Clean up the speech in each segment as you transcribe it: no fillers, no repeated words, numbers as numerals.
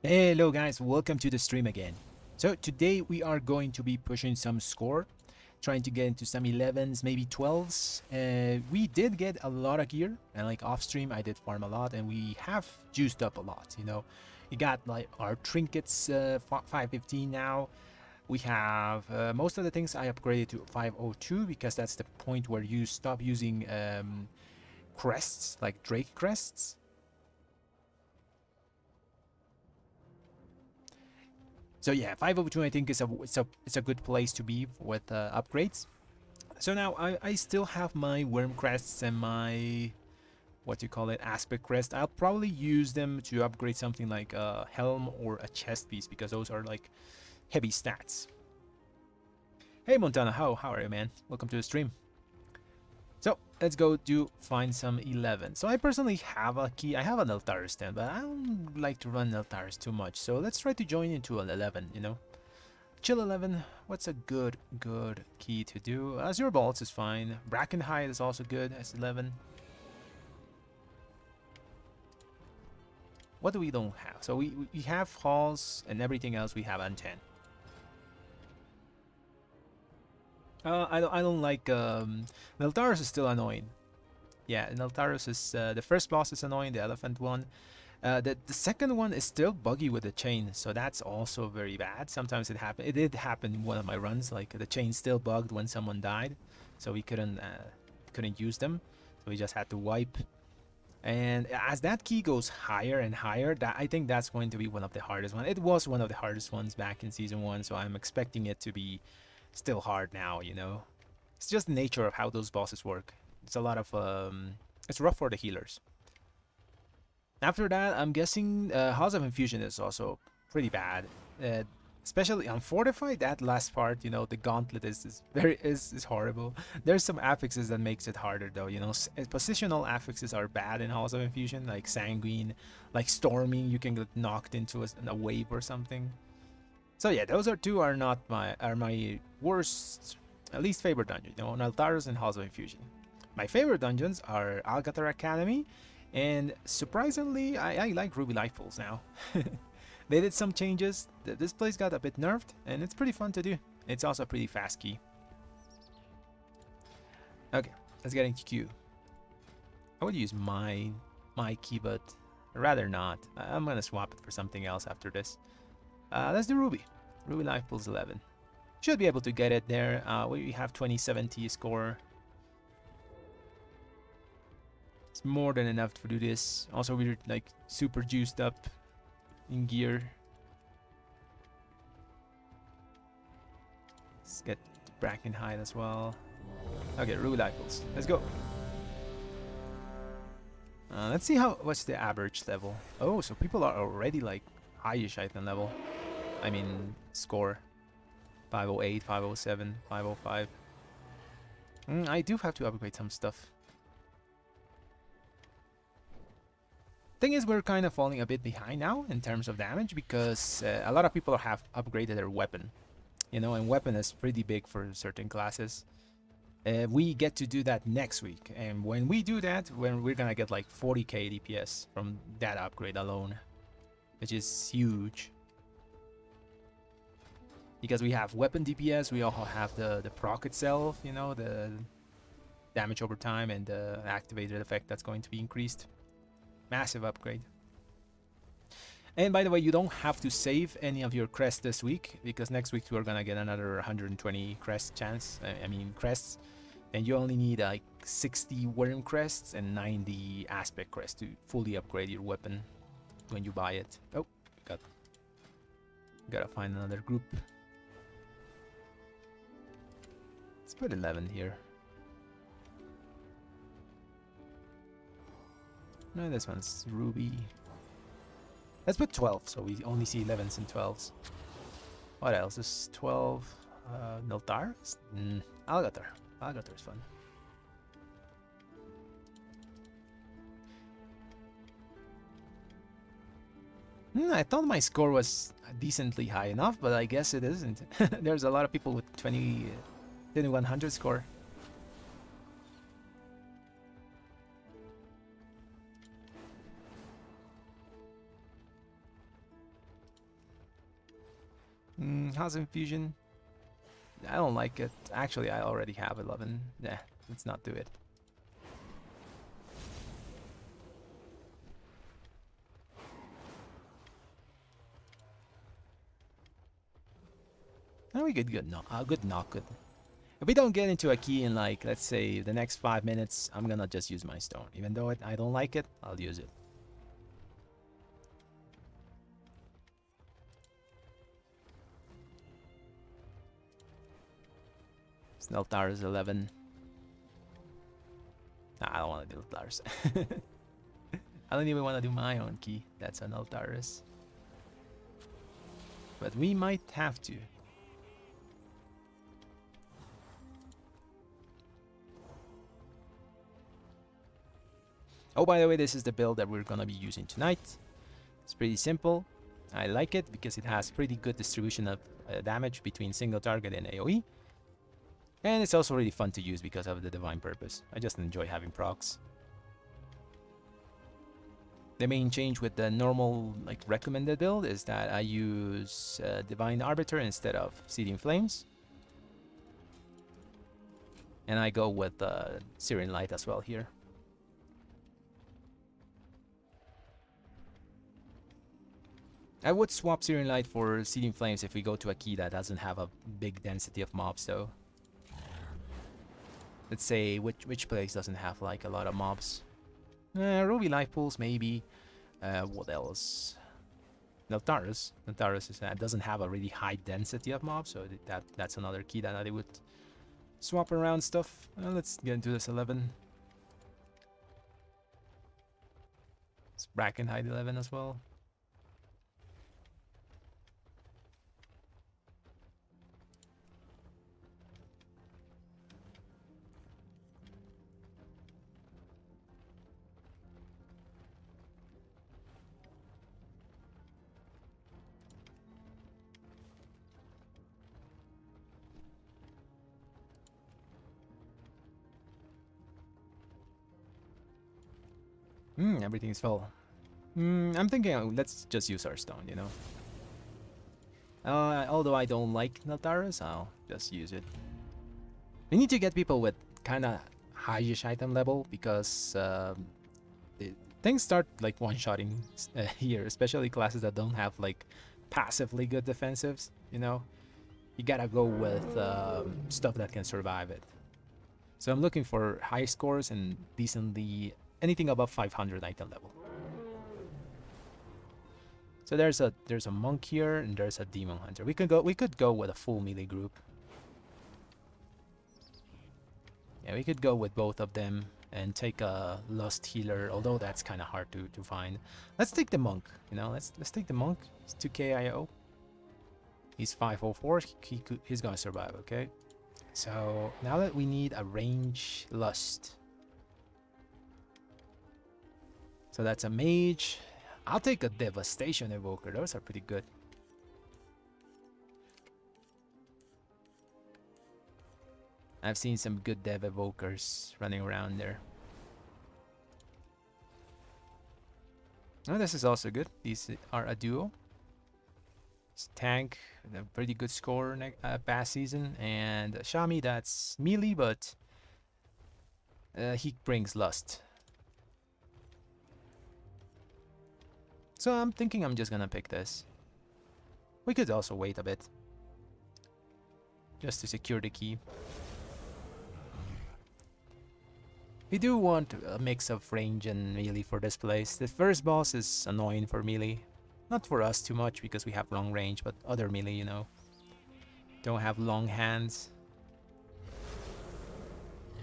Hello guys, welcome to the stream again. So today we are going to be pushing some score, trying to get into some 11s, maybe 12s. We did get a lot of gear, and like off stream I did farm a lot, and we have juiced up a lot, you know. We got like our trinkets 515 now. We have most of the things I upgraded to 502 because that's the point where you stop using crests, like Drake crests. So yeah, 502 I think is a good place to be with upgrades. So now I still have my worm crests and my what do you call it, aspect crest. I'll probably use them to upgrade something like a helm or a chest piece because those are like heavy stats. Hey Montana, how are you, man? Welcome to the stream. So let's go to find some 11. So I personally have a key. I have an Algeth'ar stand, but I don't like to run Algeth'ars too much. So let's try to join into an 11, you know. Chill 11, what's a good key to do? Azure Vault is fine. Brackenhide is also good as 11. What do we don't have? So we have halls and everything else we have on 10. I don't like Neltaris is still annoying. Yeah, Neltaris is the first boss is annoying, the elephant one. The second one is still buggy with the chain, so that's also very bad. Sometimes it happened. It did happen in one of my runs, like the chain still bugged when someone died, so we couldn't use them. So we just had to wipe. And as that key goes higher and higher, I think that's going to be one of the hardest ones. It was one of the hardest ones back in Season 1, so I'm expecting it to be still hard now, you know. It's just the nature of how those bosses work. It's a lot of it's rough for the healers. After that, I'm guessing House of Infusion is also pretty bad. Especially on Fortified, that last part, you know, the gauntlet is horrible. There's some affixes that makes it harder though, you know. Positional affixes are bad in House of Infusion, like Sanguine, like Storming, you can get knocked into a wave or something. So yeah, those are not my worst, least favorite dungeon, you know, Algeth'ar and House of Infusion. My favorite dungeons are Algeth'ar Academy, and surprisingly, I like Ruby Life Pools now. They did some changes. This place got a bit nerfed, and it's pretty fun to do. It's also a pretty fast key. Okay, let's get into Q. I would use my key, but I'd rather not. I'm gonna swap it for something else after this. Let's do Ruby. Ruby Life Pools 11. Should be able to get it there. We have 2070 score. It's more than enough to do this. Also, we're like super juiced up in gear. Let's get Brackenhide as well. Okay, Ruby Life Pools. Let's go. Let's see what's the average level. Oh, so people are already like highish item level. I mean, score. 508, 507, 505. I do have to upgrade some stuff. Thing is, we're kind of falling a bit behind now in terms of damage because a lot of people have upgraded their weapon. You know, and weapon is pretty big for certain classes. We get to do that next week, and when we do that, we're gonna get like 40k DPS from that upgrade alone, which is huge. Because we have weapon DPS, we also have the proc itself, you know, the damage over time and the activated effect that's going to be increased. Massive upgrade. And by the way, you don't have to save any of your crests this week, because next week we're gonna get another 120 crest chance. I mean crests, and you only need like 60 worm crests and 90 aspect crests to fully upgrade your weapon when you buy it. Oh, gotta find another group. Let's put 11 here. No, this one's Ruby. Let's put 12, so we only see 11s and 12s. What else is 12? Neltar? Algeth'ar. Algeth'ar is fun. I thought my score was decently high enough, but I guess it isn't. There's a lot of people with 2100 score. House Infusion. I don't like it. Actually, I already have 11. Yeah, let's not do it. And we could good Nokhud. If we don't get into a key in, like, let's say the next 5 minutes, I'm gonna just use my stone. Even though I don't like it, I'll use it. Algeth'ar is 11. Nah, I don't want to do Algeth'ar's. I don't even want to do my own key. That's an Algeth'ar's. But we might have to. Oh, by the way, this is the build that we're gonna be using tonight. It's pretty simple. I like it because it has pretty good distribution of damage between single target and AoE. And it's also really fun to use because of the divine purpose. I just enjoy having procs. The main change with the normal, like, recommended build is that I use Divine Arbiter instead of Seething Flames. And I go with Syrian Light as well here. I would swap Syrian Light for Seething Flames if we go to a key that doesn't have a big density of mobs, though. Let's say which place doesn't have, like, a lot of mobs. Ruby Life Pools, maybe. What else? Algeth'ar's. Algeth'ar's doesn't have a really high density of mobs, so that's another key that I would swap around stuff. Let's get into this 11. It's Brackenhide 11 as well. Everything's full. I'm thinking let's just use our stone, you know. Although I don't like Algeth'ar's, I'll just use it. We need to get people with kind of highish item level because things start, like, one-shotting here, especially classes that don't have, like, passively good defensives, you know. You gotta go with stuff that can survive it. So I'm looking for high scores and decently anything above 500 item level. So there's a monk here and there's a demon hunter. We could go with a full melee group. Yeah, we could go with both of them and take a lust healer, although that's kind of hard to find. Let's take the monk, you know. Let's take the monk. It's 2k IO. He's 504. He's gonna survive, okay? So now that we need a range lust. So that's a mage. I'll take a devastation evoker. Those are pretty good. I've seen some good dev evokers running around there. Oh, this is also good. These are a duo. It's tank, a pretty good score past season, and Shami that's melee, but he brings lust. So I'm thinking I'm just gonna pick this. We could also wait a bit, just to secure the key. We do want a mix of range and melee for this place. The first boss is annoying for melee. Not for us too much because we have long range, but other melee, you know, don't have long hands.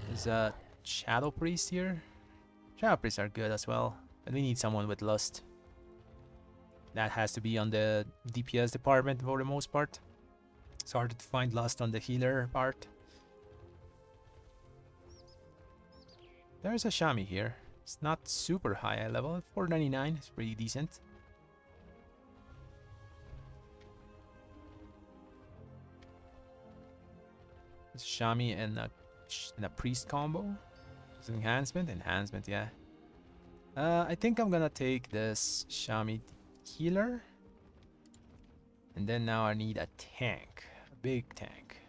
There's a Shadow Priest here. Shadow Priests are good as well, but we need someone with lust. That has to be on the DPS department for the most part. It's harder to find lust on the healer part. There's a Shami here. It's not super high level. 499 is pretty decent. It's Shami and a priest combo. It's enhancement, yeah. I think I'm gonna take this Shami healer. And then now I need a tank. A big tank.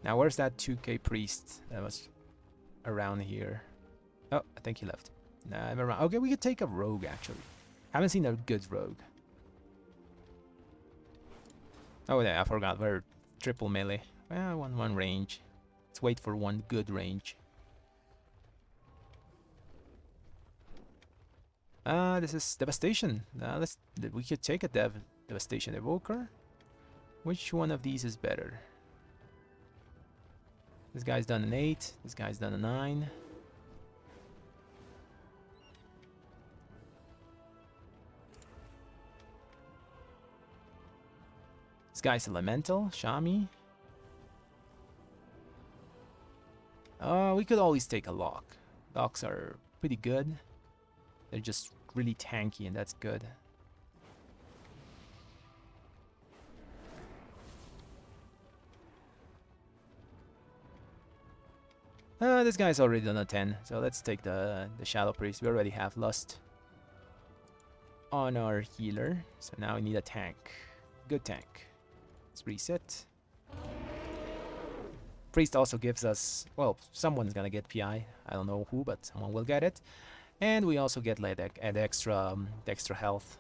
Now where's that 2k priest that was around here? Oh, I think he left. Nah, I'm around. Okay, we could take a rogue actually. Haven't seen a good rogue. Oh yeah, I forgot. We're triple melee. Well, one range. Let's wait for one good range. This is Devastation. We could take a Devastation Evoker. Which one of these is better? This guy's done an 8. This guy's done a 9. This guy's Elemental, Shami. We could always take a Lock. Locks are pretty good. They're just really tanky, and that's good. This guy's already done a 10, so let's take the Shadow Priest. We already have Lust on our healer, so now we need a tank. Good tank. Let's reset. Priest also gives us, well, someone's gonna get PI. I don't know who, but someone will get it. And we also get like the extra health,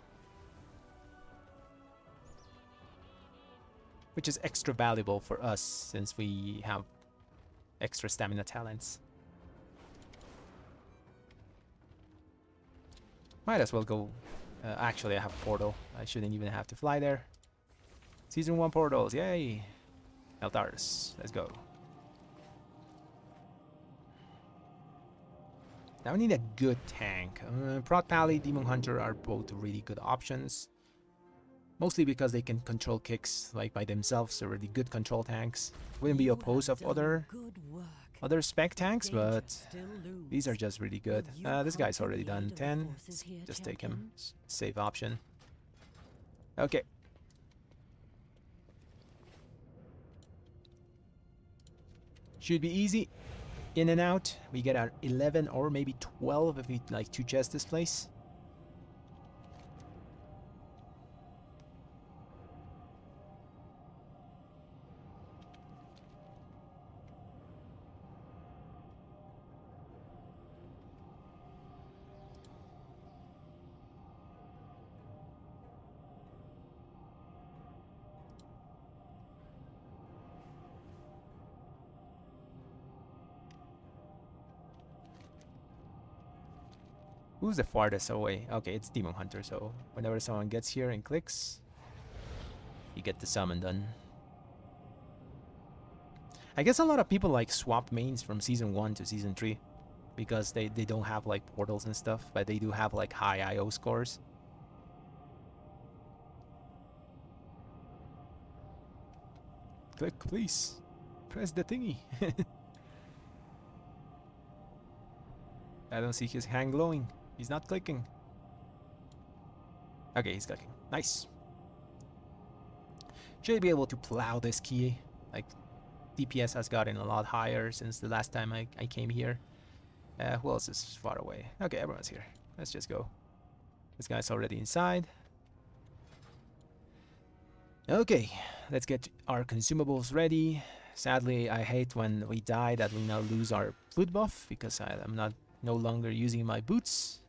which is extra valuable for us since we have extra stamina talents. Might as well go. Actually, I have a portal. I shouldn't even have to fly there. Season 1 portals, yay! Algeth'ar's, let's go. Now we need a good tank. Prot Pally, Demon Hunter are both really good options. Mostly because they can control kicks like by themselves. They're really good control tanks. Wouldn't be opposed of other spec tanks, but these are just really good. This guy's already done 10. Just take him. Safe option. Okay. Should be easy. In and out. We get our 11 or maybe 12 if we like to chest this place. Who's the farthest away? Okay, it's Demon Hunter, so whenever someone gets here and clicks, you get the summon done. I guess a lot of people like swap mains from Season 1 to Season 3 because they don't have like portals and stuff, but they do have like high IO scores. Click, please. Press the thingy. I don't see his hand glowing. He's not clicking. Okay, he's clicking. Nice. Should be able to plow this key. Like, DPS has gotten a lot higher since the last time I came here. Who else is far away? Okay, everyone's here. Let's just go. This guy's already inside. Okay, let's get our consumables ready. Sadly, I hate when we die that we now lose our flute buff because I'm no longer using my boots.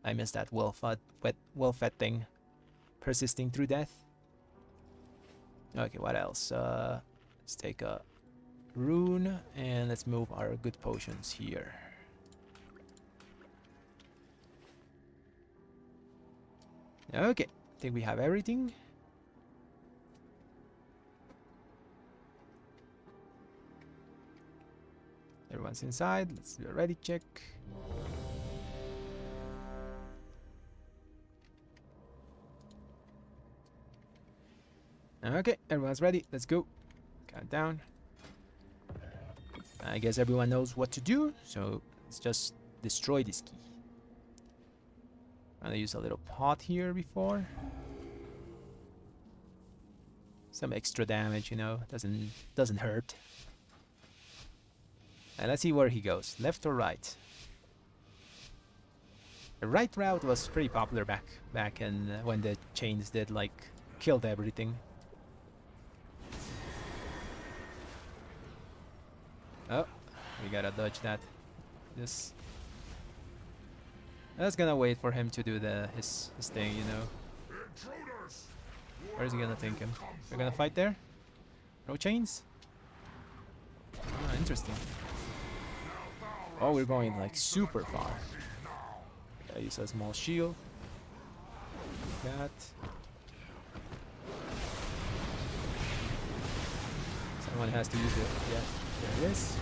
I miss that well-fed thing persisting through death. Okay, what else? Let's take a rune and let's move our good potions here. Okay, I think we have everything. Everyone's inside. Let's do a ready check. Okay, everyone's ready. Let's go. Count down. I guess everyone knows what to do, so let's just destroy this key. I'm gonna use a little pot here before. Some extra damage, you know, doesn't hurt. And let's see where he goes, left or right. The right route was pretty popular back in when the chains did like killed everything. Oh, we gotta dodge that. Just I was gonna wait for him to do his thing, you know. Where is he gonna take him? We're gonna fight there? No chains? Ah, interesting. Oh, we're going like super far. I use a small shield. That. Someone has to use it. Yeah, there it is.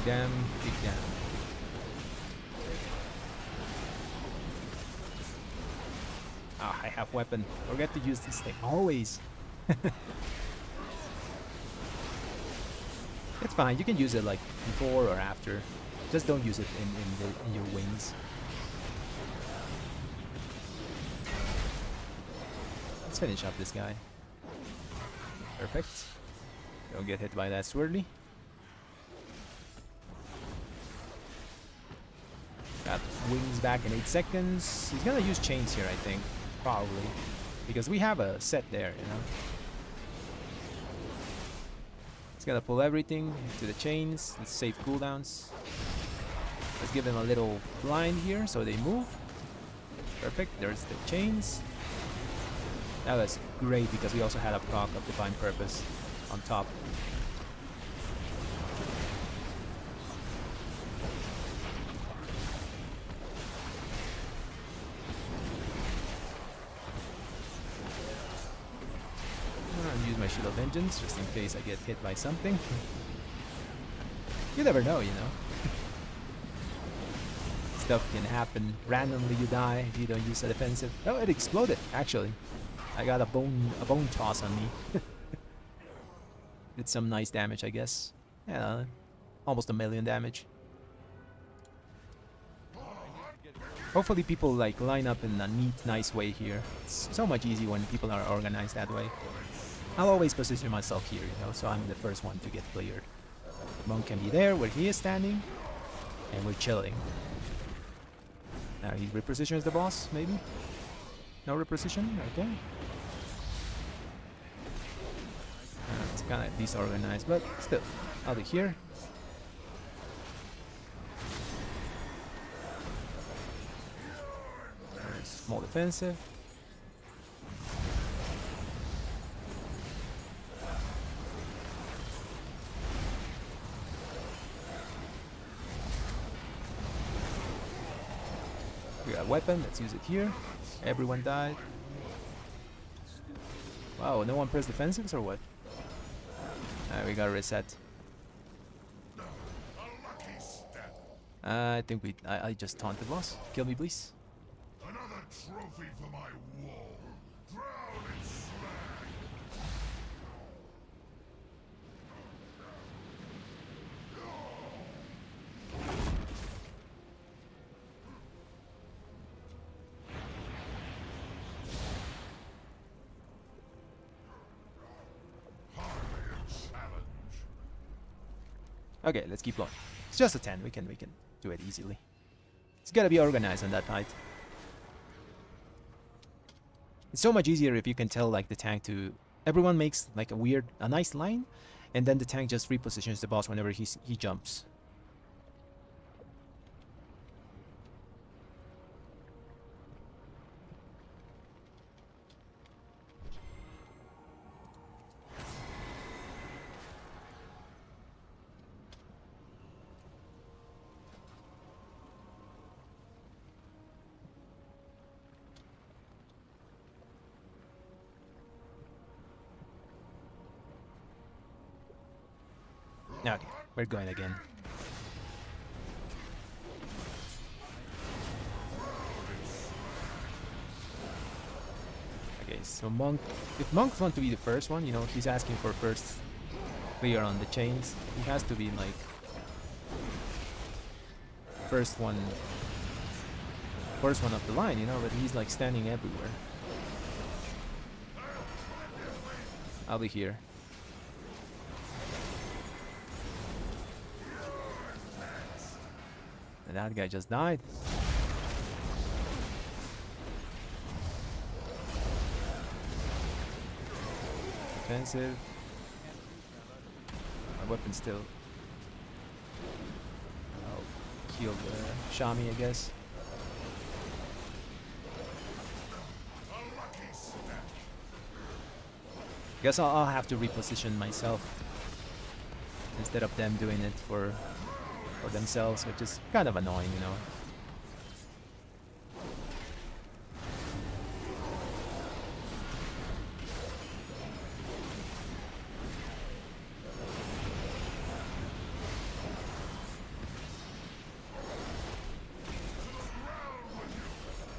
Big damn. Ah, I have weapon. Forget to use this thing. Always. It's fine. You can use it like before or after. Just don't use it in your wings. Let's finish up this guy. Perfect. Don't get hit by that swirly. Got wings back in 8 seconds. He's gonna use chains here, I think. Probably. Because we have a set there, you know. He's gonna pull everything into the chains. Let's save cooldowns. Let's give them a little blind here so they move. Perfect. There's the chains. That was great because we also had a proc of Divine Purpose on top. Use my Shield of Vengeance just in case I get hit by something. You never know, you know. Stuff can happen. Randomly you die if you don't use a defensive. Oh, it exploded actually. I got a bone toss on me. Did some nice damage, I guess. Yeah, almost 1,000,000 damage. Hopefully people like line up in a neat, nice way here. It's so much easier when people are organized that way. I'll always position myself here, you know, so I'm the first one to get cleared. Monk can be there where he is standing, and we're chilling. Now he repositions the boss, maybe? No reposition? Okay. It's kind of disorganized, but still, I'll be here. There's small defensive. We got a weapon, let's use it here. Everyone died. Wow, no one pressed defensives or what? We got reset. I think I just taunt the boss. Kill me, please. Another trophy for my wall. Drown in slag. Okay, let's keep going. It's just a 10. We can do it easily. It's gotta be organized on that fight. It's so much easier if you can tell like the tank to everyone makes like a nice line, and then the tank just repositions the boss whenever he jumps. Okay, we're going again. Okay, so Monk, if Monk wants to be the first one, you know, he's asking for first clear on the chains. He has to be like first one of the line, you know, but he's like standing everywhere. I'll be here. And that guy just died. Offensive. My weapon's still. I'll kill the Shami, I guess. Guess I'll have to reposition myself instead of them doing it for themselves, which is kind of annoying, you know.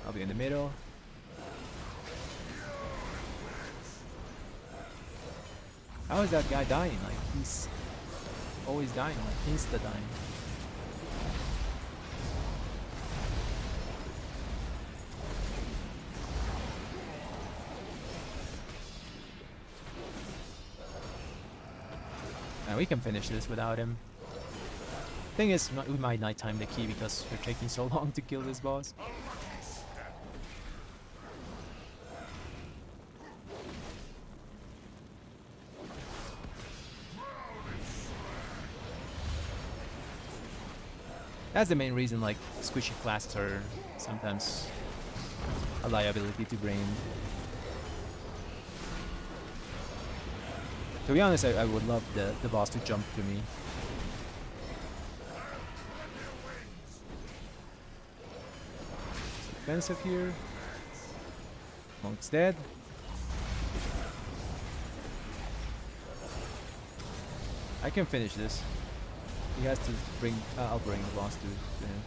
I'll be in the middle. How is that guy dying? Like, he's always dying, like insta-dying. And we can finish this without him. Thing is, we might not time the key because we're taking so long to kill this boss. That's the main reason, like, squishy classes are sometimes a liability to brain. To be honest, I would love the boss to jump to me. Offensive here. Monk's dead. I can finish this. He has to bring. I'll bring the boss to him.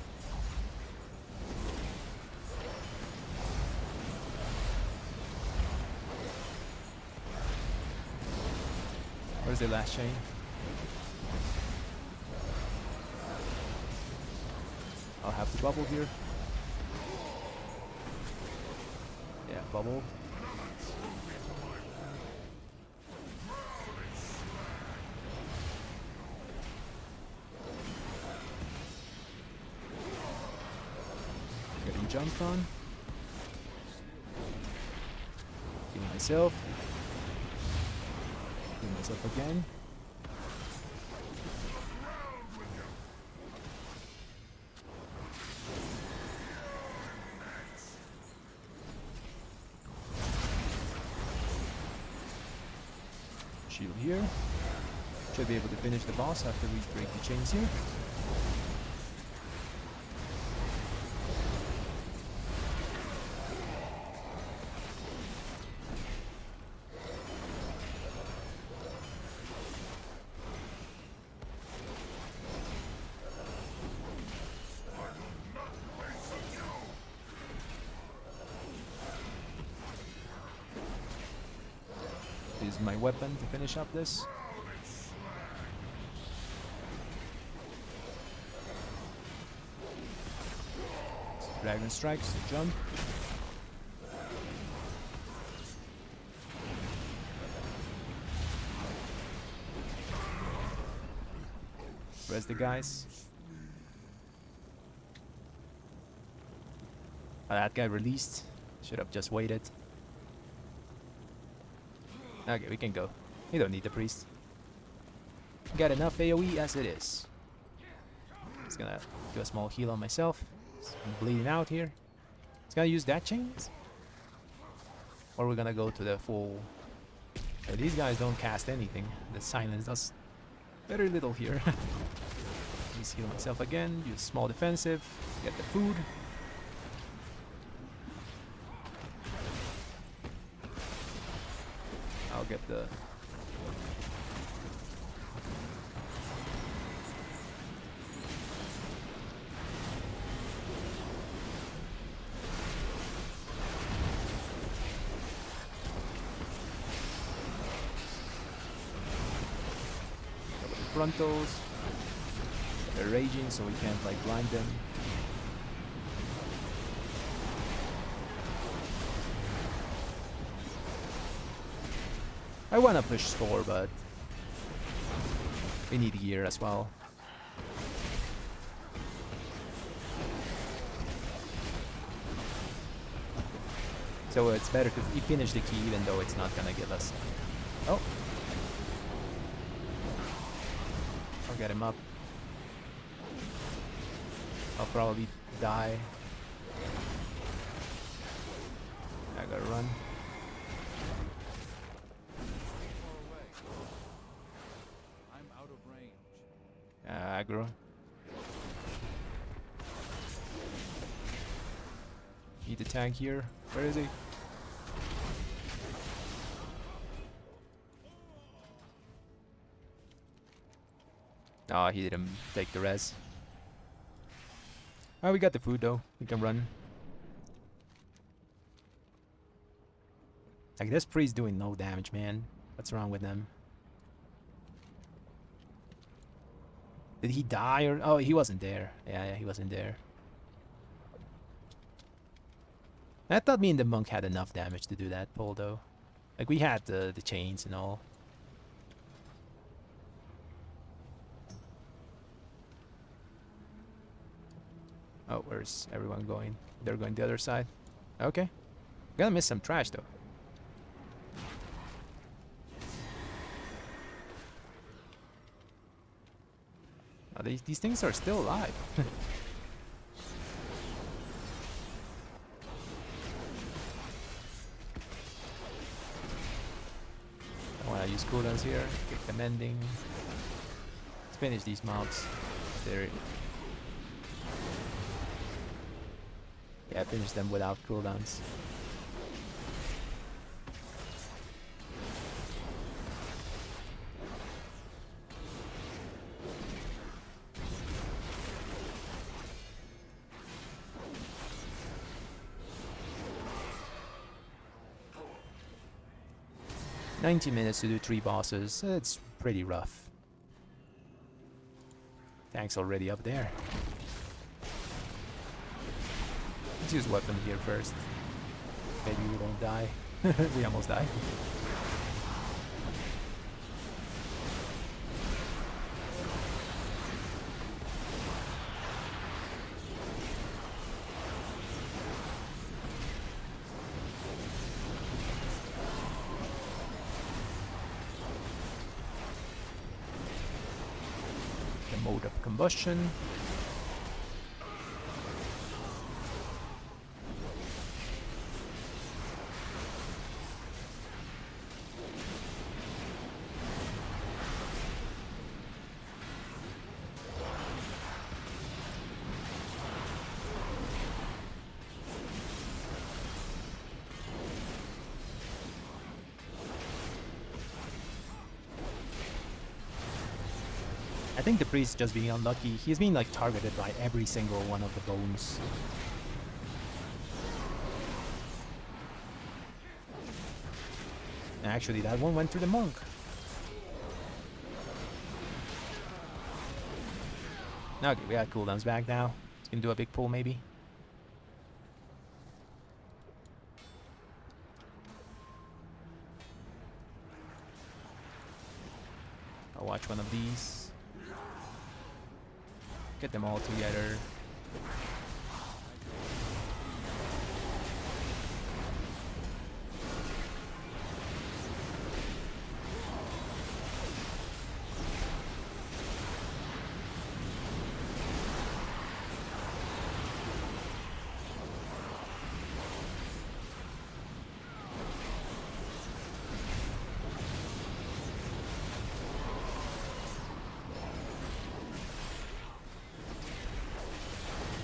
Where's the last chain? I'll have to bubble here. Yeah, bubble. Getting jumped on. Heal myself. Heal myself again. Shield here. Should be able to finish the boss after we break the chains here. Use my weapon to finish up this. Dragon strikes to jump. Where's the guys? Oh, that guy released. Should have just waited. Okay, we can go. We don't need the priest. Got enough AoE as it is. Just gonna do a small heal on myself. I'm bleeding out here. It's gonna use that chains? Or we're gonna go to the full... these guys don't cast anything. The silence does very little here. Please heal myself again. Use small defensive. Get the food. I'll get the... frontals. They're raging, so we can't like blind them. I wanna push score, but we need gear as well. So it's better to finish the key even though it's not gonna give us... Oh! I'll get him up. I'll probably die. I gotta run. I'm out of range. Aggro. Need the tank here. Where is he? Oh, he didn't take the res. Oh, we got the food though. We can run. Like, this priest doing no damage, man. What's wrong with them? Did he die or... Oh, he wasn't there. Yeah, he wasn't there. I thought me and the monk had enough damage to do that pull though. Like, we had the chains and all. Oh, where's everyone going? They're going the other side. Okay. Gonna miss some trash though. Oh, these things are still alive. I wanna use cooldowns here. Get them ending. Let's finish these mobs. They're... Yeah, finish them without cooldowns. "90 minutes to do 3 bosses. It's pretty rough. Tank's already up there. Let's use weapon here first. Maybe we don't die. We almost died. The mode of combustion. I think the priest is just being unlucky. He's being like targeted by every single one of the bones. Actually, that one went through the monk. Okay, we got cooldowns back now. It's gonna do a big pull maybe. I'll watch one of these. Get them all together.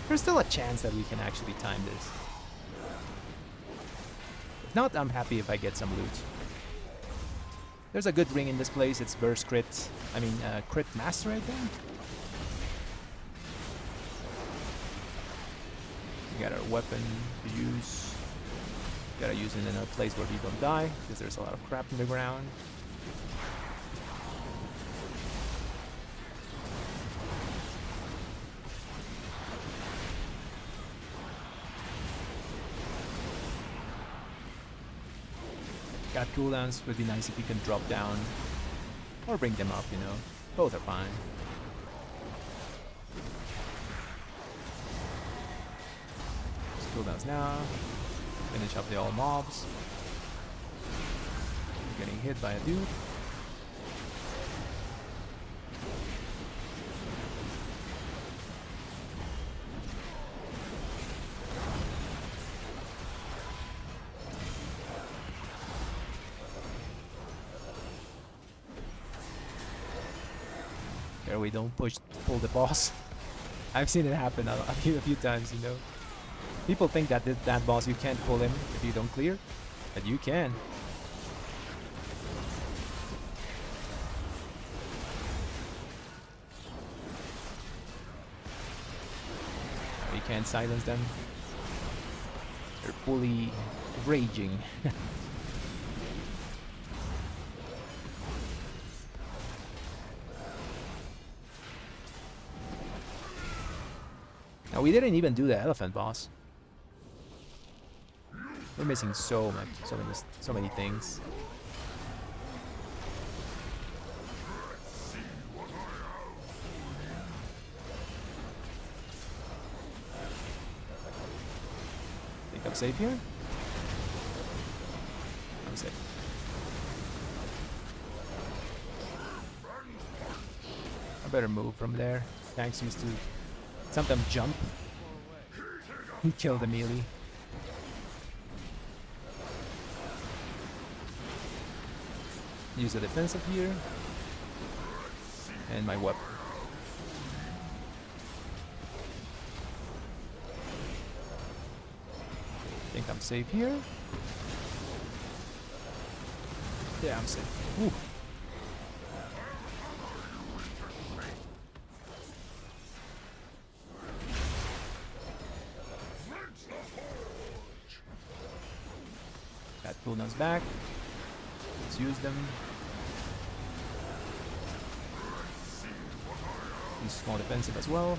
There's still a chance that we can actually time this. If not, I'm happy if I get some loot. There's a good ring in this place. It's burst crit. I mean, crit master, I think. We got our weapon to use. Gotta use it in a place where we don't die, because there's a lot of crap in the ground. Got cooldowns, would be nice if you can drop down or bring them up, you know. Both are fine. Cooldowns now. Finish up the all mobs. Getting hit by a dude. There we don't pull the boss. I've seen it happen a few times, you know. People think that that boss you can't pull him if you don't clear, but you can. You can't silence them. They're fully raging. Now we didn't even do the elephant boss. We're missing so many things. Think I'm safe here? I'm safe. I better move from there. Tanks used to sometimes jump and kill the melee. Use a defensive here. And my weapon. Think I'm safe here. Yeah, I'm safe. Ooh. Got cooldowns back. Let's use them. Use small defensive as well.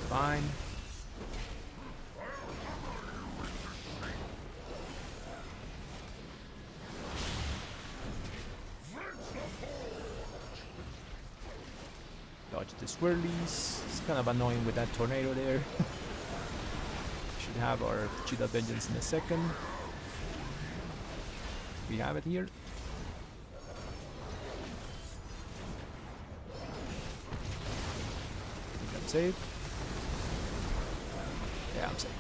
Fine. Dodge the swirlies. It's kind of annoying with that tornado there. Should have our Cheetah Vengeance in a second. We have it here. I think I'm safe. Yeah, I'm safe.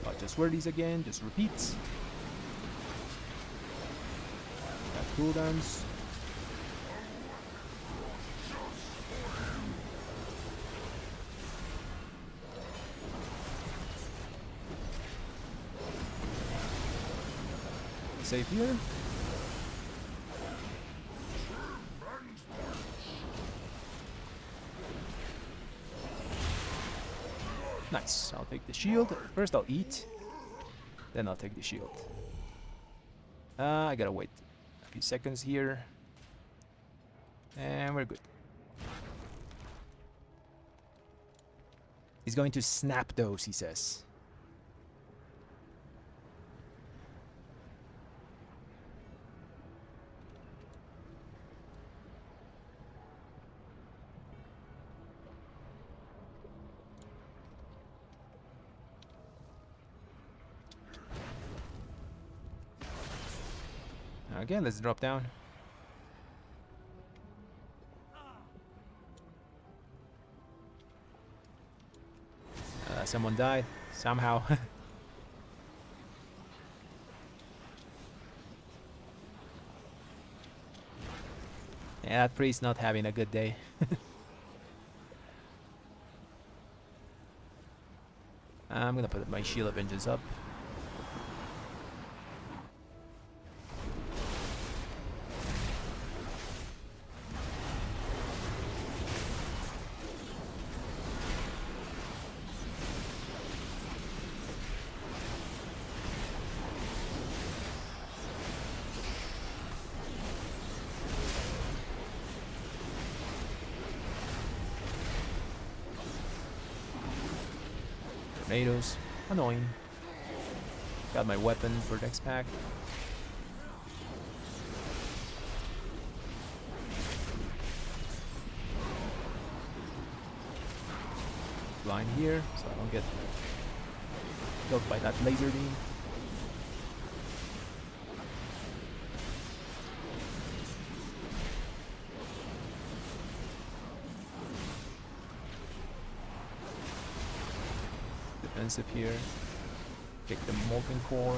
Dodge the swirlies again, just repeats. Got cooldowns. Safe here. Nice. I'll take the shield. First I'll eat. Then I'll take the shield. I gotta wait a few seconds here. And we're good. He's going to snap those, he says. Again, let's drop down. Someone died somehow. Yeah, that priest's not having a good day. I'm gonna put my Shield of Vengeance up. Tornadoes. Annoying. Got my weapon for next pack. Blind here, so I don't get killed by that laser beam. Defensive here. Pick the Molten Core.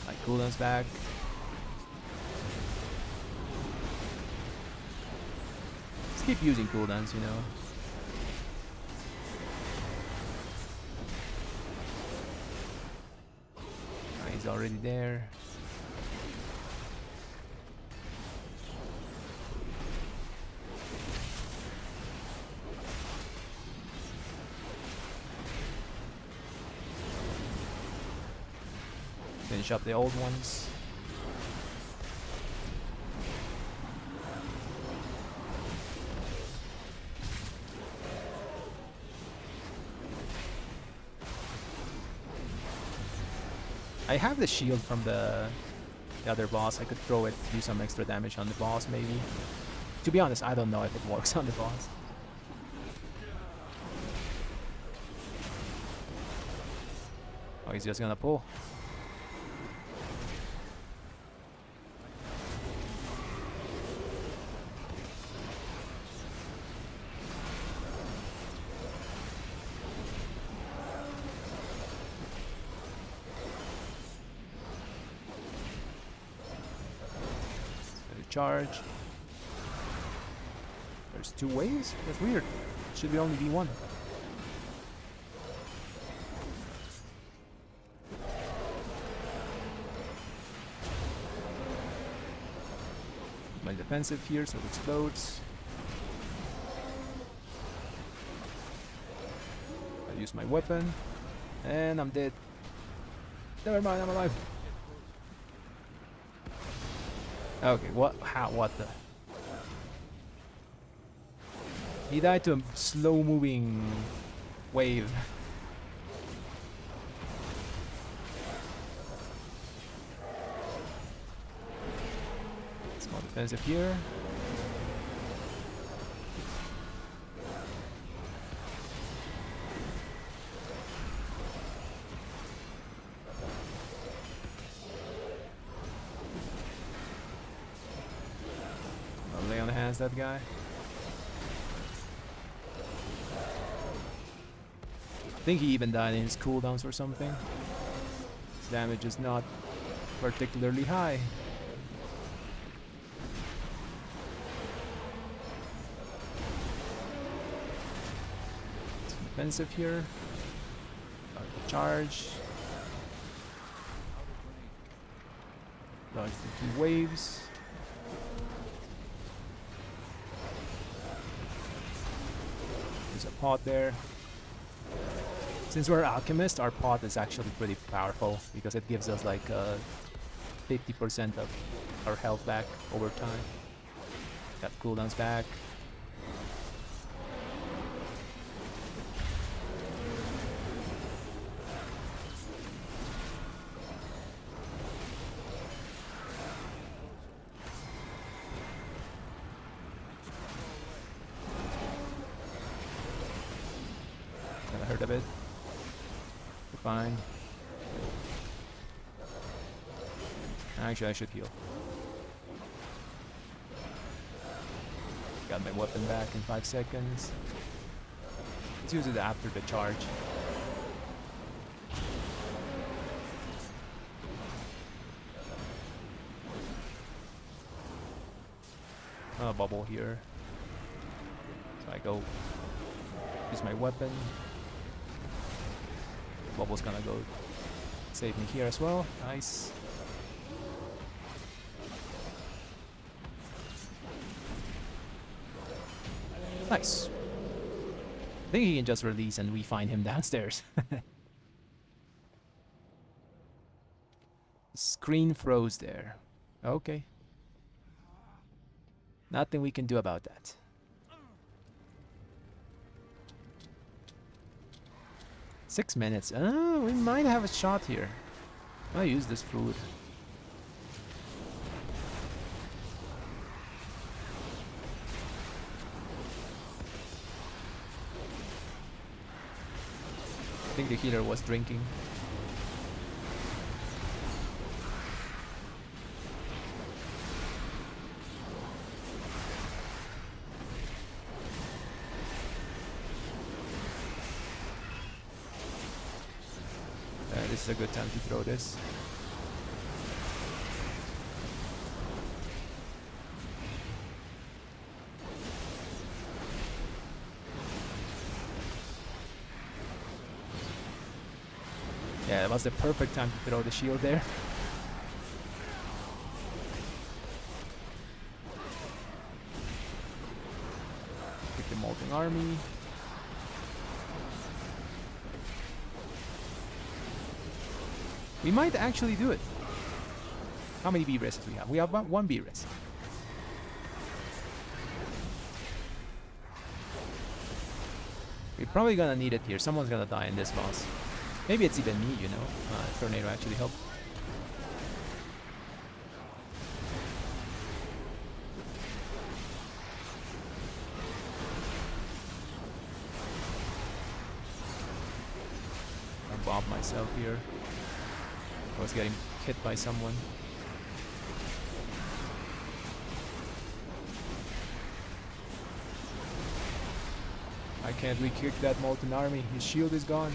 My cooldown's back. Let's keep using cooldowns, you know. He's already there. Finish up the old ones. I have the shield from the other boss. I could throw it, do some extra damage on the boss maybe. To be honest, I don't know if it works on the boss. Oh, he's just gonna pull. Charge. There's 2 waves? That's weird. Should only be 1. My defensive here, so it explodes. I use my weapon, and I'm dead. Never mind, I'm alive. Okay, what? How? What the? He died to a slow-moving wave. Small defensive here. Lay on the hands, that guy. I think he even died in his cooldowns or something. His damage is not particularly high. It's defensive here. Charge. Dodge the 2 waves. There's a pot there. Since we're alchemists, our pot is actually pretty powerful because it gives us like 50% of our health back over time. Got cooldowns back. Kinda hurt a bit. Fine. Actually, I should heal. Got my weapon back in 5 seconds. Let's use it after the charge. Bubble here. So I go use my weapon. Bubble's gonna go save me here as well. Nice. Nice. I think he can just release and we find him downstairs. Screen froze there. Okay. Nothing we can do about that. 6 minutes. We might have a shot here. I'll use this food. I think the healer was drinking. This is a good time to throw this. Yeah, it was the perfect time to throw the shield there. Pick the Molten Army. We might actually do it. How many B-rests do we have? We have about 1 B-rest. We're probably gonna need it here. Someone's gonna die in this boss. Maybe it's even me, you know. Tornado actually helped. I'll bob myself here. I was getting hit by someone. I can't re-kick that Molten Army. His shield is gone.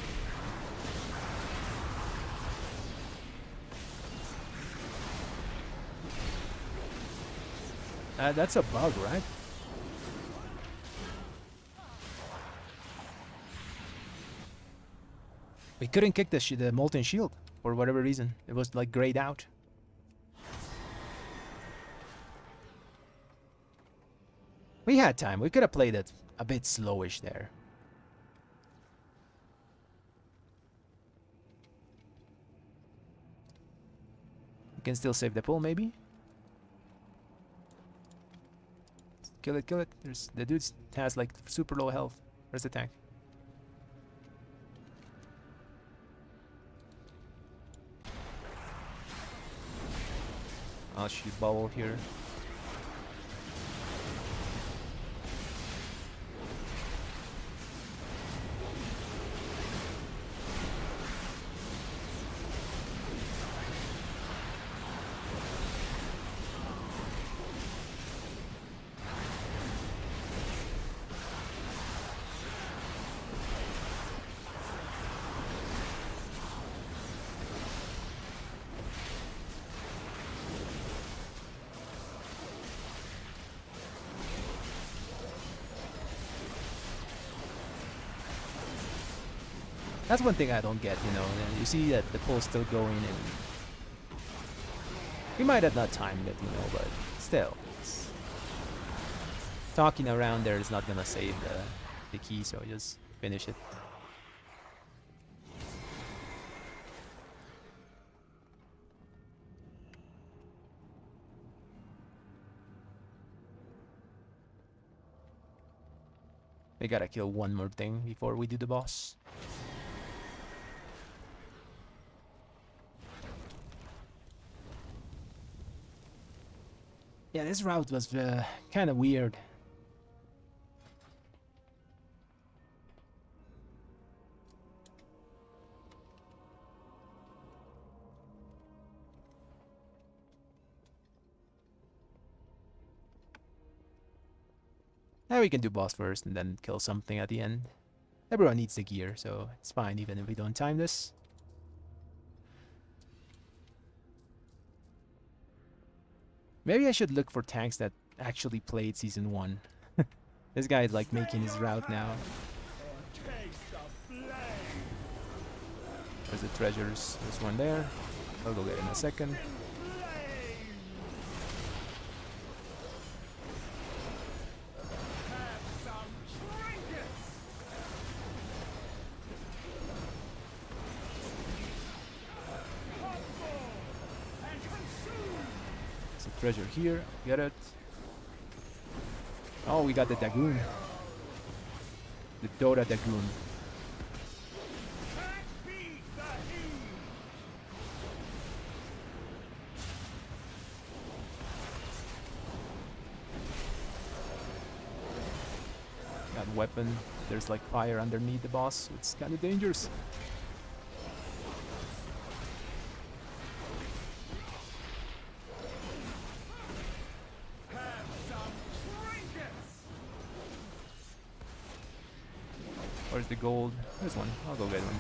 That's a bug, right? We couldn't kick the Molten Shield for whatever reason. It was like grayed out. We had time. We could have played it a bit slowish there. We can still save the pull, maybe. Kill it, kill it. There's the dude has like super low health. Where's the tank? I'll shoot bubble here. That's one thing I don't get, you know. You see that the pull's still going, and we might have not timed it, you know, but still, talking around there is not gonna save the key, so just finish it. We gotta kill one more thing before we do the boss. Yeah, this route was kind of weird. Now we can do boss first and then kill something at the end. Everyone needs the gear, so it's fine even if we don't time this. Maybe I should look for tanks that actually played Season 1. This guy is like making his route now. There's the treasures. There's one there. I'll go get it in a second. Treasure here, get it. Oh, we got the Dagoon. The Dota Dagoon. weapon. There's like fire underneath the boss, so it's kind of dangerous. Where's the gold? There's one. I'll go get one.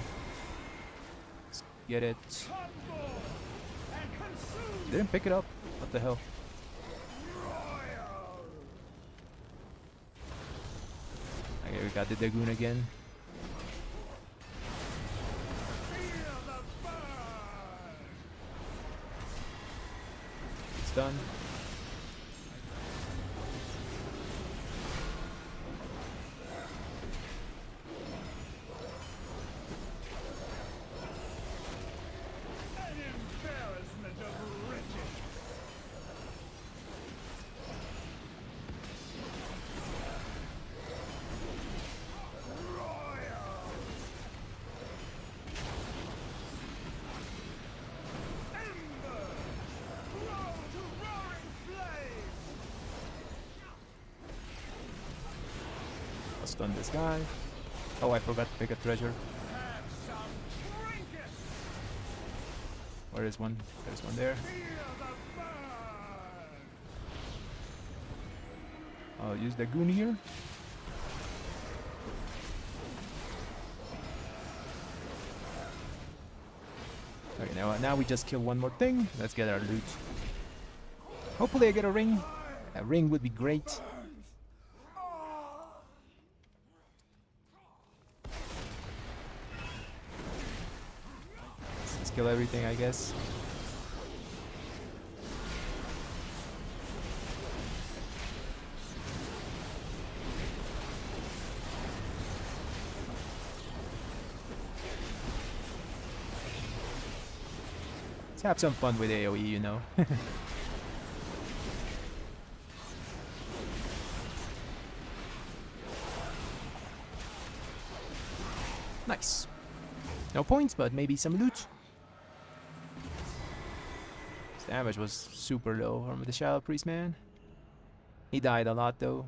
Let's get it. Didn't pick it up. What the hell? Okay, we got the Dagoon again. It's done. I'll stun this guy. Oh, I forgot to pick a treasure. Where is one? There's one there. I'll use the goon here. Okay, now we just kill one more thing. Let's get our loot. Hopefully I get a ring. A ring would be great. Let's kill everything, I guess. Let's have some fun with AoE, you know. Nice. No points, but maybe some loot. His damage was super low from the Shadow Priest, man. He died a lot, though.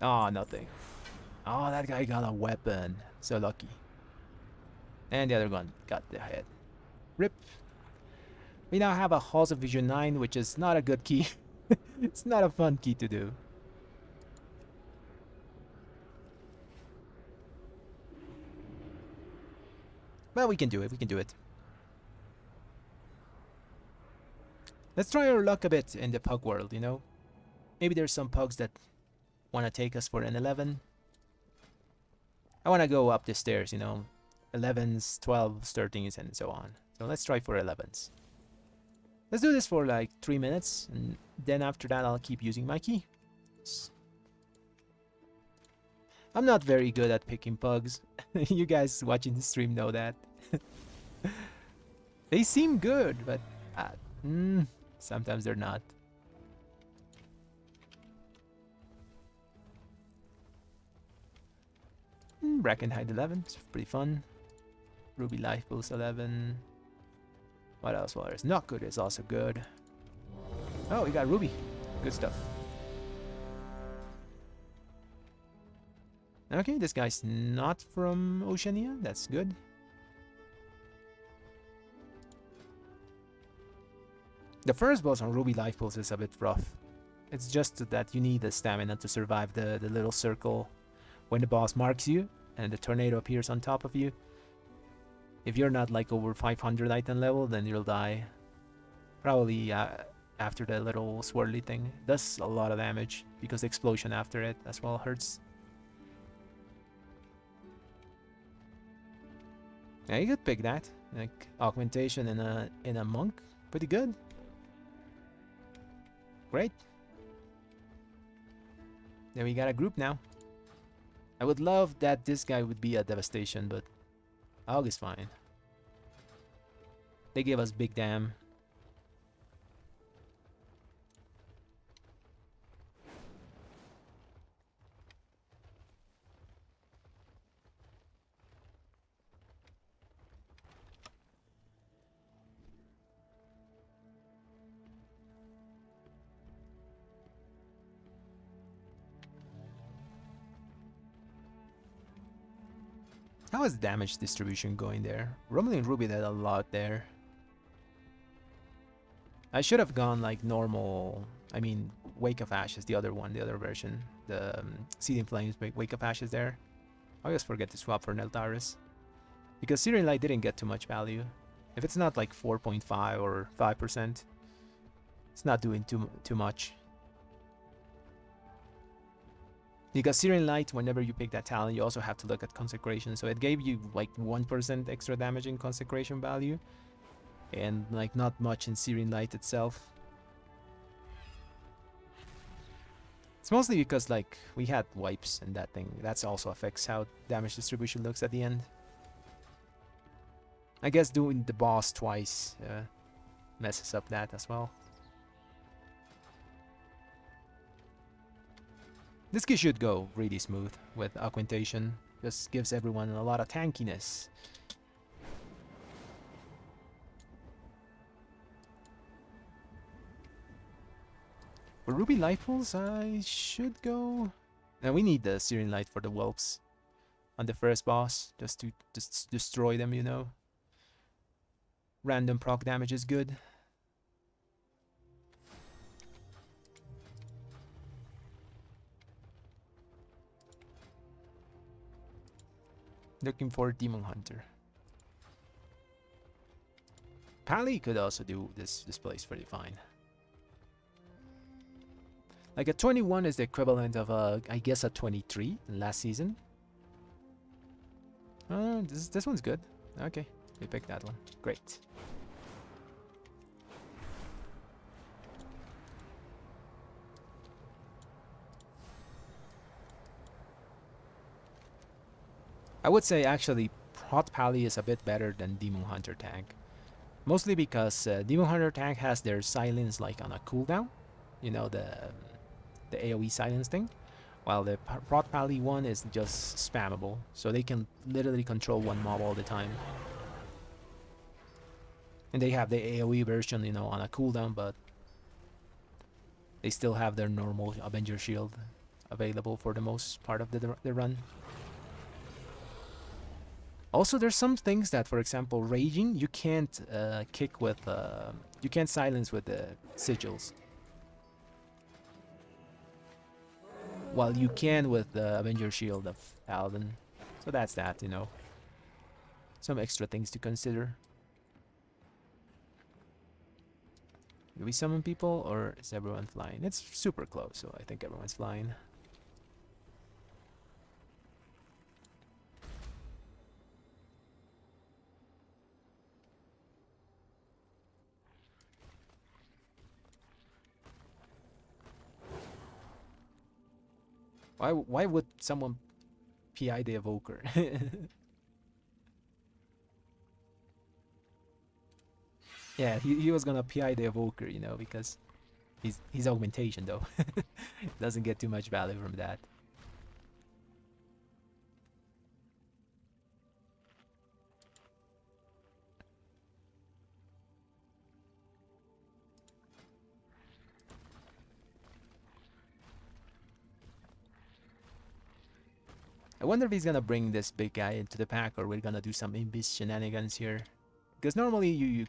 Oh, nothing. Oh, that guy got a weapon. So lucky. And the other one got the head. Rip. We now have a Halls of Vision 9, which is not a good key. It's not a fun key to do. Well, we can do it. We can do it. Let's try our luck a bit in the pug world, you know? Maybe there's some pugs that want to take us for an 11. I want to go up the stairs, you know? 11s, 12s, 13s, and so on. So let's try for 11s. Let's do this for like 3 minutes, and then after that I'll keep using my key. I'm not very good at picking pugs. You guys watching the stream know that. They seem good, but sometimes they're not. Brackenhide 11, it's pretty fun. Ruby Life Pulse 11. What else was there? Nokhud is also good. Oh, we got Ruby. Good stuff. Okay, this guy's not from Oceania. That's good. The first boss on Ruby Life Pulse is a bit rough. It's just that you need the stamina to survive the little circle when the boss marks you and the tornado appears on top of you. If you're not like over 500 item level, then you'll die. Probably after the little swirly thing. Does a lot of damage because the explosion after it as well hurts. Yeah, you could pick that. Like augmentation in a monk. Pretty good. Great. Then we got a group now. I would love that this guy would be a devastation, but Aug is fine. They gave us big dam. How is damage distribution going there? Rumble and Ruby did a lot there. I should have gone like normal. I mean, Wake of Ashes, the other one, the other version. The Seething Flames, Wake of Ashes there. I always forget to swap for Nel'Tharius. Because Searing Light didn't get too much value. If it's not like 4.5 or 5%, it's not doing too much. Because Searing Light, whenever you pick that talent, you also have to look at Consecration. So it gave you like 1% extra damage in Consecration value. And like not much in Searing Light itself. It's mostly because like we had wipes and that thing. That's also affects how damage distribution looks at the end. I guess doing the boss twice messes up that as well. This key should go really smooth with Augmentation. Just gives everyone a lot of tankiness. For Ruby Light Pools, I should go... Now we need the Searing Light for the whelps on the first boss, just to destroy them, you know. Random proc damage is good. Looking for Demon Hunter. Pally could also do this place pretty fine. Like a 21 is the equivalent of a, I guess, a 23 last season. This one's good. Okay, we picked that one. Great. I would say actually Hot Pally is a bit better than Demon Hunter tank. Mostly because Demon Hunter tank has their silence like on a cooldown. You know, the AoE silence thing. While the Hot Pally one is just spammable. So they can literally control one mob all the time. And they have the AoE version, you know, on a cooldown, but they still have their normal Avenger Shield available for the most part of the run. Also, there's some things that, for example, Raging, you can't kick with, you can't silence with the sigils. While you can with the Avenger Shield of Paladin. So that's that, you know. Some extra things to consider. Do we summon people or is everyone flying? It's super close, so I think everyone's flying. Why would someone PI the Evoker? Yeah, he was gonna PI the Evoker, you know, because he's augmentation though. Doesn't get too much value from that. I wonder if he's gonna bring this big guy into the pack or we're gonna do some Invis shenanigans here. Because normally you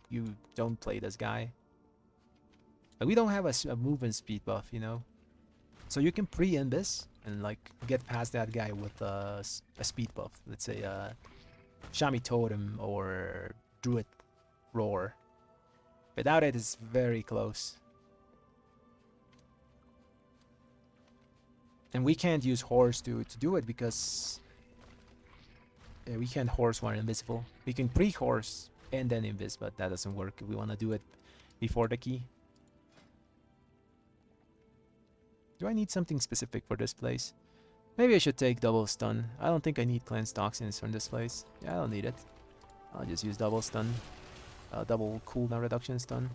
don't play this guy. Like we don't have a movement speed buff, you know. So you can pre-Invis and like get past that guy with a speed buff. Let's say Shami Totem or Druid Roar. Without it, it's very close. And we can't use Horse to do it because we can't Horse while invisible. We can pre-Horse and then Invis, but that doesn't work. We want to do it before the key. Do I need something specific for this place? Maybe I should take double stun. I don't think I need cleanse toxins from this place. Yeah, I don't need it. I'll just use double stun. Double cooldown reduction stun.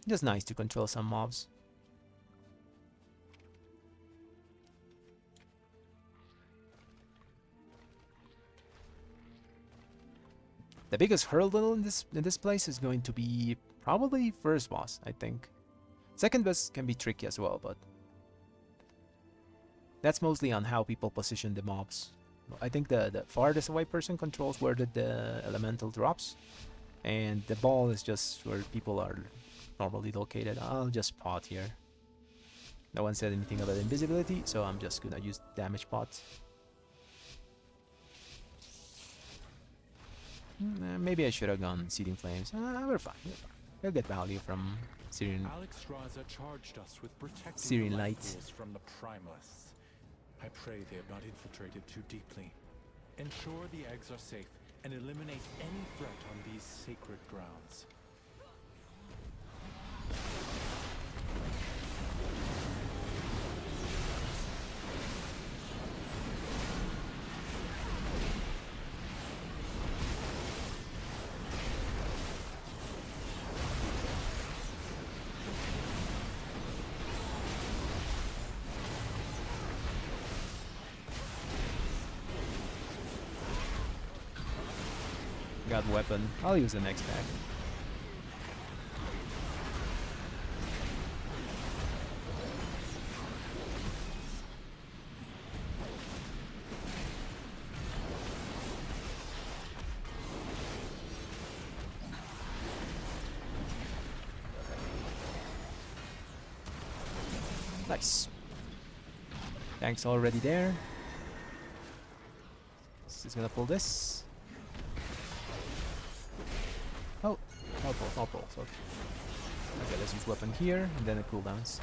Just nice to control some mobs. The biggest hurdle in this place is going to be probably first boss, I think. Second boss can be tricky as well, but That's mostly on how people position the mobs. I think the farthest away person controls where the elemental drops, and the ball is just where people are normally located. I'll just pot here. No one said anything about invisibility, so I'm just gonna use damage pot. Maybe I should have gone Seething Flames. We're fine. We'll get value from Syrian Algeth'ar charged us with protecting Syrian the Light. Lightblades from the Primalists. I pray they have not infiltrated too deeply. Ensure the eggs are safe and eliminate any threat on these sacred grounds. Got weapon. I'll use the next pack. Nice. Tank's already there. He's gonna pull this. Oh, not pull. So, okay, let's use weapon here, and then the cooldowns.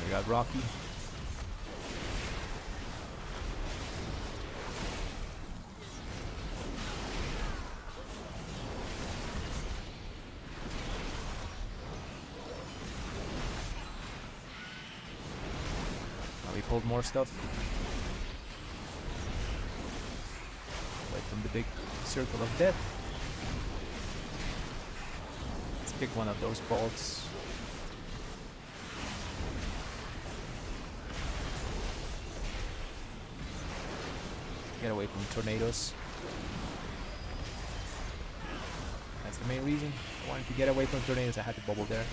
I got Rocky. Pulled more stuff. Away from the big circle of death. Let's pick one of those bolts. Get away from tornadoes. That's the main reason. I wanted to get away from tornadoes. I had to bubble there.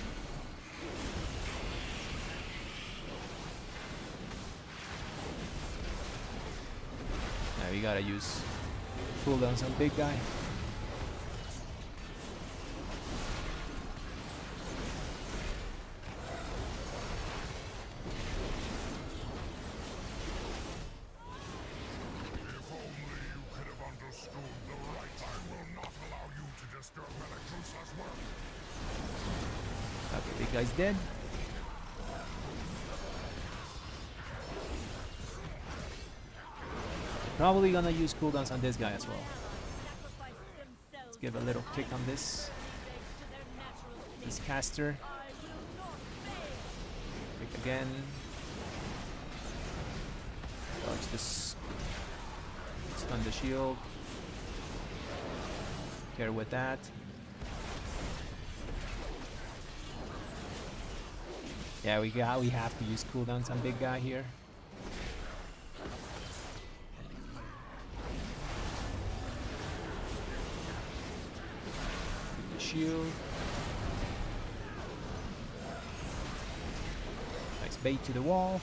We gotta use cooldowns on big guy. If only you could have understood the right. I will not allow you to disturb Melectrus's work. Okay, big guy's dead. Probably gonna use cooldowns on this guy as well. Let's give a little kick on this. This caster. Kick again. Dodge this. Stun the shield. Care with that. Yeah, we have to use cooldowns on big guy here. Shield. Nice bait to the wall.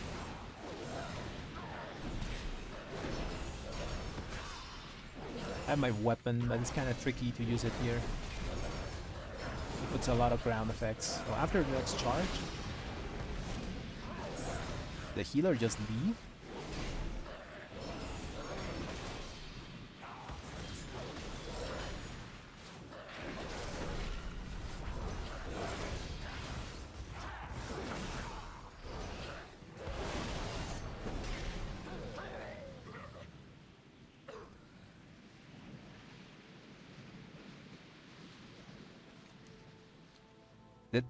I have my weapon, but it's kind of tricky to use it here. It puts a lot of ground effects. So after the next charge, the healer just leave.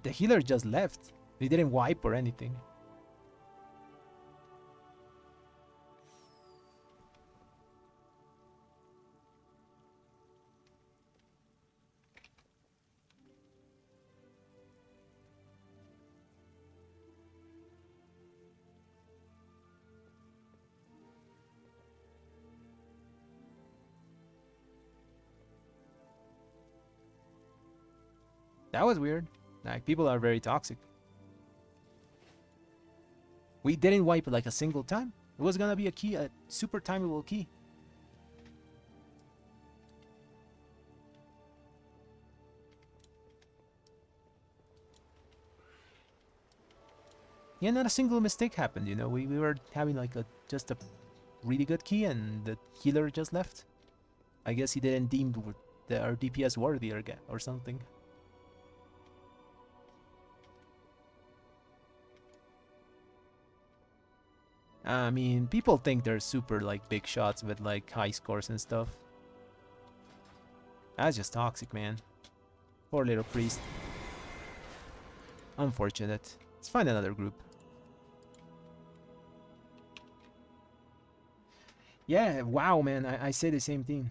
The healer just left. He didn't wipe or anything. That was weird. Like, people are very toxic. We didn't wipe like a single time. It was gonna be a key, a super timeable key. Yeah, not a single mistake happened, you know. We were having like just a really good key and the healer just left. I guess he didn't deem our DPS worthy or something. I mean, people think they're super like big shots with like high scores and stuff. That's just toxic, man. Poor little priest. Unfortunate. Let's find another group. Yeah, wow, man. I say the same thing.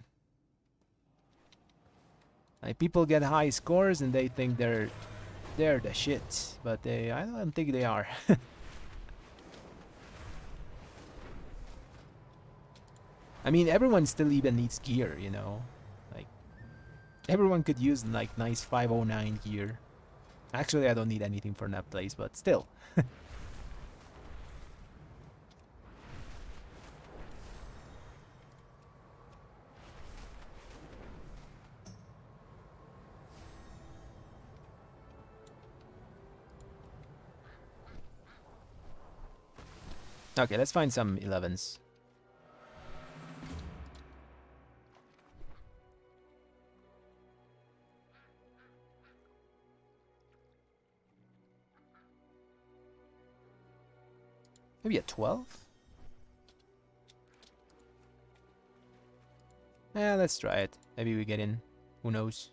Like, people get high scores and they think they're the shit, but I don't think they are. I mean, everyone still even needs gear, you know. Like, everyone could use like nice 509 gear. Actually, I don't need anything for that place, but still. Okay, let's find some 11s. Maybe a 12? Yeah, let's try it. Maybe we get in. Who knows?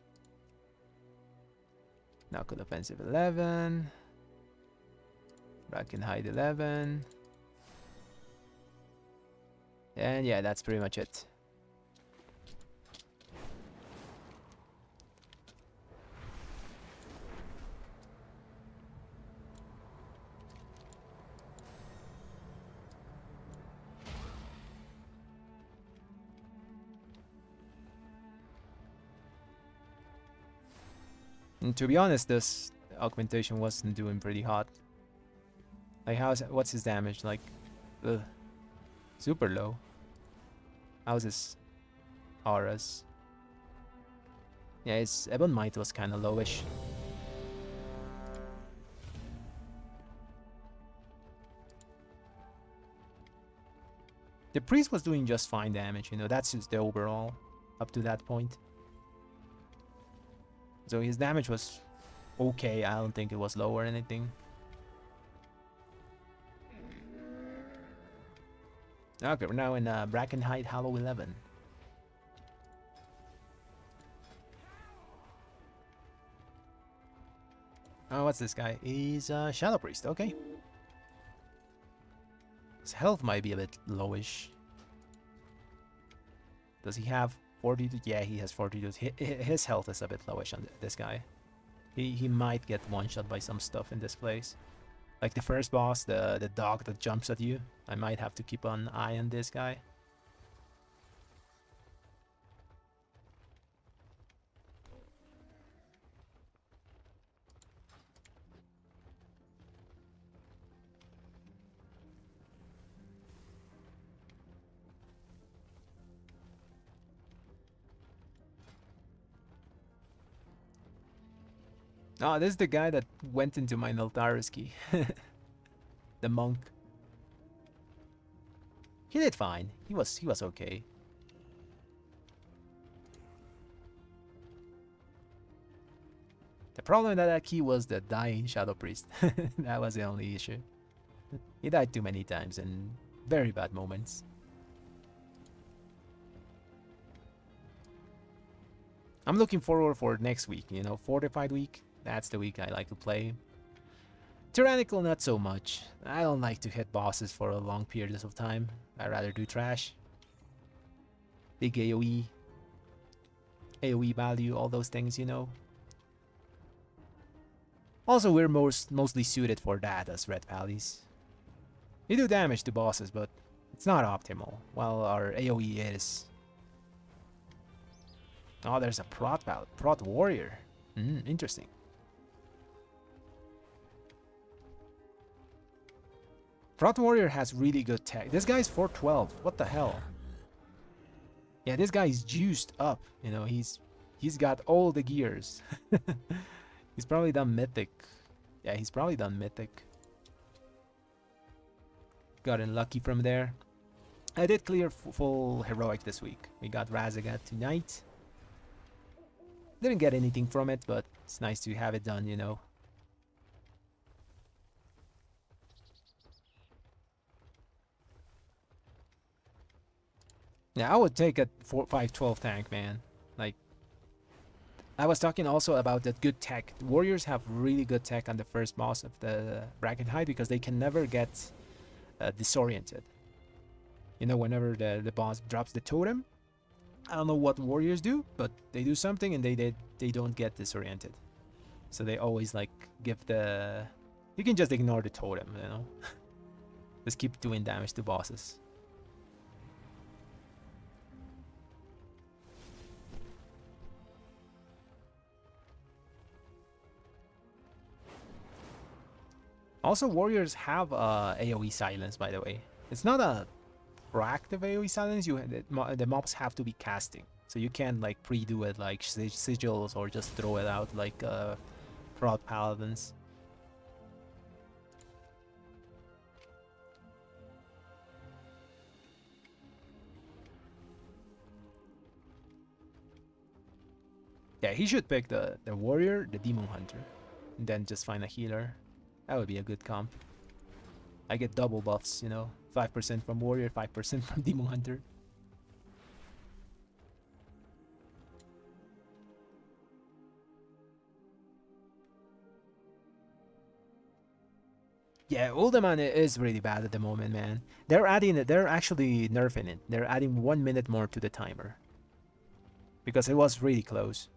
Nokhud Offensive 11. Brackenhide 11. And yeah, that's pretty much it. And to be honest, this augmentation wasn't doing pretty hot. Like, what's his damage? Like, ugh, super low. How's his auras? Yeah, his Ebon Might was kind of lowish. The priest was doing just fine damage, you know, that's just the overall up to that point. So his damage was okay, I don't think it was low or anything. Okay, we're now in Brackenhide Hollow 11. Oh, what's this guy? He's a Shadow Priest, okay. His health might be a bit lowish. Does he have 42? Yeah, he has 42. His health is a bit lowish on this guy. He might get one-shot by some stuff in this place. Like the first boss, the dog that jumps at you. I might have to keep an eye on this guy. Oh, this is the guy that went into my Algeth'ar key. The monk. He did fine. He was okay. The problem with that key was the dying Shadow Priest. That was the only issue. He died too many times in very bad moments. I'm looking forward for next week, you know, Fortified Week. That's the week I like to play. Tyrannical, not so much. I don't like to hit bosses for a long periods of time. I'd rather do trash. Big AoE. AoE value, all those things, you know. Also, we're mostly suited for that as Red Pallies. We do damage to bosses, but it's not optimal, while our AoE is. Oh, there's a prot warrior. Interesting. Frost Warrior has really good tech. This guy's 412. What the hell? Yeah, this guy is juiced up. You know, he's got all the gears. He's probably done Mythic. Yeah, he's probably done Mythic. Got unlucky from there. I did clear full Heroic this week. We got Razagat tonight. Didn't get anything from it, but it's nice to have it done, you know. Yeah, I would take a 512 tank, man. Like, I was talking also about that good tech. Warriors have really good tech on the first boss of the Brackenhide because they can never get disoriented. You know, whenever the boss drops the totem, I don't know what warriors do, but they do something and they don't get disoriented. So they always like give the... You can just ignore the totem, you know. Just keep doing damage to bosses. Also, warriors have AoE silence, by the way. It's not a proactive AoE silence. The mobs have to be casting, so you can't like pre-do it like sigils or just throw it out like fraud paladins. Yeah, he should pick the warrior, the demon hunter, and then just find a healer. That would be a good comp. I get double buffs, you know. 5% from warrior, 5% from demon hunter. Yeah, Uldaman is really bad at the moment, man. They're adding it. They're actually nerfing it. They're adding 1 minute more to the timer because it was really close.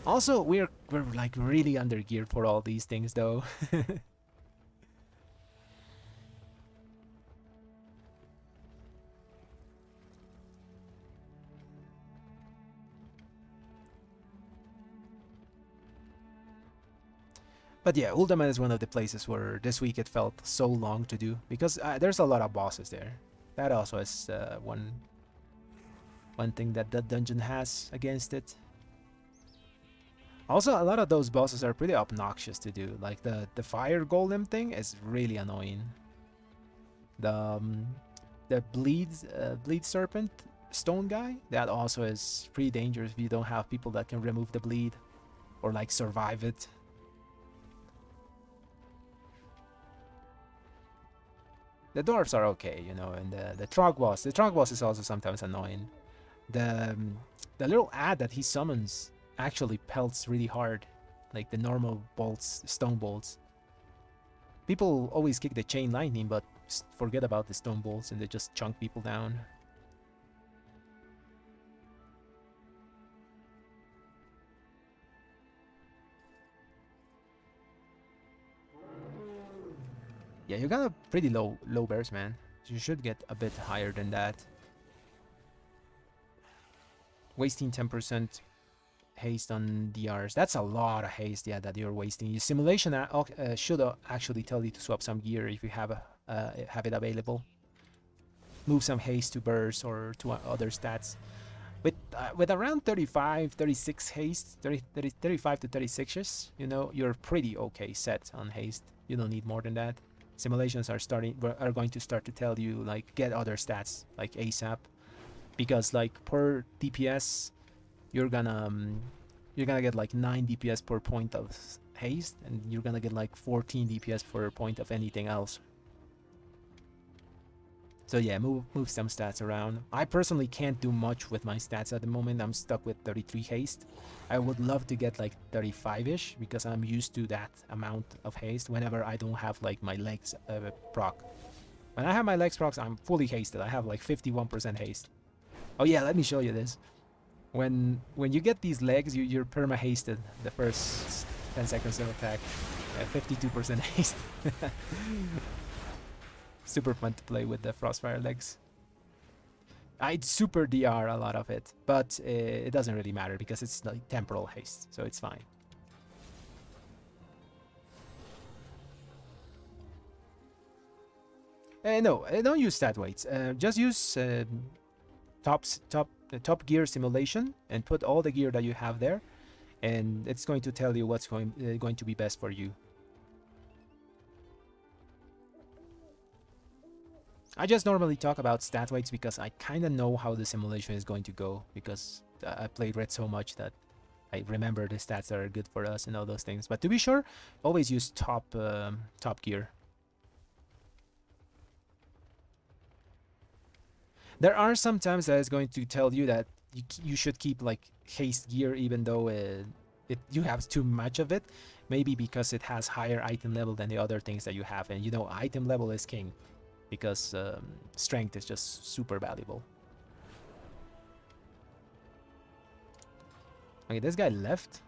Also, we're like really under geared for all these things, though. But yeah, Uldaman is one of the places where this week it felt so long to do because there's a lot of bosses there. That also is one thing that the dungeon has against it. Also, a lot of those bosses are pretty obnoxious to do. Like the fire golem thing is really annoying. The bleed serpent stone guy, that also is pretty dangerous if you don't have people that can remove the bleed or like survive it. The dwarves are okay, you know, and the Trog boss is also sometimes annoying. The little ad that he summons actually pelts really hard, like the normal bolts, stone bolts. People always kick the chain lightning, but forget about the stone bolts and they just chunk people down. Yeah, you got a pretty low bears, man. You should get a bit higher than that. Wasting 10% haste on DRs. That's a lot of haste, yeah, that you're wasting. Your simulation should actually tell you to swap some gear if you have it available. Move some haste to burst or to other stats. With around 35, 36 haste, 35 to 36ish, you know, you're pretty okay set on haste. You don't need more than that. Simulations are going to start to tell you like get other stats like ASAP, because like per DPS you're gonna get like 9 DPS per point of haste, and you're gonna get like 14 DPS per point of anything else. So yeah, move some stats around. I personally can't do much with my stats at the moment. I'm stuck with 33 haste. I would love to get like 35ish because I'm used to that amount of haste whenever I don't have like my legs proc. When I have my legs procs, I'm fully hasted. I have like 51% haste. Oh yeah, let me show you this. When you get these legs, you're perma hasted the first 10 seconds of attack. 52% haste. Super fun to play with the Frostfire legs. I'd super DR a lot of it, but it doesn't really matter because it's like temporal haste, so it's fine. No, don't use stat weights. Just use top gear simulation and put all the gear that you have there, and it's going to tell you what's going to be best for you. I just normally talk about stat weights because I kind of know how the simulation is going to go, because I played Red so much that I remember the stats that are good for us and all those things. But to be sure, always use top gear. There are some times that it's going to tell you that you should keep like haste gear, even though you have too much of it. Maybe because it has higher item level than the other things that you have, and you know item level is king, because strength is just super valuable. Okay, this guy left.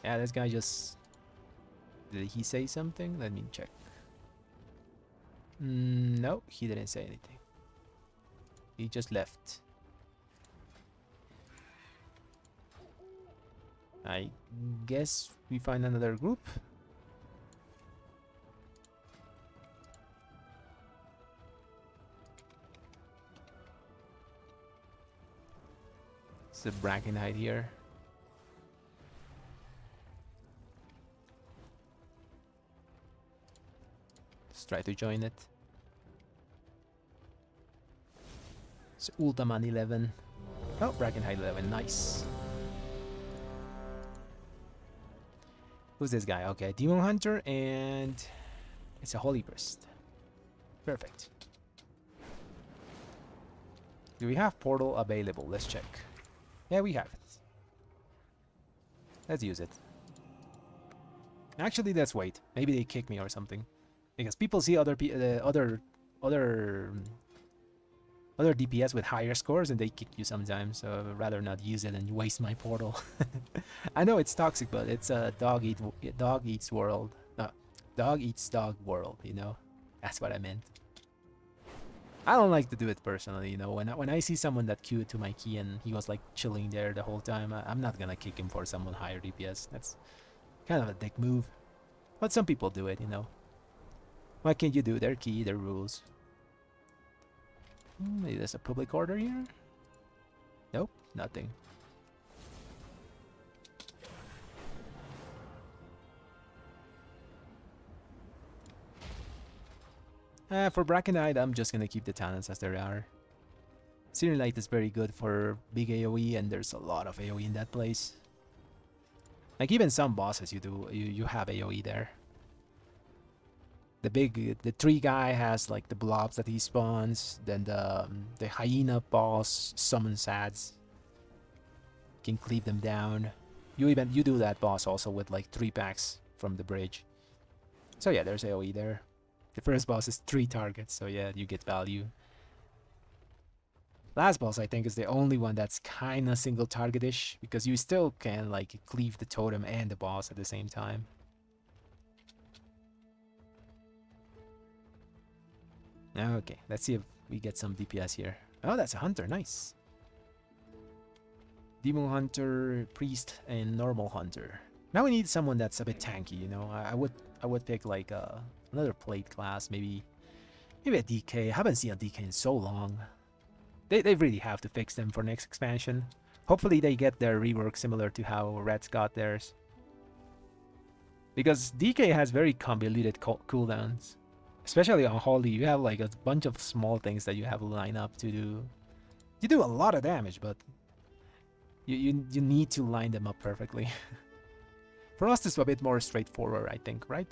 Yeah, this guy just... Did he say something? Let me check. No, he didn't say anything. He just left. I guess we find another group. It's a Brackenhide here. Let's try to join it. It's Ultaman 11. Oh, Brackenhide 11, nice. Who's this guy? Okay, Demon Hunter, and it's a Holy Priest. Perfect. Do we have portal available? Let's check. Yeah, we have it. Let's use it. Actually, let's wait. Maybe they kick me or something, because people see other DPS with higher scores and they kick you sometimes. So I'd rather not use it and waste my portal. I know it's toxic, but it's a dog eats world. No, dog eats dog world. You know, that's what I meant. I don't like to do it personally, you know. When I see someone that queued to my key and he was like chilling there the whole time, I'm not gonna kick him for someone higher DPS. That's kind of a dick move. But some people do it, you know. What can you do? Their key, their rules. Maybe there's a public order here? Nope, nothing. For Brackenhide, I'm just gonna keep the talents as they are. Searing Light is very good for big AoE, and there's a lot of AoE in that place. Like even some bosses, you have AoE there. The tree guy has like the blobs that he spawns. Then the hyena boss summons ads. Can cleave them down. You do that boss also with like 3 packs from the bridge. So yeah, there's AoE there. The first boss is 3 targets, so yeah, you get value. Last boss, I think, is the only one that's kinda single target-ish, because you still can like cleave the totem and the boss at the same time. Okay, let's see if we get some DPS here. Oh, that's a hunter, nice. Demon Hunter, Priest, and Normal Hunter. Now we need someone that's a bit tanky, you know. I would pick like another plate class, maybe a DK. I haven't seen a DK in so long. They really have to fix them for next expansion. Hopefully they get their rework similar to how Reds got theirs. Because DK has very convoluted cooldowns. Especially on Holy, you have like a bunch of small things that you have to line up to do. You do a lot of damage, but you need to line them up perfectly. For us, it's a bit more straightforward, I think, right?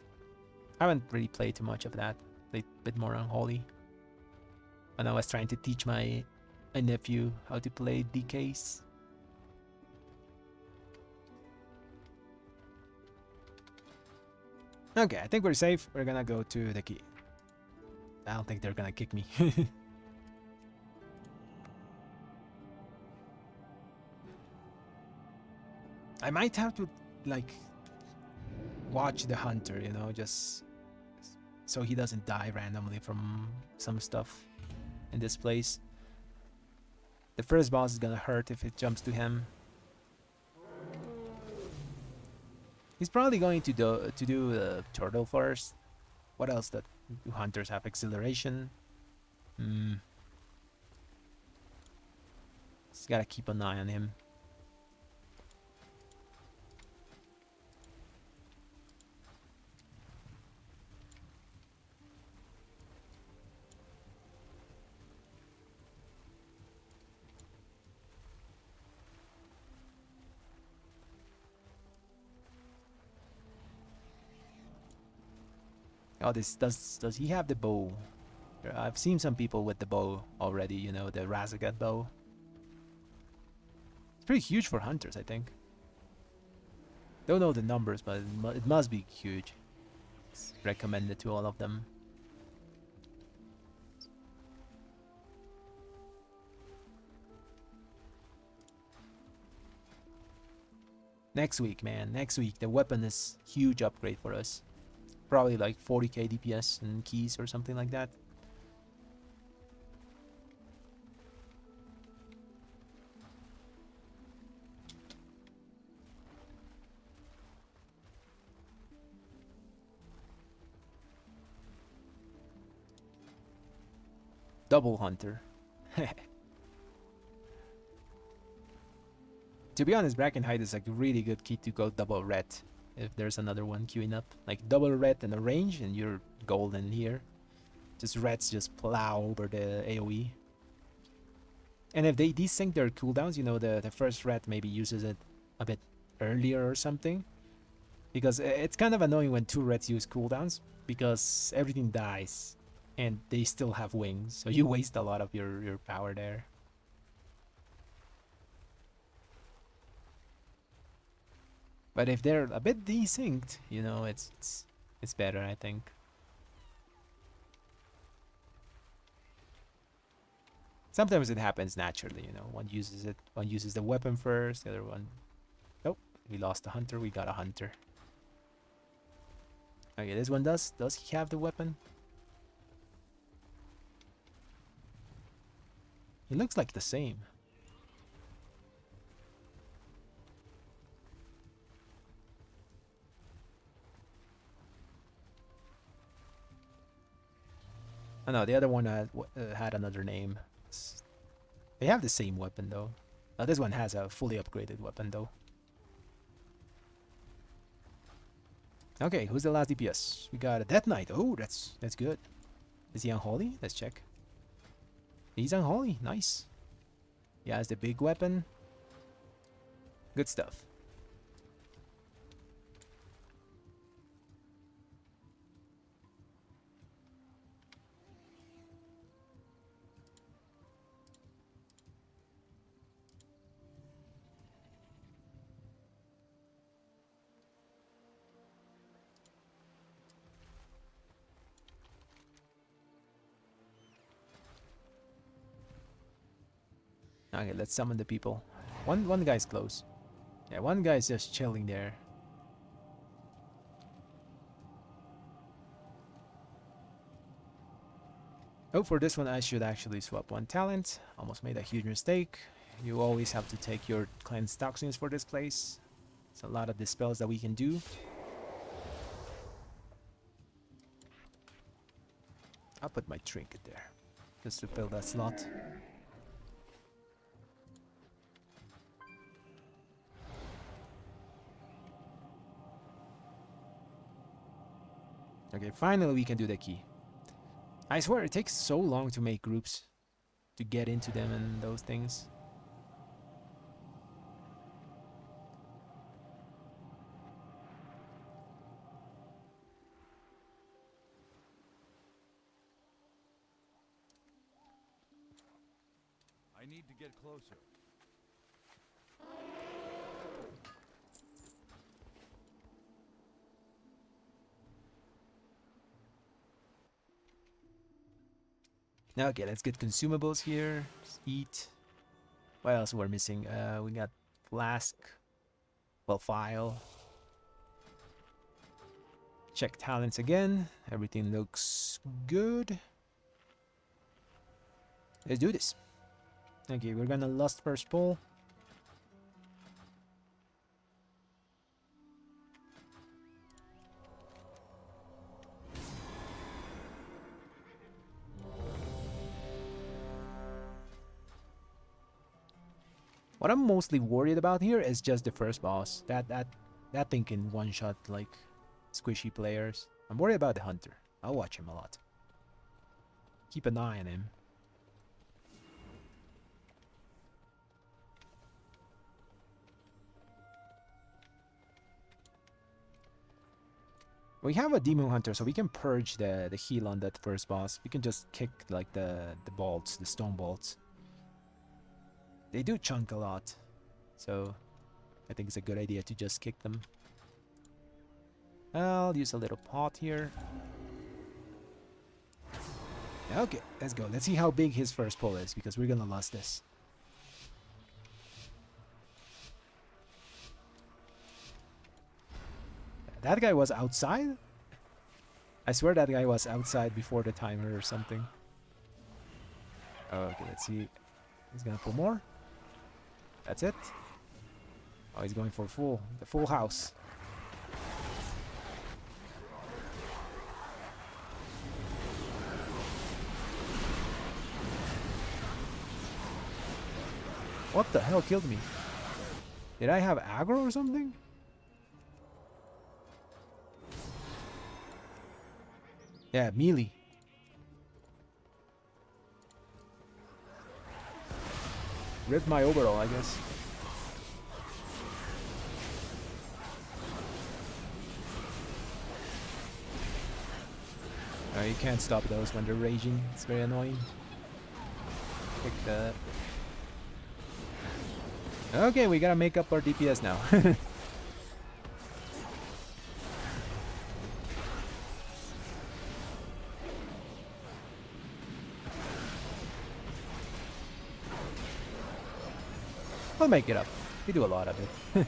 I haven't really played too much of that. Played a bit more on Holy. And I was trying to teach my nephew how to play DKs. Okay, I think we're safe. We're gonna go to the key. I don't think they're gonna kick me. I might have to, like, watch the hunter, you know, just so he doesn't die randomly from some stuff in this place. The first boss is gonna hurt if it jumps to him. He's probably going to do the turtle first. What else Do hunters have acceleration? Just gotta keep an eye on him. Oh, this does he have the bow? I've seen some people with the bow already, you know, the Razagat bow. It's pretty huge for hunters, I think. Don't know the numbers, but it must be huge. It's recommended to all of them. Next week, man. Next week, the weapon is huge upgrade for us. Probably like 40k DPS and keys or something like that. Double hunter. To be honest, Brackenhide is like a really good key to go double red. If there's another one queuing up. Like double red and a range and you're golden here. Just reds just plow over the AoE. And if they desync their cooldowns, you know, the first red maybe uses it a bit earlier or something. Because it's kind of annoying when two reds use cooldowns. Because everything dies. And they still have wings. So you waste a lot of your power there. But if they're a bit desynced, you know, it's better, I think. Sometimes it happens naturally, you know. One uses the weapon first, the other one. Nope, we lost a hunter. We got a hunter. Okay, this one does he have the weapon? He looks like the same. Oh no, the other one had another name. They have the same weapon though. This one has a fully upgraded weapon though. Okay, who's the last DPS? We got a Death Knight. Oh, that's good. Is he unholy? Let's check. He's unholy. Nice. He has the big weapon. Good stuff. Okay, let's summon the people. One guy's close. Yeah, one guy's just chilling there. Oh, for this one I should actually swap one talent. Almost made a huge mistake. You always have to take your cleanse toxins for this place. It's a lot of dispels that we can do. I'll put my trinket there, just to fill that slot. Okay, finally we can do the key. I swear it takes so long to make groups, to get into them and those things. I need to get closer. Now, okay, let's get consumables here. Just eat. What else we're missing? We got flask. Well, file. Check talents again. Everything looks good. Let's do this. Okay, we're gonna lust first pull. What I'm mostly worried about here is just the first boss. That thing can one-shot like squishy players. I'm worried about the hunter. I'll watch him a lot. Keep an eye on him. We have a demon hunter, so we can purge the heal on that first boss. We can just kick like the bolts, the stone bolts. They do chunk a lot, so I think it's a good idea to just kick them. I'll use a little pot here. Okay, let's go. Let's see how big his first pull is, because we're gonna lose this. That guy was outside? I swear that guy was outside before the timer or something. Okay, let's see. He's gonna pull more. That's it. Oh, he's going for the full house. What the hell killed me? Did I have aggro or something? Yeah, melee. Ripped my overall, I guess. You can't stop those when they're raging. It's very annoying. Pick that. Okay, we gotta make up our DPS now. We'll make it up. We do a lot of it.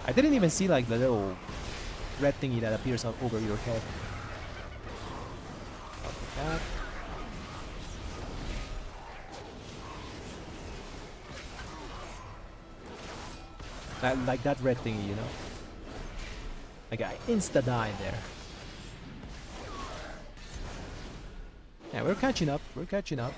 I didn't even see like the little red thingy that appears over your head. I'll take that. Like that red thingy, you know? Like I insta-died there. Yeah, we're catching up. We're catching up.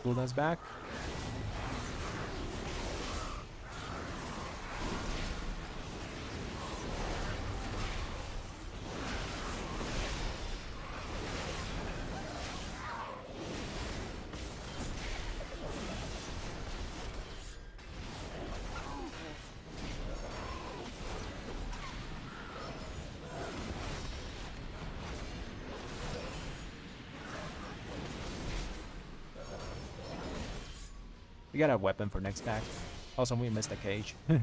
Cooldown's back. We got a weapon for next pack. Also, we missed a cage. May your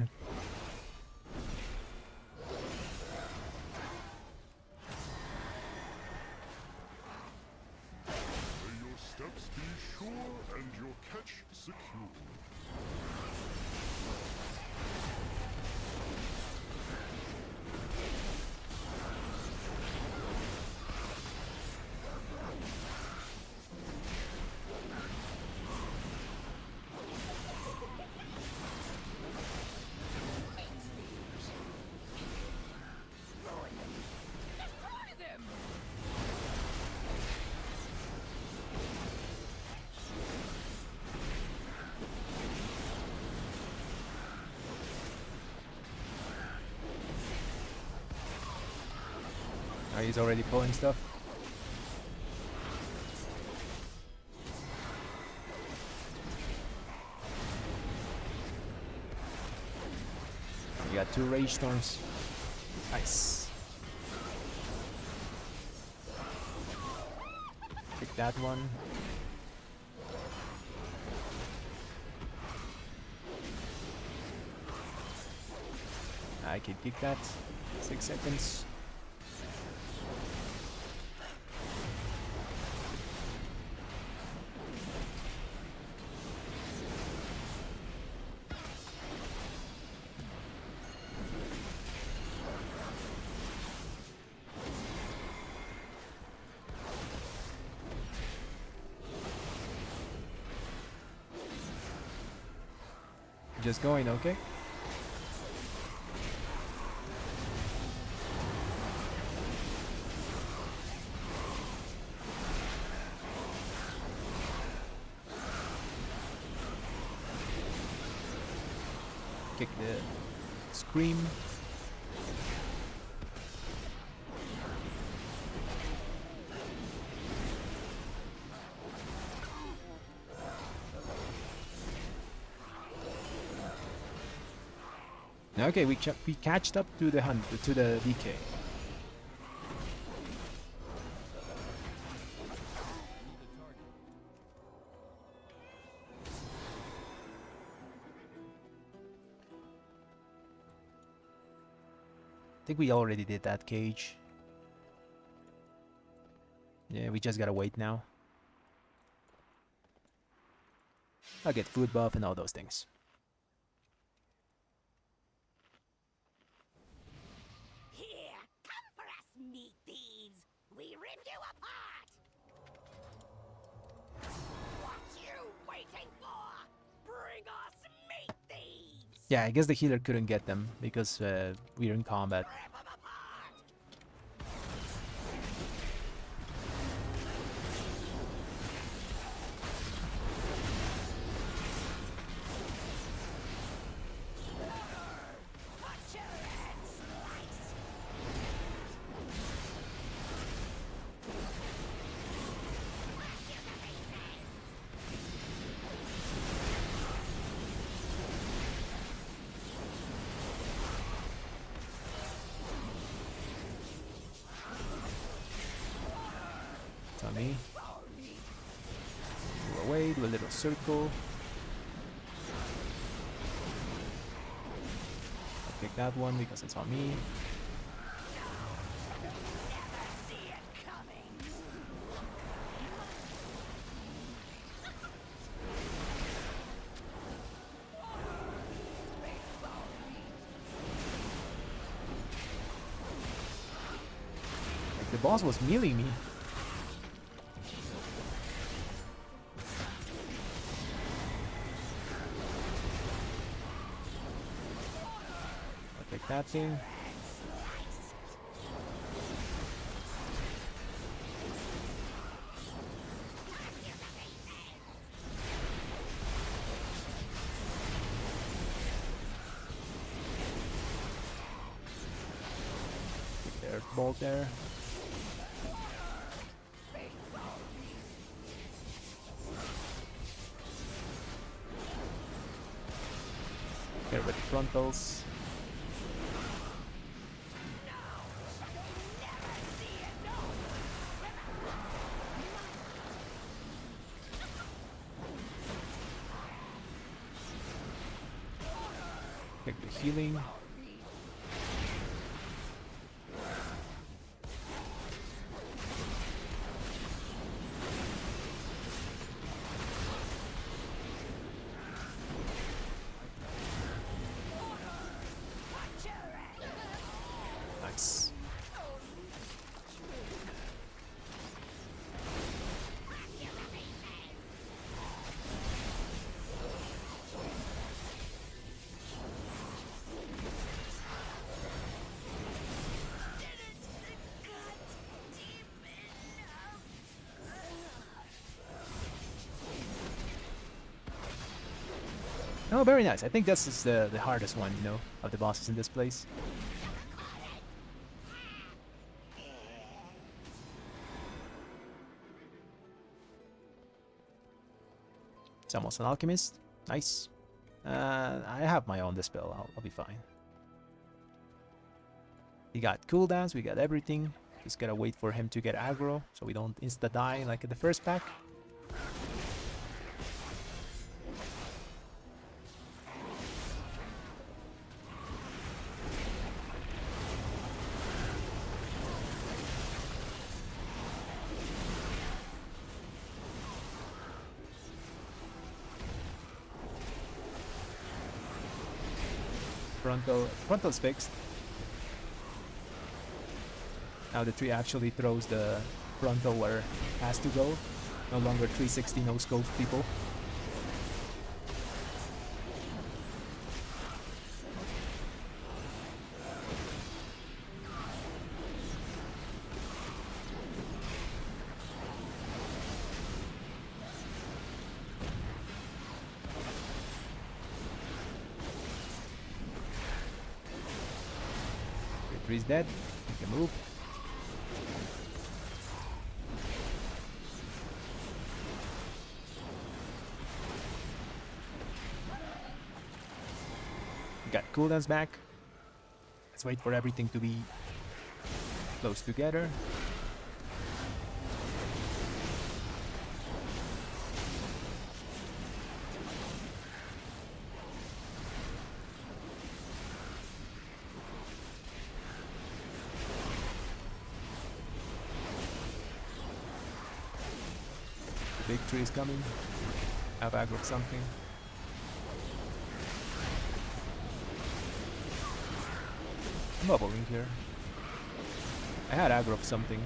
steps be sure and your catch secure. Oh, he's already pulling stuff. We got 2 rage storms. Nice. Pick that one. I can kick that. 6 seconds. Just going, okay? Kick the scream. Okay, we catched up to the DK. I think we already did that cage. Yeah, we just gotta wait now. I'll get food buff and all those things. Here, come for us, meat thieves. We rip you apart. What you waiting for? Bring us meat thieves. Yeah, I guess the healer couldn't get them because we're in combat. Rip 'em apart. Cut your head, slice. Crack you to pieces. It's on me. Move away, do a little circle. I'll pick that one because it's on me. Never see it coming. Like the boss was mealing me. I'll take that thing. Take the earth bolt there. Here with frontals. Take the healing. Nice. Oh, very nice. I think this is the hardest one, you know, of the bosses in this place. It's almost an alchemist. Nice. I have my own dispel. I'll be fine. We got cooldowns. We got everything. Just gotta wait for him to get aggro so we don't insta die like in the first pack. frontal. Frontal's fixed. Now the tree actually throws the frontal where it has to go. No longer 360 no scope people. Tree's dead. You can move. Got cooldowns back. Let's wait for everything to be close together. The big tree is coming. Have aggro something. I'm bubbling here. I had aggro of something.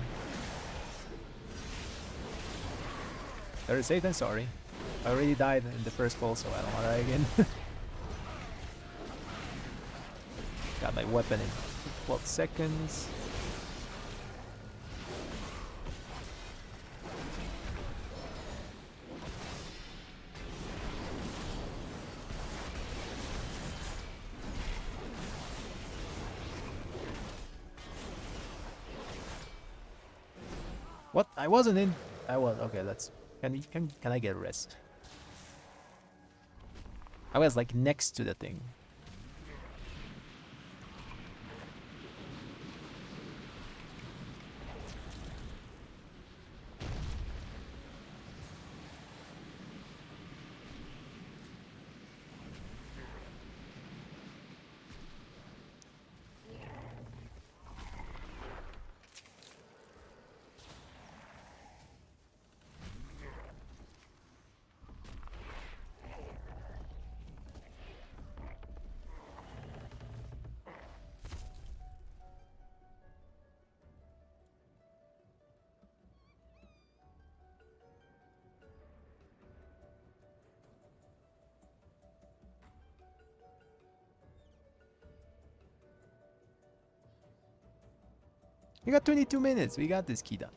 There is Satan, sorry. I already died in the first pull, so I don't want to die again. Got my weapon in 12 seconds. What? I wasn't in. I was okay. Let's. Can I get a rest? I was like next to the thing. We got 22 minutes. We got this, Kida.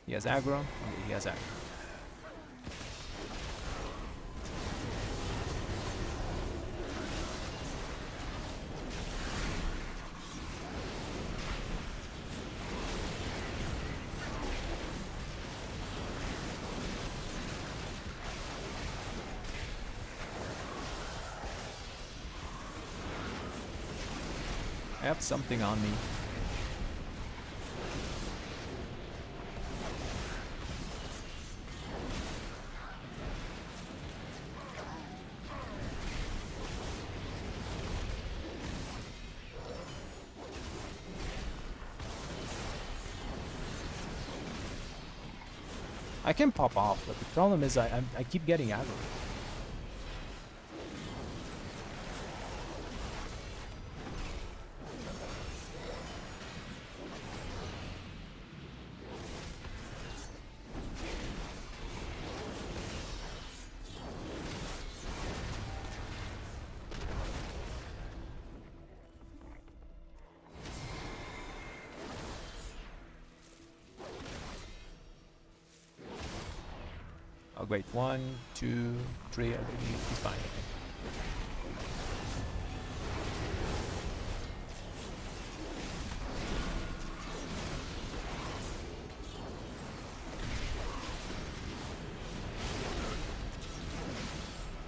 He has aggro. Okay, he has aggro. I have something on me. I can pop off, but the problem is I keep getting aggro. Oh great, 1, 2, 3, I think he's fine, I think.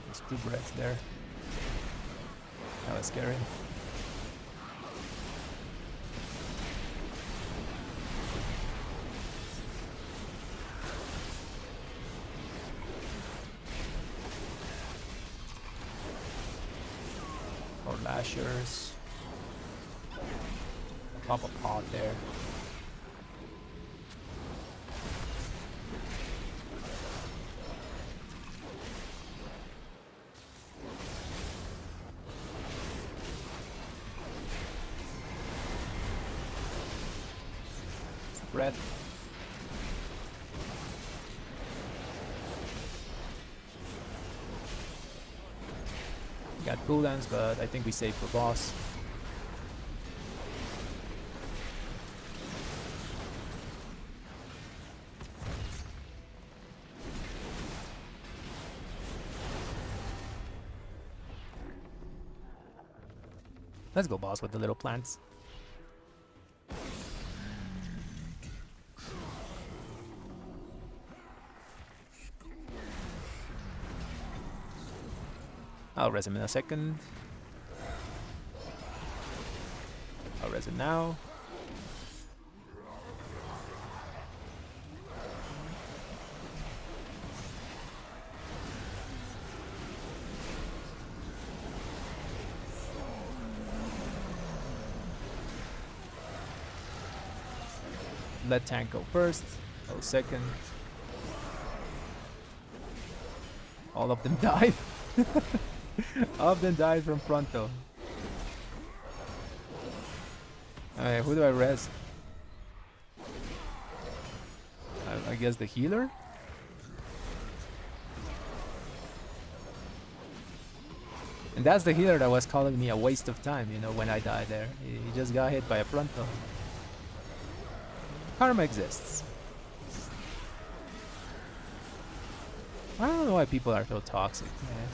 There's 2 breaths there. That was scary. Lashers. Pop a pot there. breath. Got cooldowns, but I think we save for boss. Let's go boss with the little plants. I'll res him in a second. I'll res him now. Let tank go first. Oh, second. All of them died. All of them died from frontal. Alright, who do I res? I guess the healer? And that's the healer that was calling me a waste of time, you know, when I died there. He just got hit by a frontal. Karma exists. I don't know why people are so toxic, man.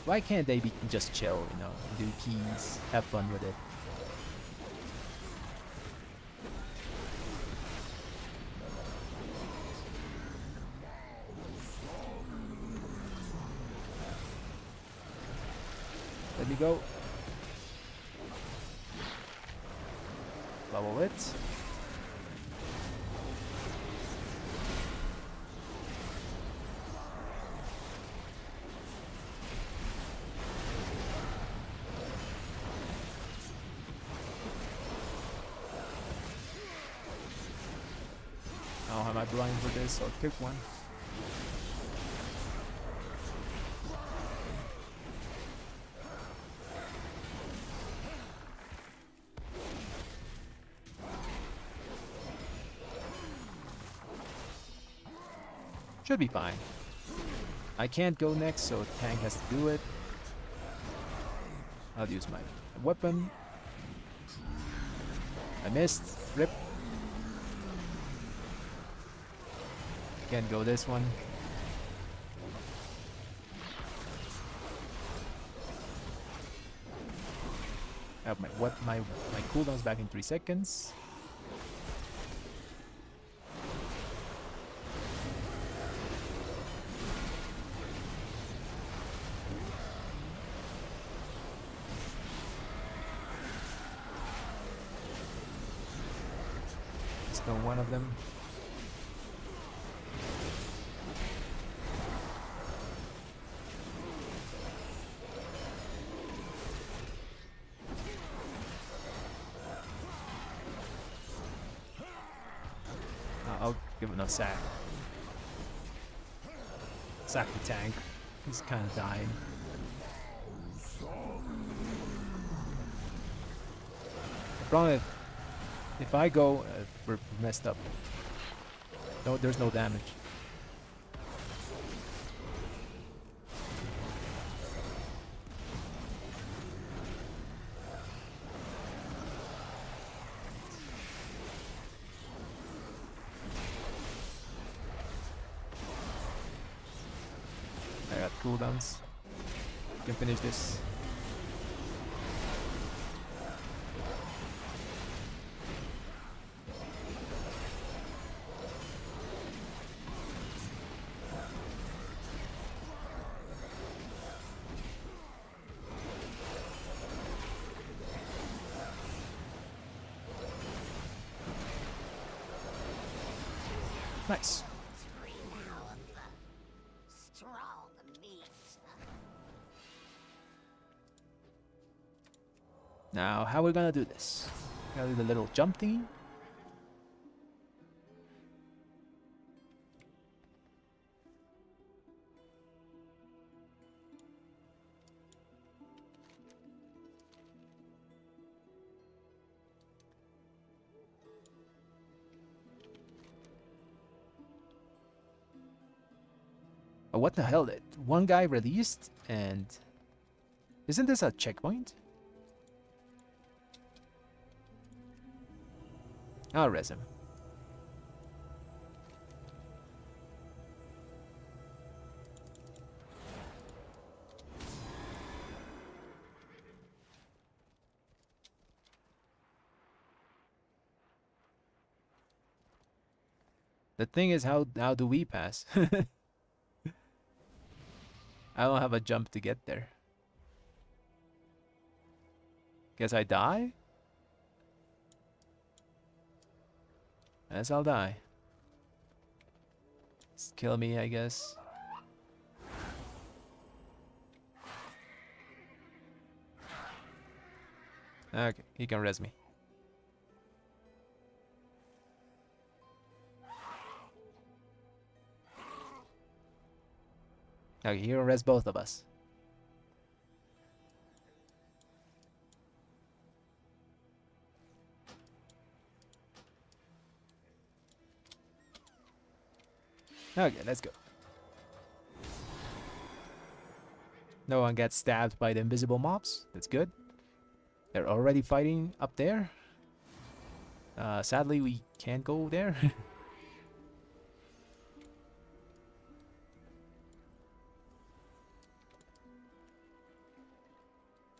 Why can't they be just chill, you know, do keys, have fun with it. Let me go. Level it. Am I blind for this? I'll pick one. Should be fine. I can't go next, so tank has to do it. I'll use my weapon. I missed. Rip. Can't go this one. I have my cooldowns back in 3 seconds. Still one of them. I'll give him a sack. Sack the tank. He's kind of dying. The problem if I go, we're messed up. No, there's no damage. I got cooldowns. Can finish this. Nice. Strong meat. Now, how are we gonna do this? Gotta do the little jump thingy. Oh, what the hell? One guy released and... Isn't this a checkpoint? I'll res him. The thing is, how do we pass? I don't have a jump to get there. Guess I die? Guess I'll die. Just kill me, I guess. Okay, he can res me. Okay, he'll res both of us. Okay, let's go. No one gets stabbed by the invisible mobs. That's good. They're already fighting up there. Sadly, we can't go there.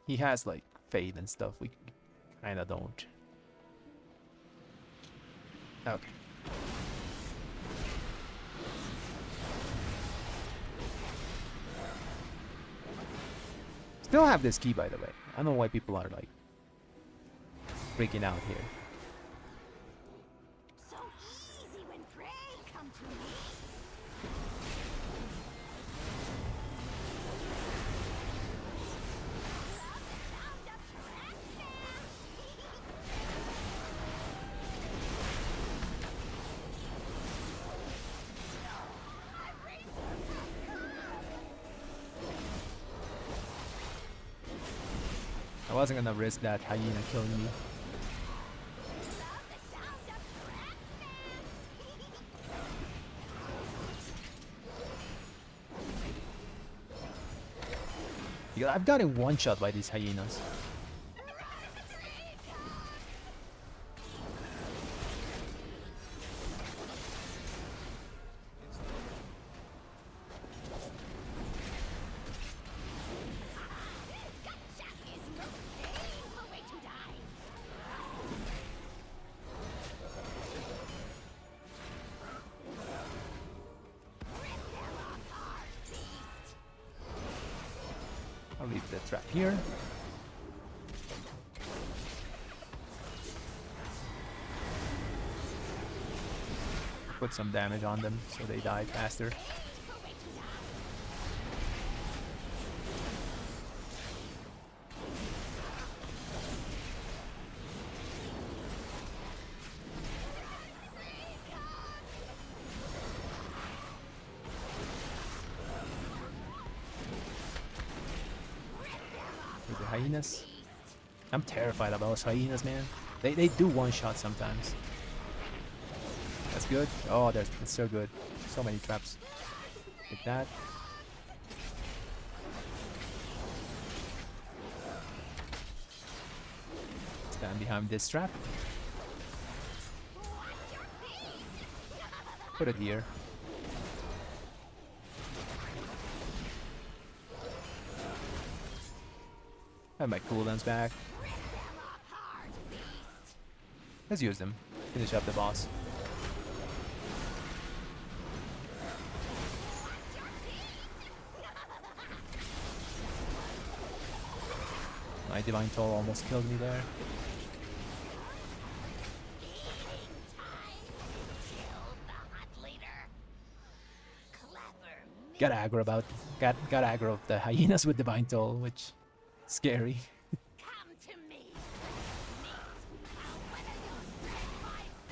He has like fade and stuff. We kinda don't. Okay. Still have this key, by the way. I don't know why people are like freaking out here. So easy when prey come to me. I wasn't gonna risk that hyena killing me. Yeah, I've gotten one shot by these hyenas. I'll leave the trap here. Put some damage on them so they die faster. The hyenas. I'm terrified about those hyenas, man. They do one shot sometimes. That's good. Oh, that's so good. So many traps. Like that. Stand behind this trap. Put it here. I have my cooldowns back. Let's use them. Finish up the boss. My Divine Toll almost killed me there. Got aggro about got aggro of the hyenas with Divine Toll, which scary. Come to me. How when are you spread myself?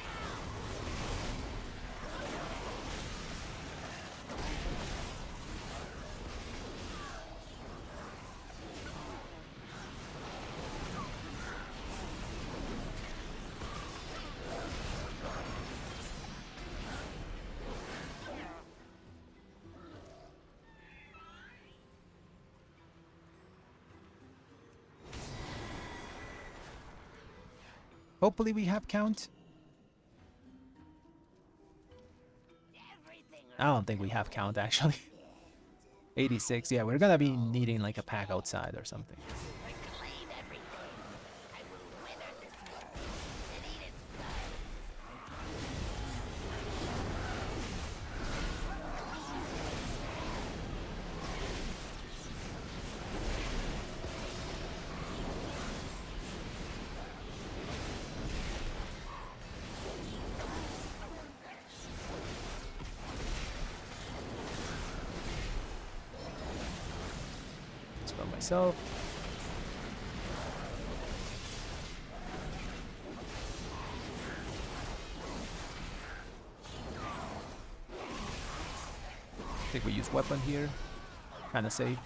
Hopefully we have count. I don't think we have count actually. 86, yeah, we're gonna be needing like a pack outside or something. Reclaim everything. I will wither this world and eat its bones. Spell myself. I think we use weapon here. Kinda safe.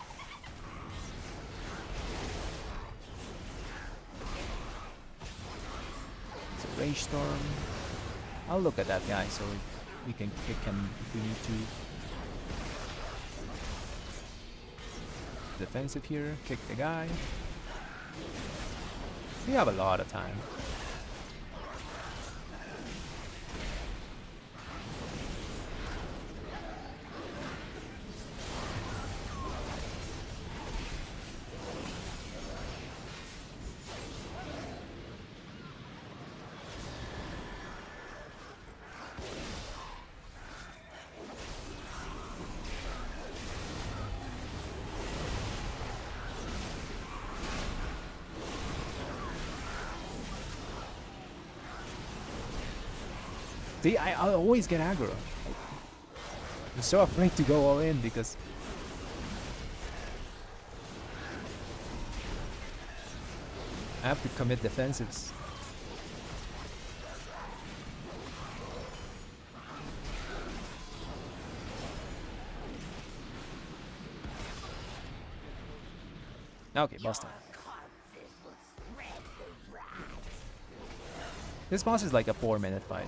It's a rage storm. I'll look at that guy so we can kick him if we need to. Defensive here, kick the guy. We have a lot of time. See, I always get aggro. I'm so afraid to go all in because I have to commit defensives. Okay, boss time. Corpses will spread the rot. This boss is like a 4-minute fight.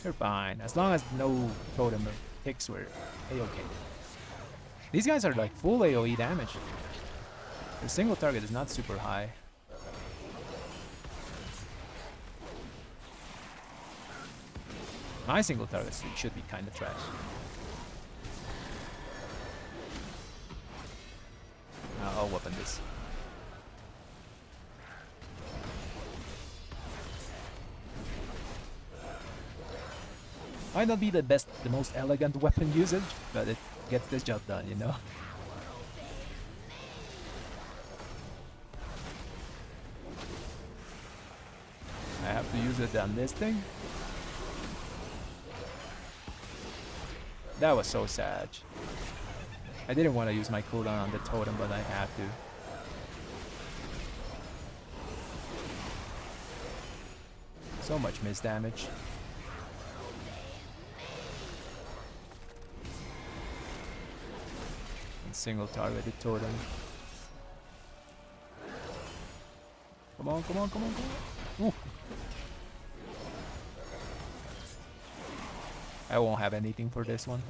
You're fine. As long as no totem hits, we're A-okay. These guys are like full AoE damage. The single target is not super high. My single target should be kind of trash. I'll weapon this. Might not be the most elegant weapon usage, but it gets this job done, you know? I have to use it on this thing? That was so sad. I didn't want to use my cooldown on the totem, but I had to. So much miss damage. Single targeted totem. Come on, come on, come on, come on. Ooh. I won't have anything for this one.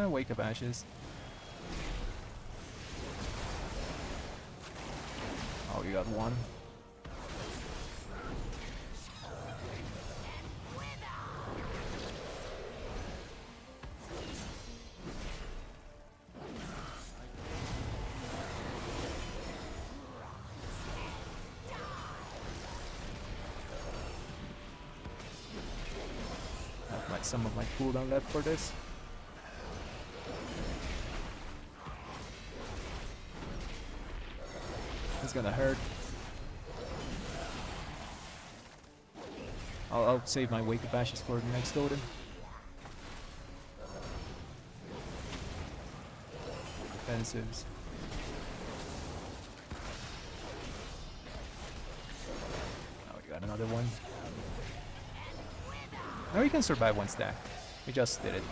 Wake of Ashes. Oh, you got one. Some of my cooldown left for this. It's gonna hurt. I'll save my Wake of Ashes for the next totem. Offensives. Oh, we got another one. Now we can survive one stack. We just did it.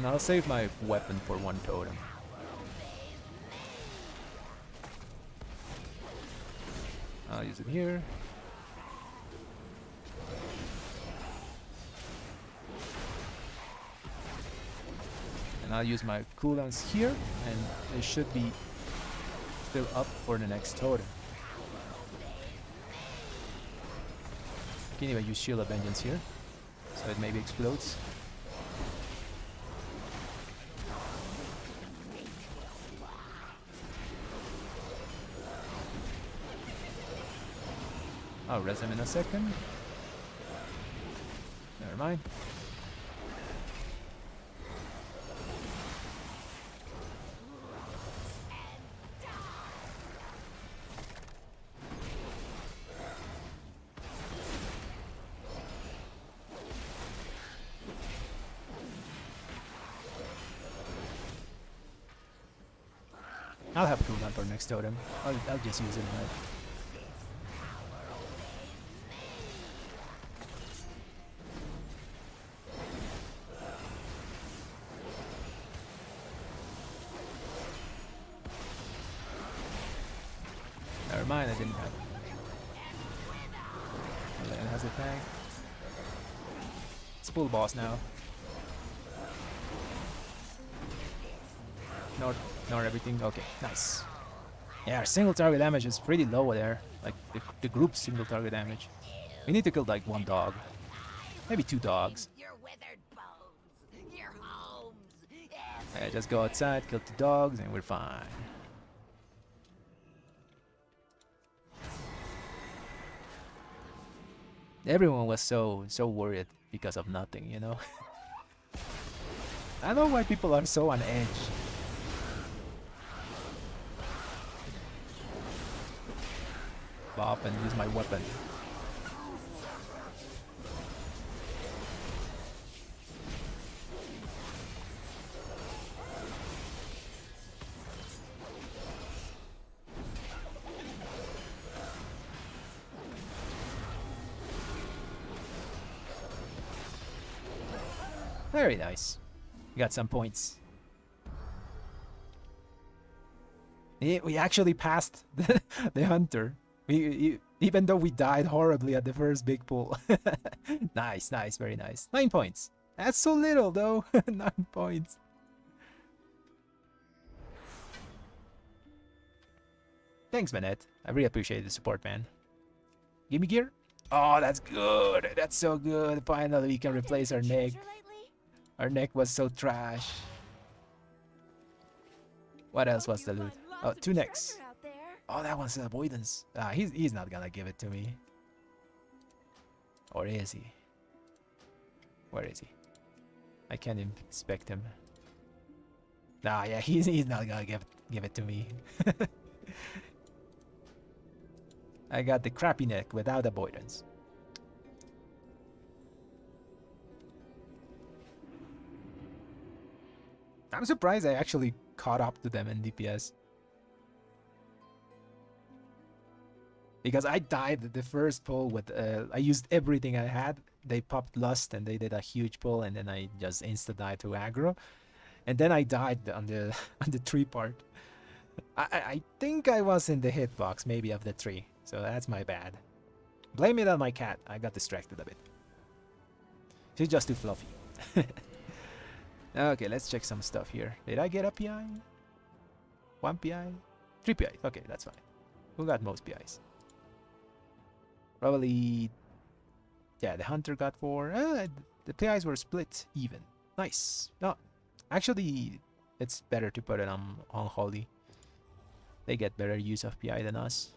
I'll save my weapon for one totem. I'll use it here. And I'll use my cooldowns here, and it should be still up for the next totem. Can even use Shield of Vengeance here, so it maybe explodes. I'll res him in a second. Never mind. I'll have a cooldown for next totem. I'll just use it in that. Never mind, I didn't have it. It has a tank. It's full boss now. Ignore everything. Okay, nice. Yeah, our single target damage is pretty low there. Like the group's single target damage. We need to kill like one dog. Maybe two dogs. Your withered bones, your homes, Yeah, just go outside, kill two dogs, and we're fine. Everyone was so worried because of nothing, you know? I don't know why people are so on edge. Bop and use my weapon. Very nice. Got some points. We actually passed the hunter. Even though we died horribly at the first big pull. Nice, nice, very nice. 9 points. That's so little though. 9 points. Thanks, Manette. I really appreciate the support, man. Give me gear. Oh, that's good. That's so good. Finally, we can replace our neck. Our neck was so trash. What else was the loot? Oh, 2 necks. Oh, that one's avoidance. He's not gonna give it to me. Or is he? Where is he? I can't inspect him. Nah, yeah, he's not gonna give it to me. I got the crappy neck without avoidance. I'm surprised I actually caught up to them in DPS. Because I died the first pull with, I used everything I had. They popped Lust and they did a huge pull, and then I just insta-died to aggro. And then I died on the on the tree part. I think I was in the hitbox maybe of the tree, so that's my bad. Blame it on my cat. I got distracted a bit. She's just too fluffy. Okay, let's check some stuff here. Did I get a PI? 1 PI? 3 PI. Okay, that's fine. Who got most PIs? Probably... Yeah, the hunter got 4. The PIs were split even. Nice. No, actually, it's better to put it on Holy. They get better use of PI than us.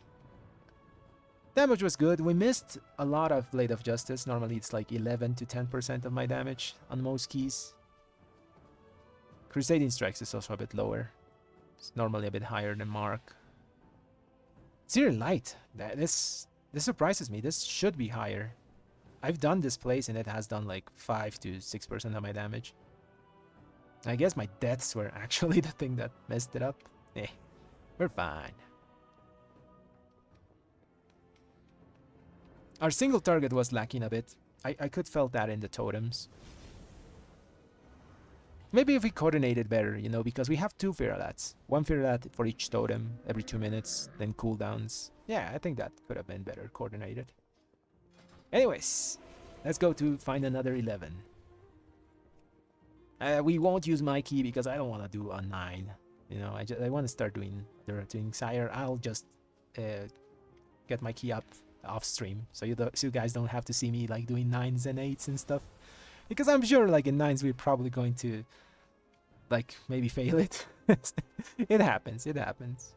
Damage was good. We missed a lot of Blade of Justice. Normally it's like 11 to 10% of my damage on most keys. Crusading Strikes is also a bit lower. It's normally a bit higher than Mark. Seer Light. This This surprises me. This should be higher. I've done this place and it has done like 5 to 6% of my damage. I guess my deaths were actually the thing that messed it up. Eh, we're fine. Our single target was lacking a bit. I could felt that in the totems. Maybe if we coordinated better, you know, because we have 2 Firalats. 1 Firalat for each totem every 2 minutes, then cooldowns. Yeah, I think that could have been better coordinated. Anyways, let's go to find another 11. We won't use my key because I don't want to do a 9. You know, I want to start doing Sire. I'll just get my key up off stream, so you guys don't have to see me like doing 9s and 8s and stuff. Because I'm sure like in 9s we're probably going to like maybe fail it. It happens, it happens.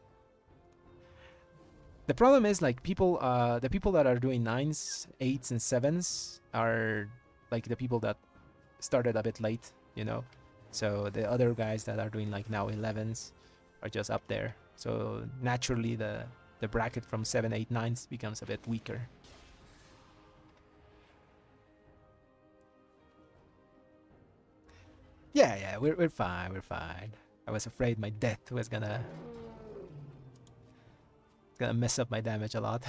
The problem is like people, the people that are doing 9s, 8s and 7s are like the people that started a bit late, you know. So the other guys that are doing like now 11s are just up there. So naturally the bracket from 7, 8, 9s becomes a bit weaker. Yeah, we're fine, we're fine. I was afraid my death was gonna mess up my damage a lot.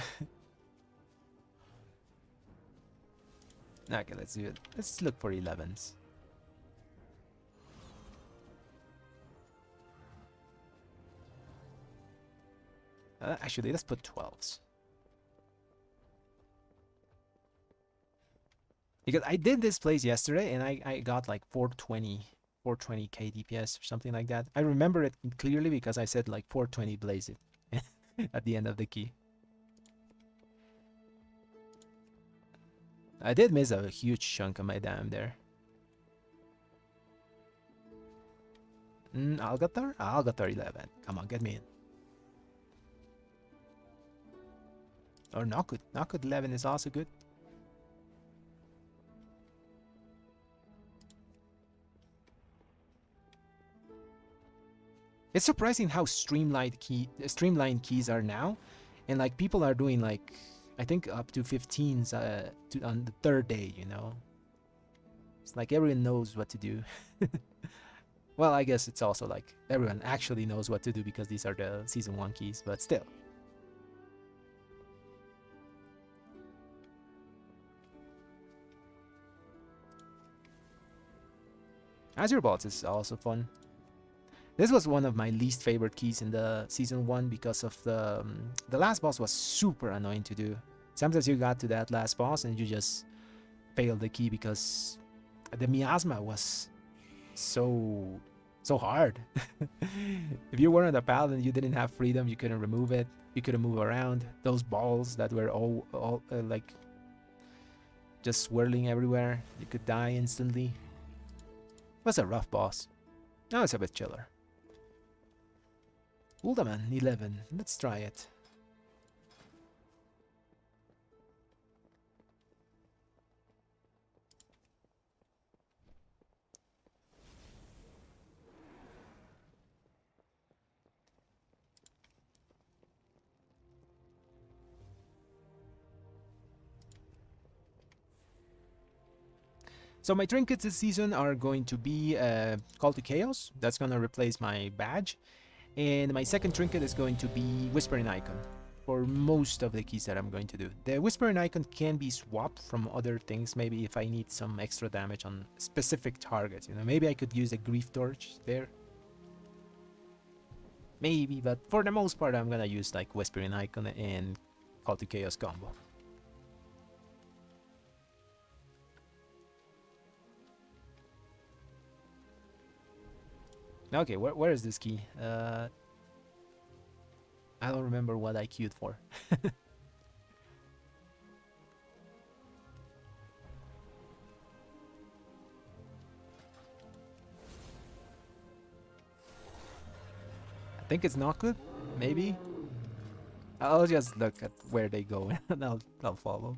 Okay, let's do it. Let's look for 11s. Actually, let's put 12s. Because I did this place yesterday and I got like 420 k DPS or something like that. I remember it clearly because I said like 420 blaze it at the end of the key. I did miss a huge chunk of my dam there. Algeth'ar? Algeth'ar 11. Come on, get me in. Or Nokhud. Nokhud 11 is also good. It's surprising how streamlined keys are now, and like people are doing like I think up to 15s on the 3rd day. You know, it's like everyone knows what to do. Well, I guess it's also like everyone actually knows what to do because these are the season 1 keys, but still. Azure Vault is also fun. This was one of my least favorite keys in the season 1 because of the last boss was super annoying to do. Sometimes you got to that last boss and you just failed the key because the miasma was so hard. If you weren't a paladin, you didn't have freedom. You couldn't remove it. You couldn't move around. Those balls that were all like just swirling everywhere. You could die instantly. It was a rough boss. Now it's a bit chiller. Uldaman 11. Let's try it. So my trinkets this season are going to be Call to Chaos. That's going to replace my badge. And my second trinket is going to be Whispering Icon for most of the keys that I'm going to do. The Whispering Icon can be swapped from other things, maybe if I need some extra damage on specific targets. You know, maybe I could use a Grief Torch there. Maybe, but for the most part I'm going to use like Whispering Icon and Call to Chaos combo. Okay, where is this key? I don't remember what I queued for. I think it's not good. Maybe. I'll just look at where they go and I'll follow.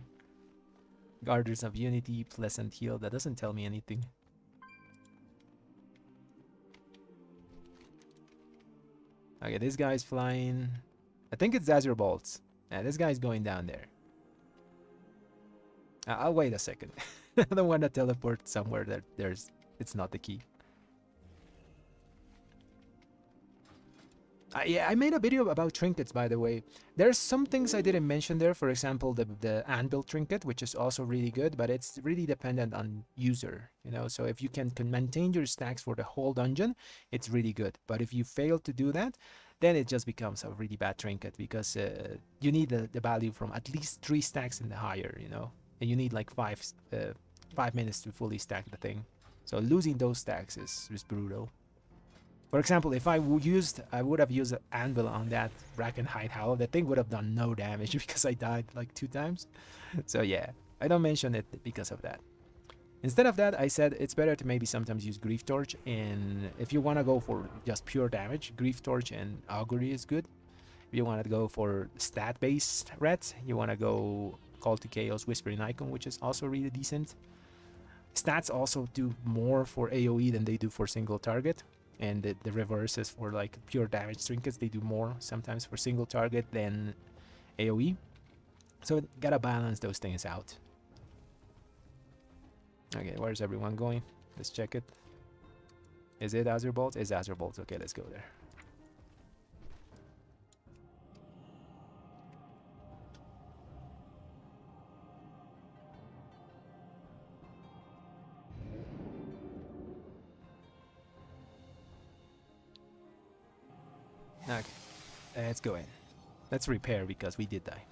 Garters of Unity, Pleasant Heal. That doesn't tell me anything. Okay, this guy's flying. I think it's Azure Vault. Yeah, this guy's going down there. I'll wait a second. I don't want to teleport somewhere that it's not the key. Yeah, I made a video about trinkets, by the way. There's some things I didn't mention there. For example, the anvil trinket, which is also really good, but it's really dependent on user, you know. So if you can maintain your stacks for the whole dungeon, it's really good. But if you fail to do that, then it just becomes a really bad trinket, because you need the value from at least 3 stacks and higher, you know. And you need like 5 minutes to fully stack the thing. So losing those stacks is brutal. For example, if I would have used an anvil on that Brackenhide Hollow, the thing would have done no damage because I died like 2 times. So yeah, I don't mention it because of that. Instead of that, I said it's better to maybe sometimes use Grief Torch, and if you want to go for just pure damage, Grief Torch and Augury is good. If you want to go for stat-based reds, you want to go Call to Chaos, Whispering Icon, which is also really decent. Stats also do more for AoE than they do for single target. And the reverse is for like pure damage trinkets. They do more sometimes for single target than AoE. So gotta balance those things out. Okay, where's everyone going? Let's check it. Is it Azure Vault? It's Azure Vault. Okay, let's go there. Okay, let's go in. Let's repair because we did die.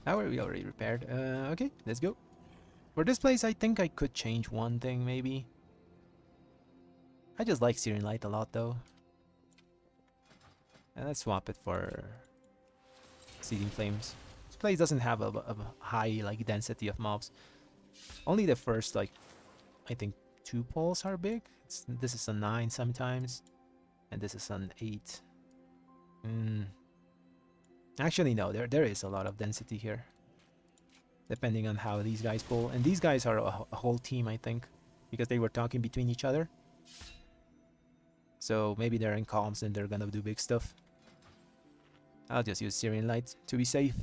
We already repaired. Okay, let's go. For this place, I think I could change one thing, maybe. I just like Searing Light a lot, though. And let's swap it for Seething Flames. This place doesn't have a high like density of mobs. Only the first, like, I think 2 poles are big. This is a 9 sometimes. And this is an 8. Actually, no, there is a lot of density here. Depending on how these guys pull. And these guys are a whole team, I think. Because they were talking between each other. So maybe they're in comms and they're gonna do big stuff. I'll just use Searing Light to be safe.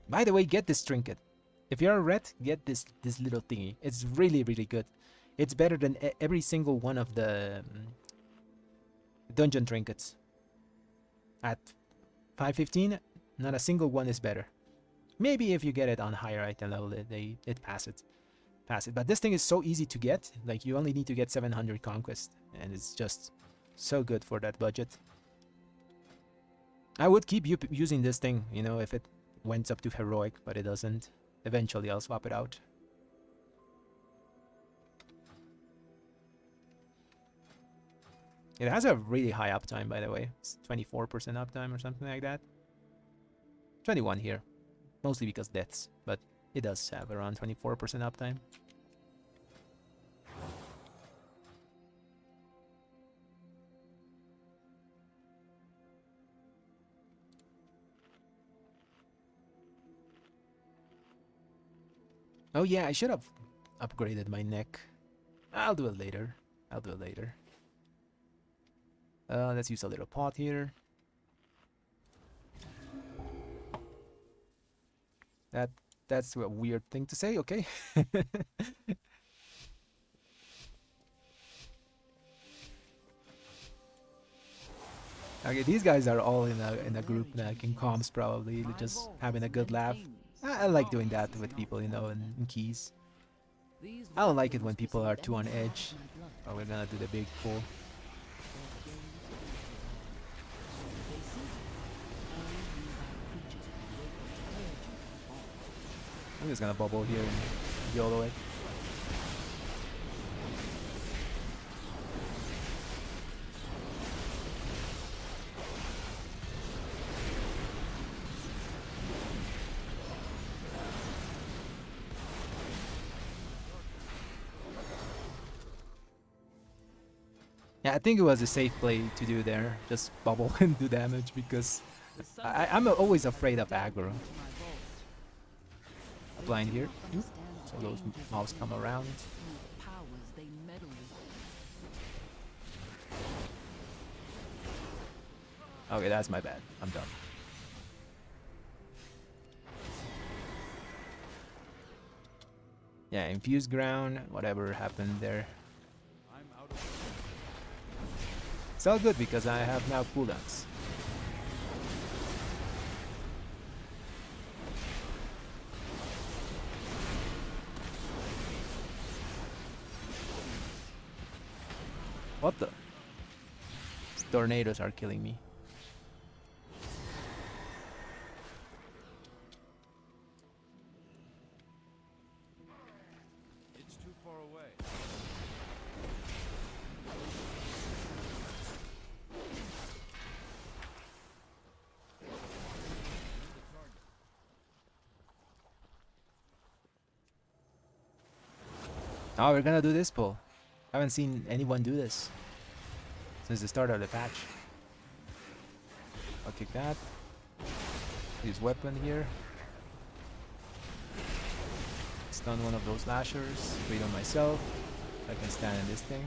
By the way, get this trinket. If you're a red, get this little thingy. It's really, really good. It's better than every single one of the dungeon trinkets. At 515, not a single one is better. Maybe if you get it on higher item level, it passes it. But this thing is so easy to get. Like, you only need to get 700 conquest, and it's just so good for that budget. I would keep using this thing, you know, if it went up to heroic, but it doesn't. Eventually, I'll swap it out. It has a really high uptime, by the way. It's 24% uptime or something like that. 21 here. Mostly because deaths, but it does have around 24% uptime. Oh yeah, I should have upgraded my neck. I'll do it later. Let's use a little pot here. That's a weird thing to say, okay? Okay, these guys are all in a group, like in comms probably, just having a good laugh. I like doing that with people, you know, in keys. I don't like it when people are too on edge. Oh, we're gonna do the big pull. I'm just gonna bubble here and YOLO it. Yeah, I think it was a safe play to do there. Just bubble and do damage because I'm always afraid of aggro. Blind here. So those mobs come around. Okay, that's my bad. I'm done. Yeah, infused ground, whatever happened there. It's all good because I have now cooldowns. What the? These tornadoes are killing me. It's too far away. Oh, we're gonna do this pull. I haven't seen anyone do this since the start of the patch. I'll kick that. Use weapon here. Stun one of those lashers. Wait on myself. I can stand in this thing.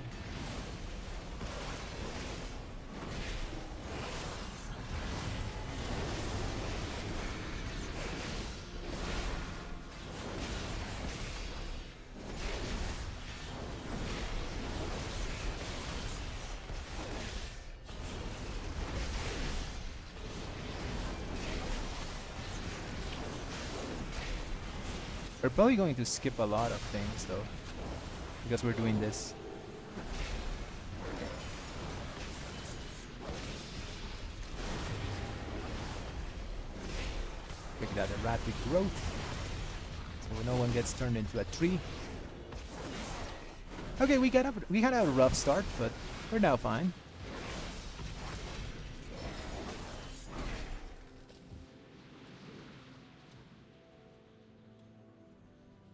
We're probably going to skip a lot of things though, because we're doing this. Pick that erratic growth, so no one gets turned into a tree. Okay, we had a rough start, but we're now fine.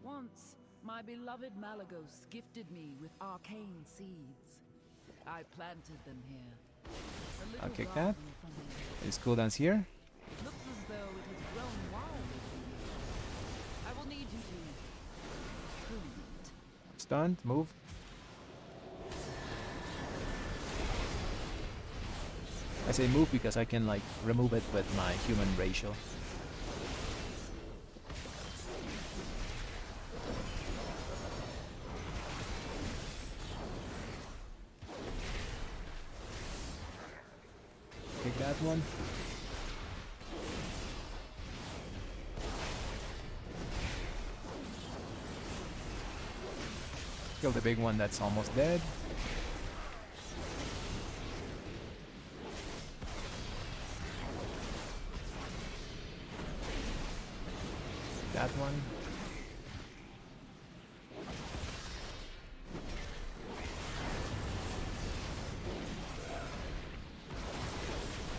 Once, my beloved Malagos gifted me with arcane seeds. I planted them here. A little I'll kick garden that. for me. There's cooldowns here. It looks as though it has grown wild within you. I will need you to prune it. Stunned, move. I say move because I can like remove it with my human ratio. Take that one. Kill the big one that's almost dead. That one.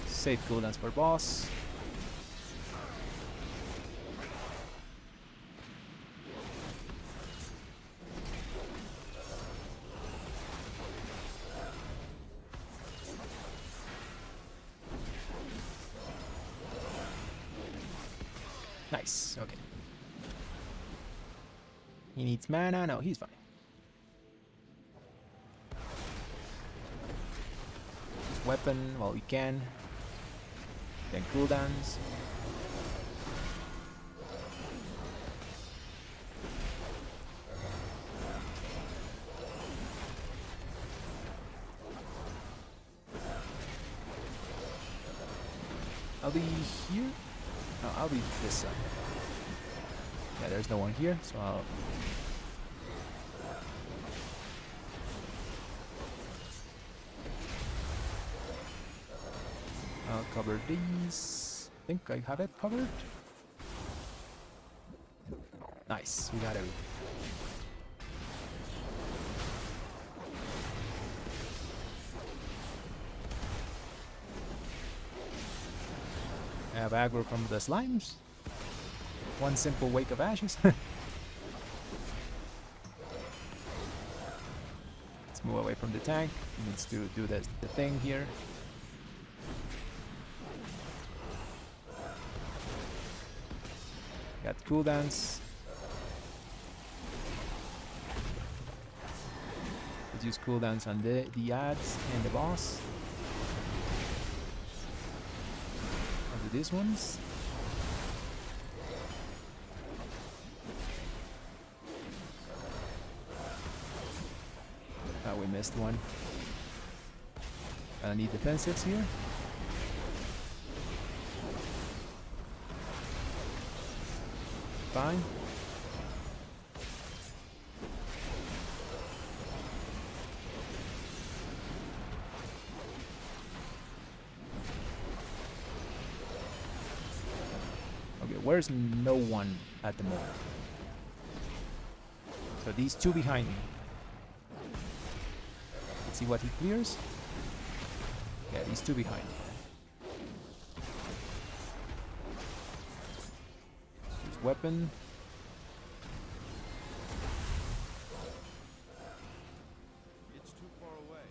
Save cooldowns for boss. Nice, okay. He needs mana? No, he's fine. Use weapon while we can. Then cooldowns. I'll be here. No, I'll be this side. Yeah, there's no one here, so I'll. I'll cover these. I think I have it covered. Nice, we got it. I have aggro from the slimes. One simple wake of ashes. Let's move away from the tank. He needs to do the thing here. Got cooldowns. Let's use cooldowns on the ads and the boss. I'll do these ones. we missed one. I need defensives here. Fine. Okay, where's no one at the moment? So these two behind me. Let's see what he clears. Yeah, these two behind. Use weapon. It's too far away.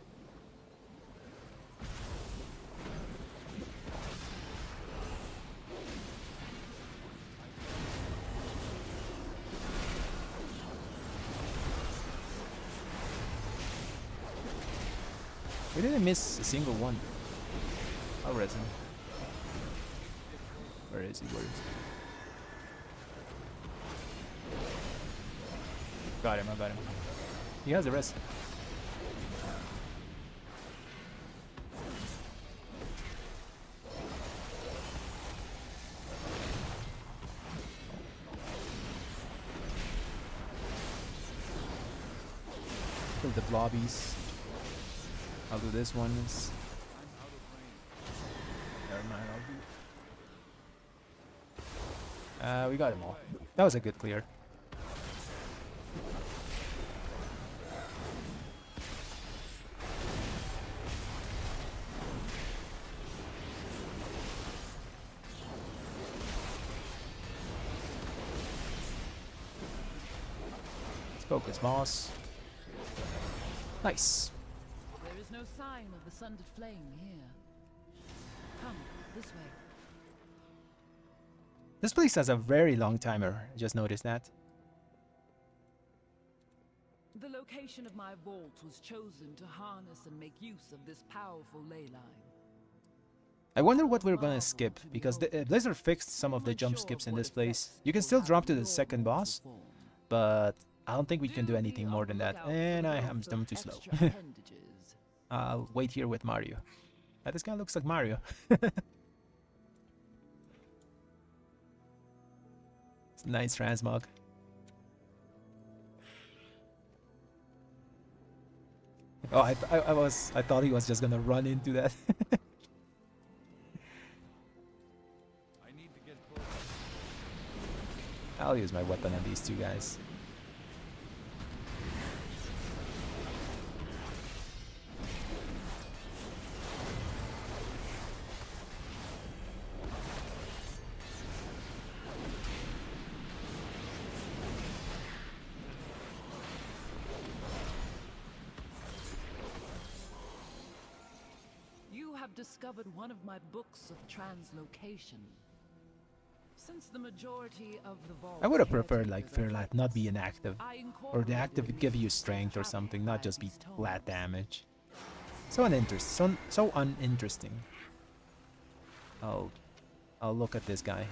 We didn't miss a single one. I'll res him. Where is he? Where is he? Got him, I got him. He has the rest. Kill the blobbies. I'll do this one. Never mind, I'll do. We got them all. That was a good clear. Let's focus, boss. Nice. There is no sign of the sundered flame here. Come, this way. This place has a very long timer. I just noticed that. The location of my vault was chosen to harness and make use of this powerful ley line. I wonder what we're gonna skip, because the, Blizzard fixed some of the jump skips in this place. You can still drop to the second boss, but I don't think we can do anything more than that. And I'm too slow. I'll wait here with Mario. This guy looks like Mario. It's a nice transmog. Oh, I thought he was just gonna run into that. I need to get close. I'll use my weapon on these two guys. Discovered one of my books of translocation. Since the majority of the vault I would have preferred like Fearlat not be inactive, or the active would give you strength or something, not just be flat damage. So uninteresting. So uninteresting. I'll look at this guy.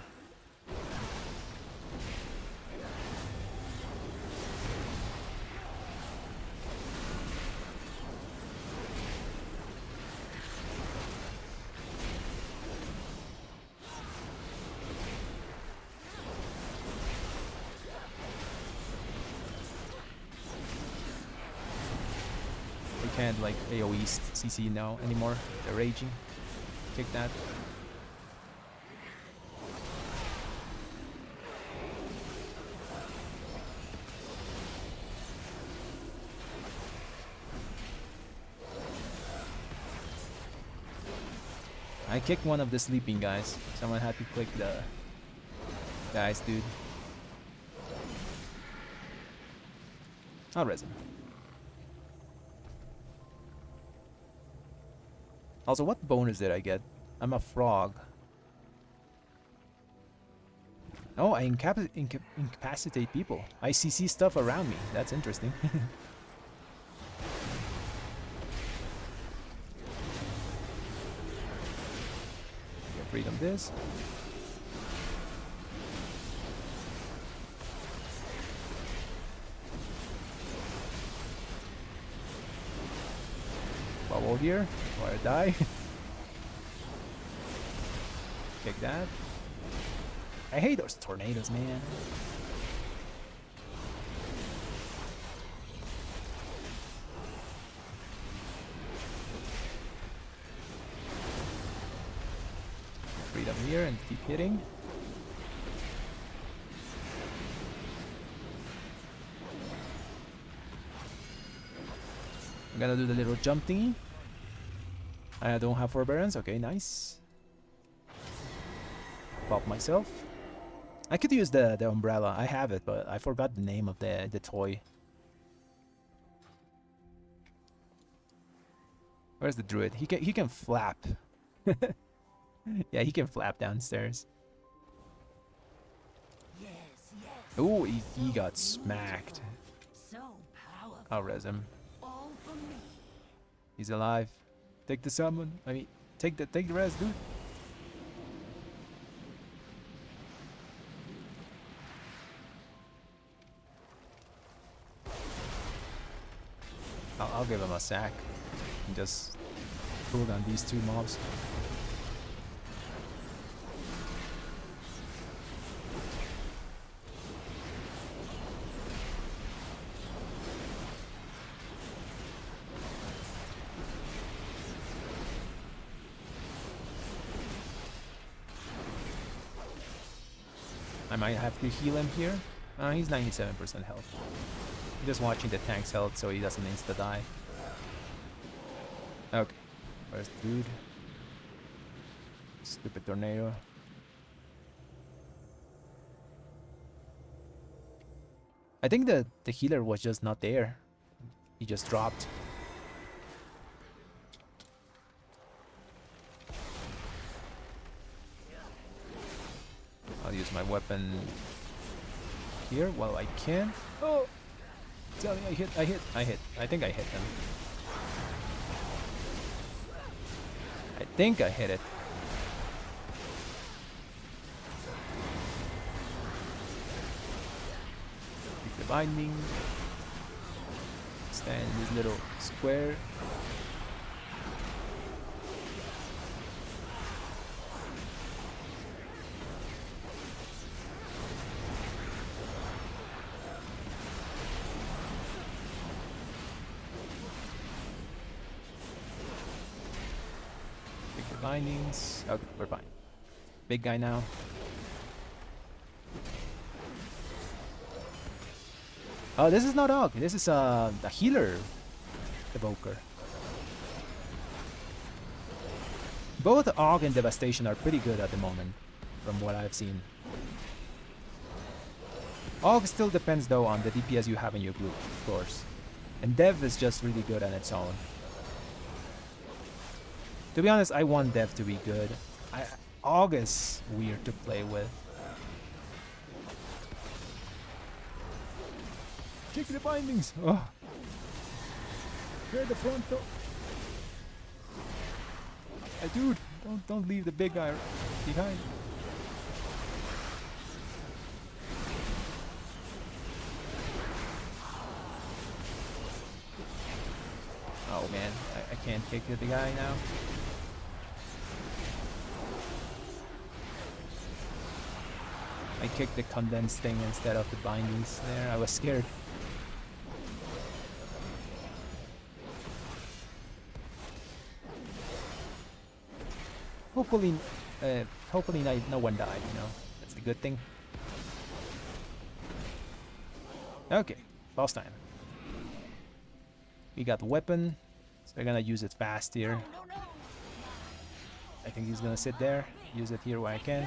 Can't like AoE CC now anymore. They're raging. Take that. I kicked one of the sleeping guys. Someone had to click the guys, dude. I'll res him. Also, what bonus did I get? I'm a frog. Oh, I incapacitate people. I CC stuff around me. That's interesting. Get freedom this. Bubble here, or I die. Take that. I hate those tornadoes, man. Freedom here and keep hitting. I'm gonna do the little jump thingy. I don't have forbearance. Okay, nice. Pop myself. I could use the umbrella. I have it, but I forgot the name of the toy. Where's the druid? He can flap. Yeah, he can flap downstairs. Yes, yes. Ooh, he got smacked. So powerful. I'll res him. All for me. He's alive. Take the summon. I mean, take the res, dude. I'll give him a sack and just pull down these two mobs. I might have to heal him here. He's 97% health. Just watching the tank's health so he doesn't insta-die. Okay. Where's the dude? Stupid tornado. I think the healer was just not there. He just dropped. I'll use my weapon here while I can. Oh! Tell me I hit. I think I hit him. I think I hit it. Pick the binding. Stand in this little square. Bindings. Okay, we're fine. Big guy now. Oh, this is not Og. This is a healer evoker. Both Og and Devastation are pretty good at the moment, from what I've seen. Og still depends though on the DPS you have in your group, of course. And Dev is just really good on its own. To be honest, I want Dev to be good. Og is weird to play with. Kick the bindings! Oh! Clear the front door! Dude, don't leave the big guy behind. Oh man, I can't kick the guy now. I kicked the condensed thing instead of the bindings there. I was scared. Hopefully no one died, you know. That's the good thing. Okay, boss time. We got the weapon, so we're gonna use it fast here. I think he's gonna sit there, use it here where I can.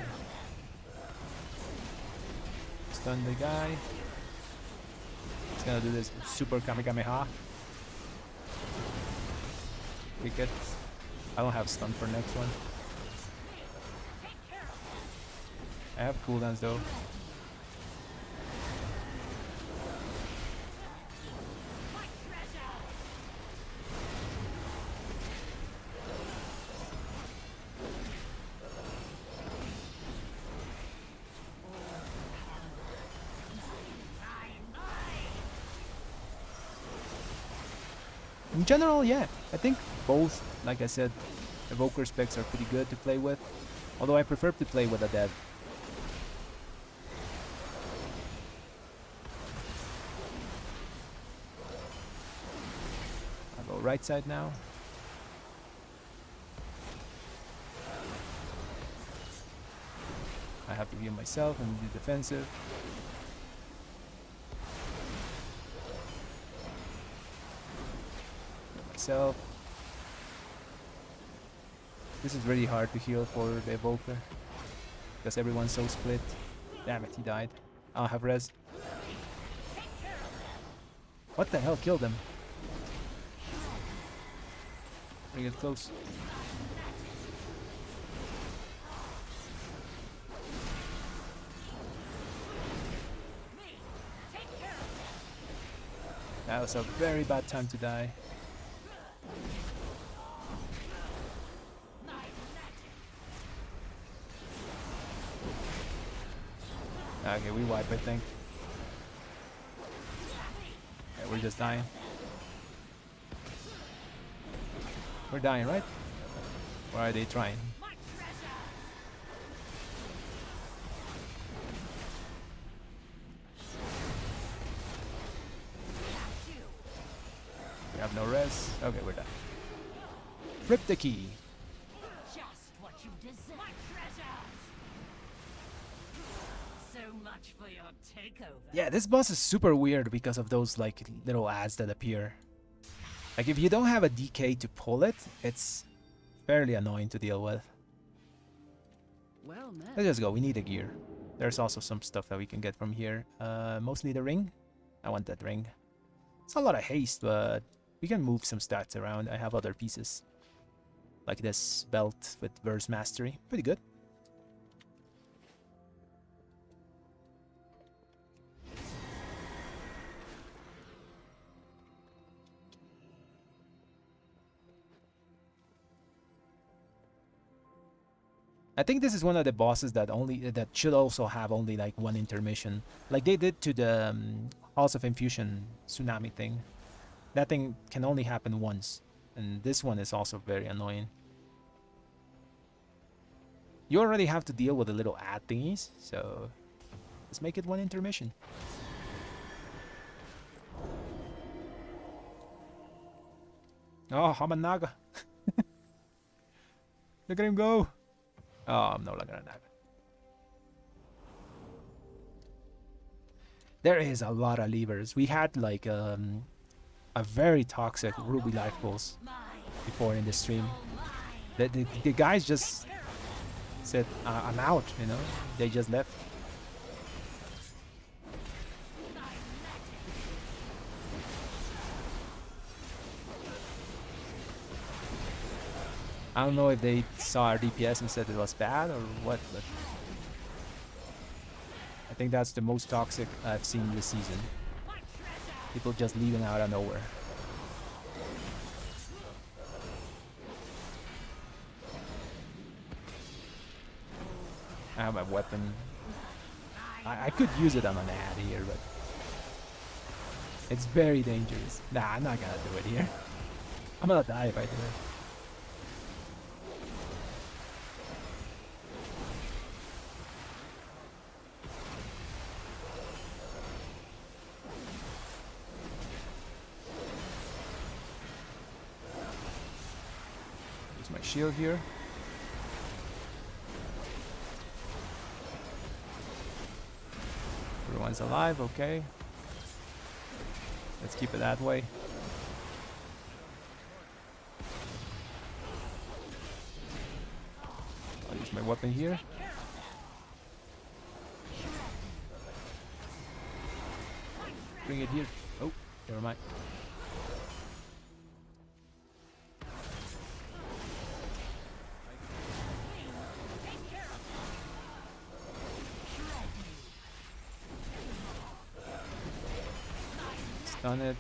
Stun the guy. He's gonna do this super Kamehameha. Kick it. I don't have stun for next one. I have cooldowns though. In general, yeah, I think both, like I said, Evoker specs are pretty good to play with. Although I prefer to play with a dev. I'll go right side now. I have to heal myself and do defensive. Heal myself. This is really hard to heal for the Evoker. Because everyone's so split. Damn it, he died. I'll have res. What the hell killed him? Bring it close. That was a very bad time to die. Okay, we wipe, I think. Yeah, we're just dying. We're dying, right? Or are they trying? We have no res. Okay, we're done. Rip the key. Just what you deserve. My treasures! So much for your takeover. Yeah, this boss is super weird because of those like little ads that appear. Like if you don't have a DK to pull it, it's fairly annoying to deal with. Well met. Let's just go. We need a gear. There's also some stuff that we can get from here. Mostly the ring. I want that ring. It's a lot of haste, but we can move some stats around. I have other pieces. Like this belt with Verse Mastery. Pretty good. I think this is one of the bosses that should also have only like one intermission, like they did to the Halls of Infusion tsunami thing. That thing can only happen once, and this one is also very annoying. You already have to deal with the little ad thingies, so let's make it one intermission. Oh, Hamanaga! Look at him go! Oh, I'm no longer an avid. There is a lot of levers. We had like a very toxic Ruby life pulse before in the stream. The guys just said, I'm out, you know? They just left. I don't know if they saw our DPS and said it was bad or what, but I think that's the most toxic I've seen this season. People just leaving out of nowhere. I have my weapon. I could use it on an ad here, but it's very dangerous. Nah, I'm not gonna do it here. I'm gonna die if I do it. My shield here. Everyone's alive, okay. Let's keep it that way. I'll use my weapon here. Bring it here. Oh, never mind. Stun it.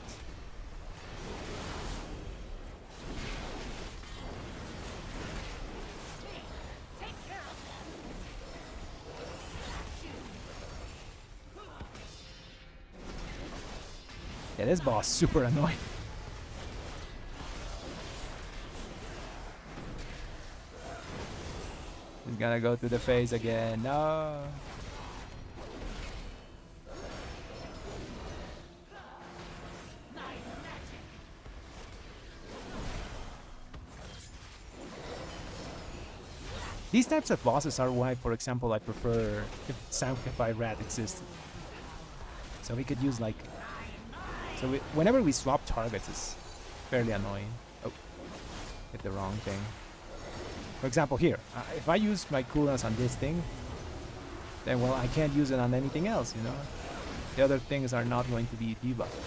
Yeah, this boss super annoying. He's gonna go to the face again. No. These types of bosses are why, for example, I prefer if Sanctified Rat existed. So we could use like... So whenever we swap targets, it's fairly annoying. Oh, hit the wrong thing. For example, here, if I use my cooldowns on this thing, then well, I can't use it on anything else, you know? The other things are not going to be debuffed.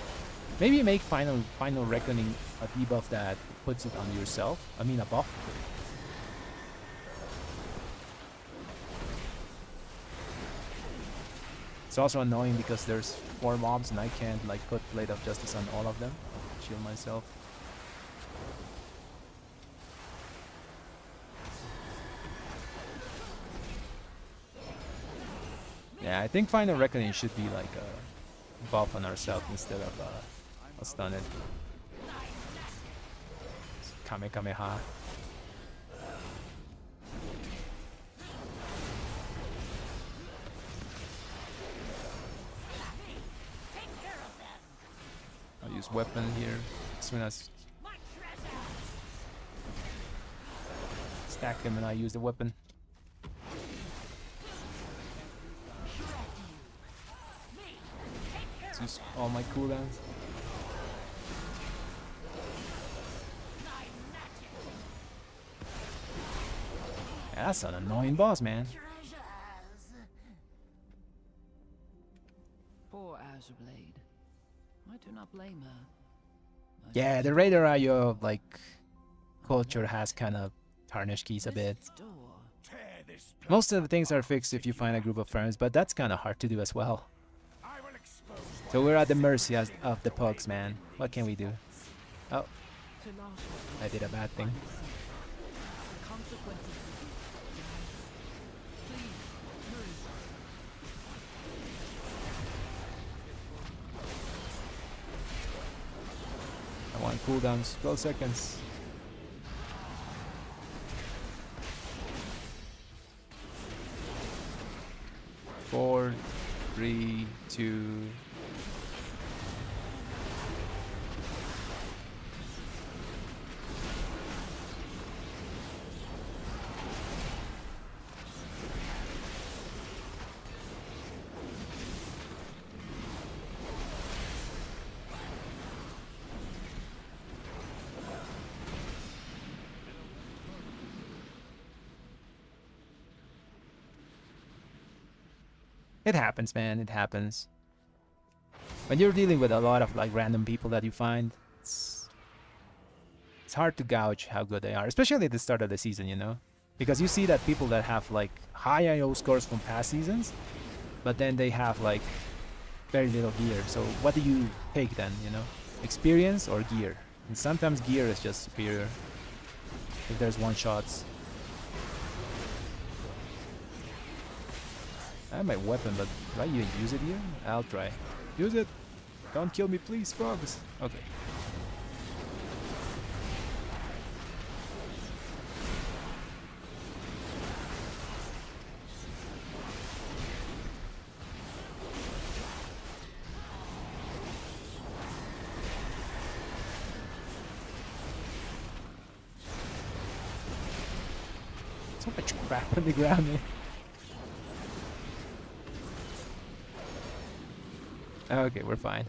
Maybe make Final Reckoning a debuff that puts it on yourself. I mean a buff. It's also annoying because there's 4 mobs and I can't like put Blade of Justice on all of them. Shield myself. Yeah, I think Final Reckoning should be like a buff on ourselves instead of a stun it. Kamehameha. I'll use weapon here as soon as stack him and I use the weapon. Let's use all my cooldowns. Yeah, that's an annoying boss, man. Poor Azure Blade. I do not blame her. Yeah, the Raider IO like culture has kind of tarnished keys a bit. This door. Tear this Most of the things are fixed if you find a group of friends, but that's kind of hard to do as well. I will expose So we're at the mercy of the pugs, man. What can we do? Oh, To lash I did a bad thing. the consequences. Please, hurry. I want cooldowns, 12 seconds. Four, 3, 2. It happens, man. It happens. When you're dealing with a lot of like random people that you find, it's hard to gauge how good they are, especially at the start of the season, you know? Because you see that people that have like high IO scores from past seasons, but then they have like very little gear. So what do you take then, you know? Experience or gear? And sometimes gear is just superior if there's one shots. I have my weapon, but do I even use it here? I'll try. Use it! Don't kill me, please, frogs! Okay. So much crap on the ground, man. Okay, we're fine.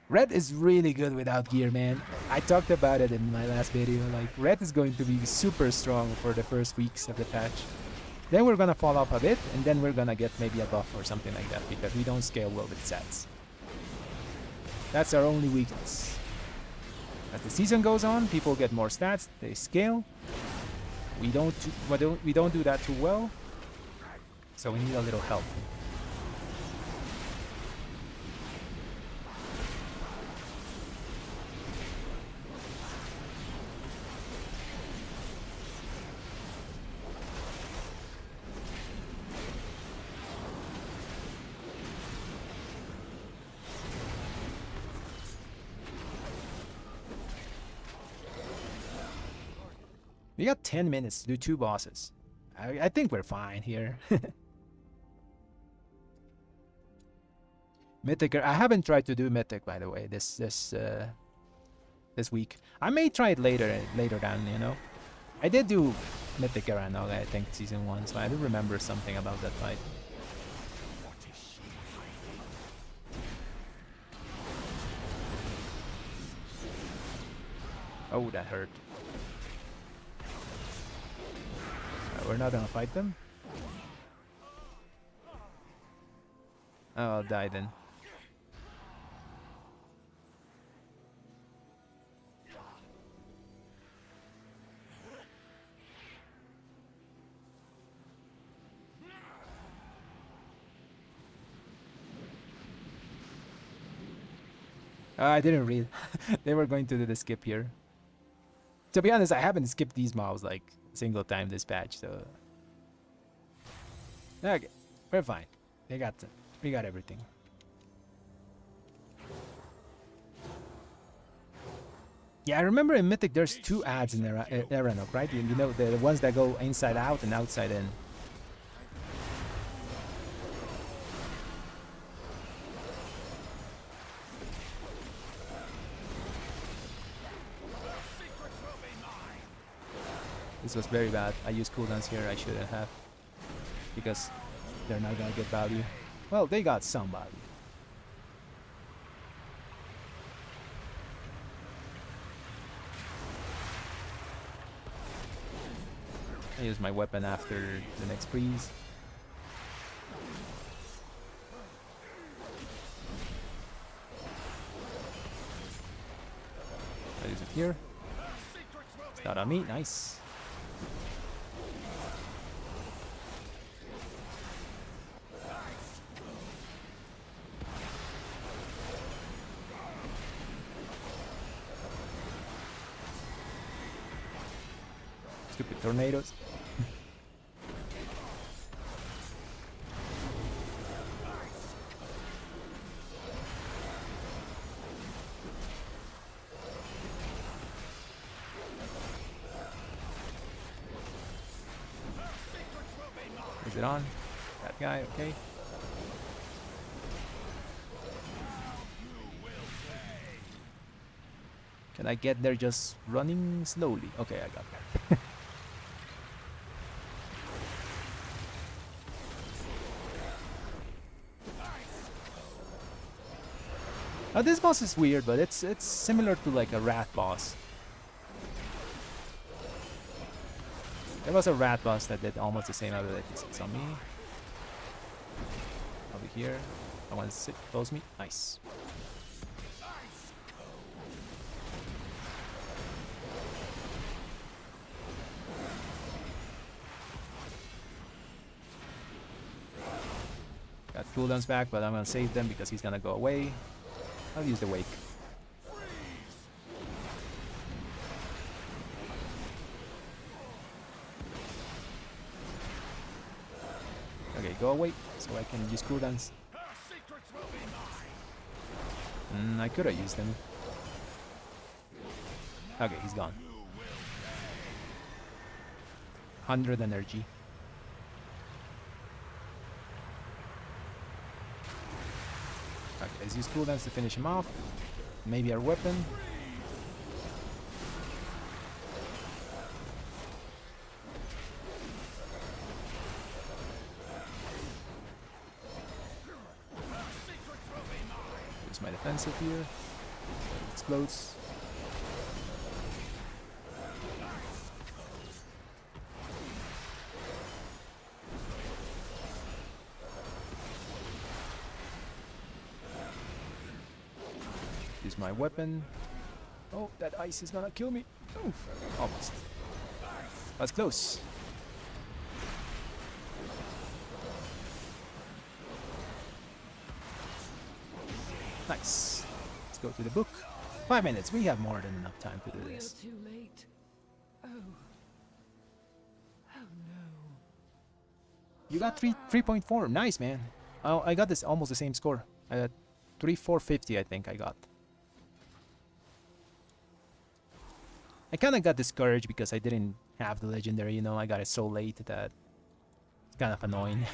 Red is really good without gear, man. I talked about it in my last video. Like, Red is going to be super strong for the first weeks of the patch. Then we're gonna fall off a bit, and then we're gonna get maybe a buff or something like that, because we don't scale well with sets. That's our only weakness. As the season goes on, people get more stats, they scale. We don't do that too well, so we need a little help. We got 10 minutes to do 2 bosses. I think we're fine here. Mythic. I haven't tried to do Mythic, by the way, this week. I may try it later down, you know. I did do Mythic Aranoga, I think, season 1, so I do remember something about that fight. Oh, that hurt. We're not gonna fight them? Oh, I'll die then. I didn't read. They were going to do the skip here. To be honest, I haven't skipped these mobs like a single time this patch, so okay, we're fine. We got everything. Yeah, I remember in Mythic there's 2 ads in Aranok, right? You know, the ones that go inside out and outside in. This was very bad. I used cooldowns here. I shouldn't have. Because they're not gonna get value. Well, they got some value. I use my weapon after the next freeze. I use it here. It's not on me. Nice. Stupid tornadoes. Is it on? That guy, okay. Can I get there just running slowly? Okay, I got there. Now this boss is weird, but it's similar to like a rat boss. There was a rat boss that did almost the same abilities as on me. I'll be here. I want to sit close me. Nice. Got cooldowns back, but I'm gonna save them because he's gonna go away. I'll use the wake. Okay, go away so I can use cooldowns. I could have used them. Okay, he's gone. 100 energy. Okay, let's use cooldowns to finish him off. Maybe our weapon. Use my defensive here. It explodes. Use my weapon. Oh, that ice is gonna kill me. Oof, almost. That's close. Nice. Let's go to the book. 5 minutes. We have more than enough time to do We are this. too late. Oh. Oh no. You got 3.4. Nice, man. I got this almost the same score. I got 3,450, I think I got. I kind of got discouraged because I didn't have the legendary, you know. I got it so late that it's kind of annoying.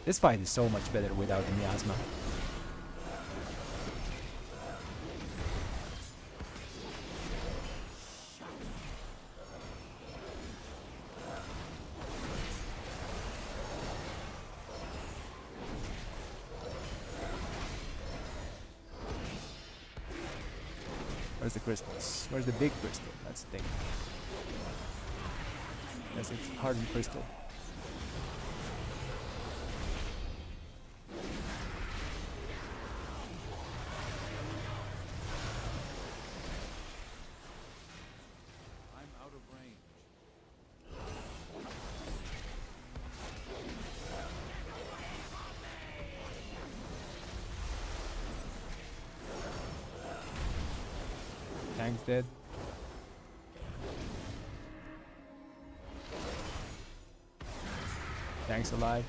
This fight is so much better without the miasma. Where's the crystals? Where's the big crystal? That's the thing. Yes, it's hardened crystal. I'm out of range. Tank's dead. Tank's alive.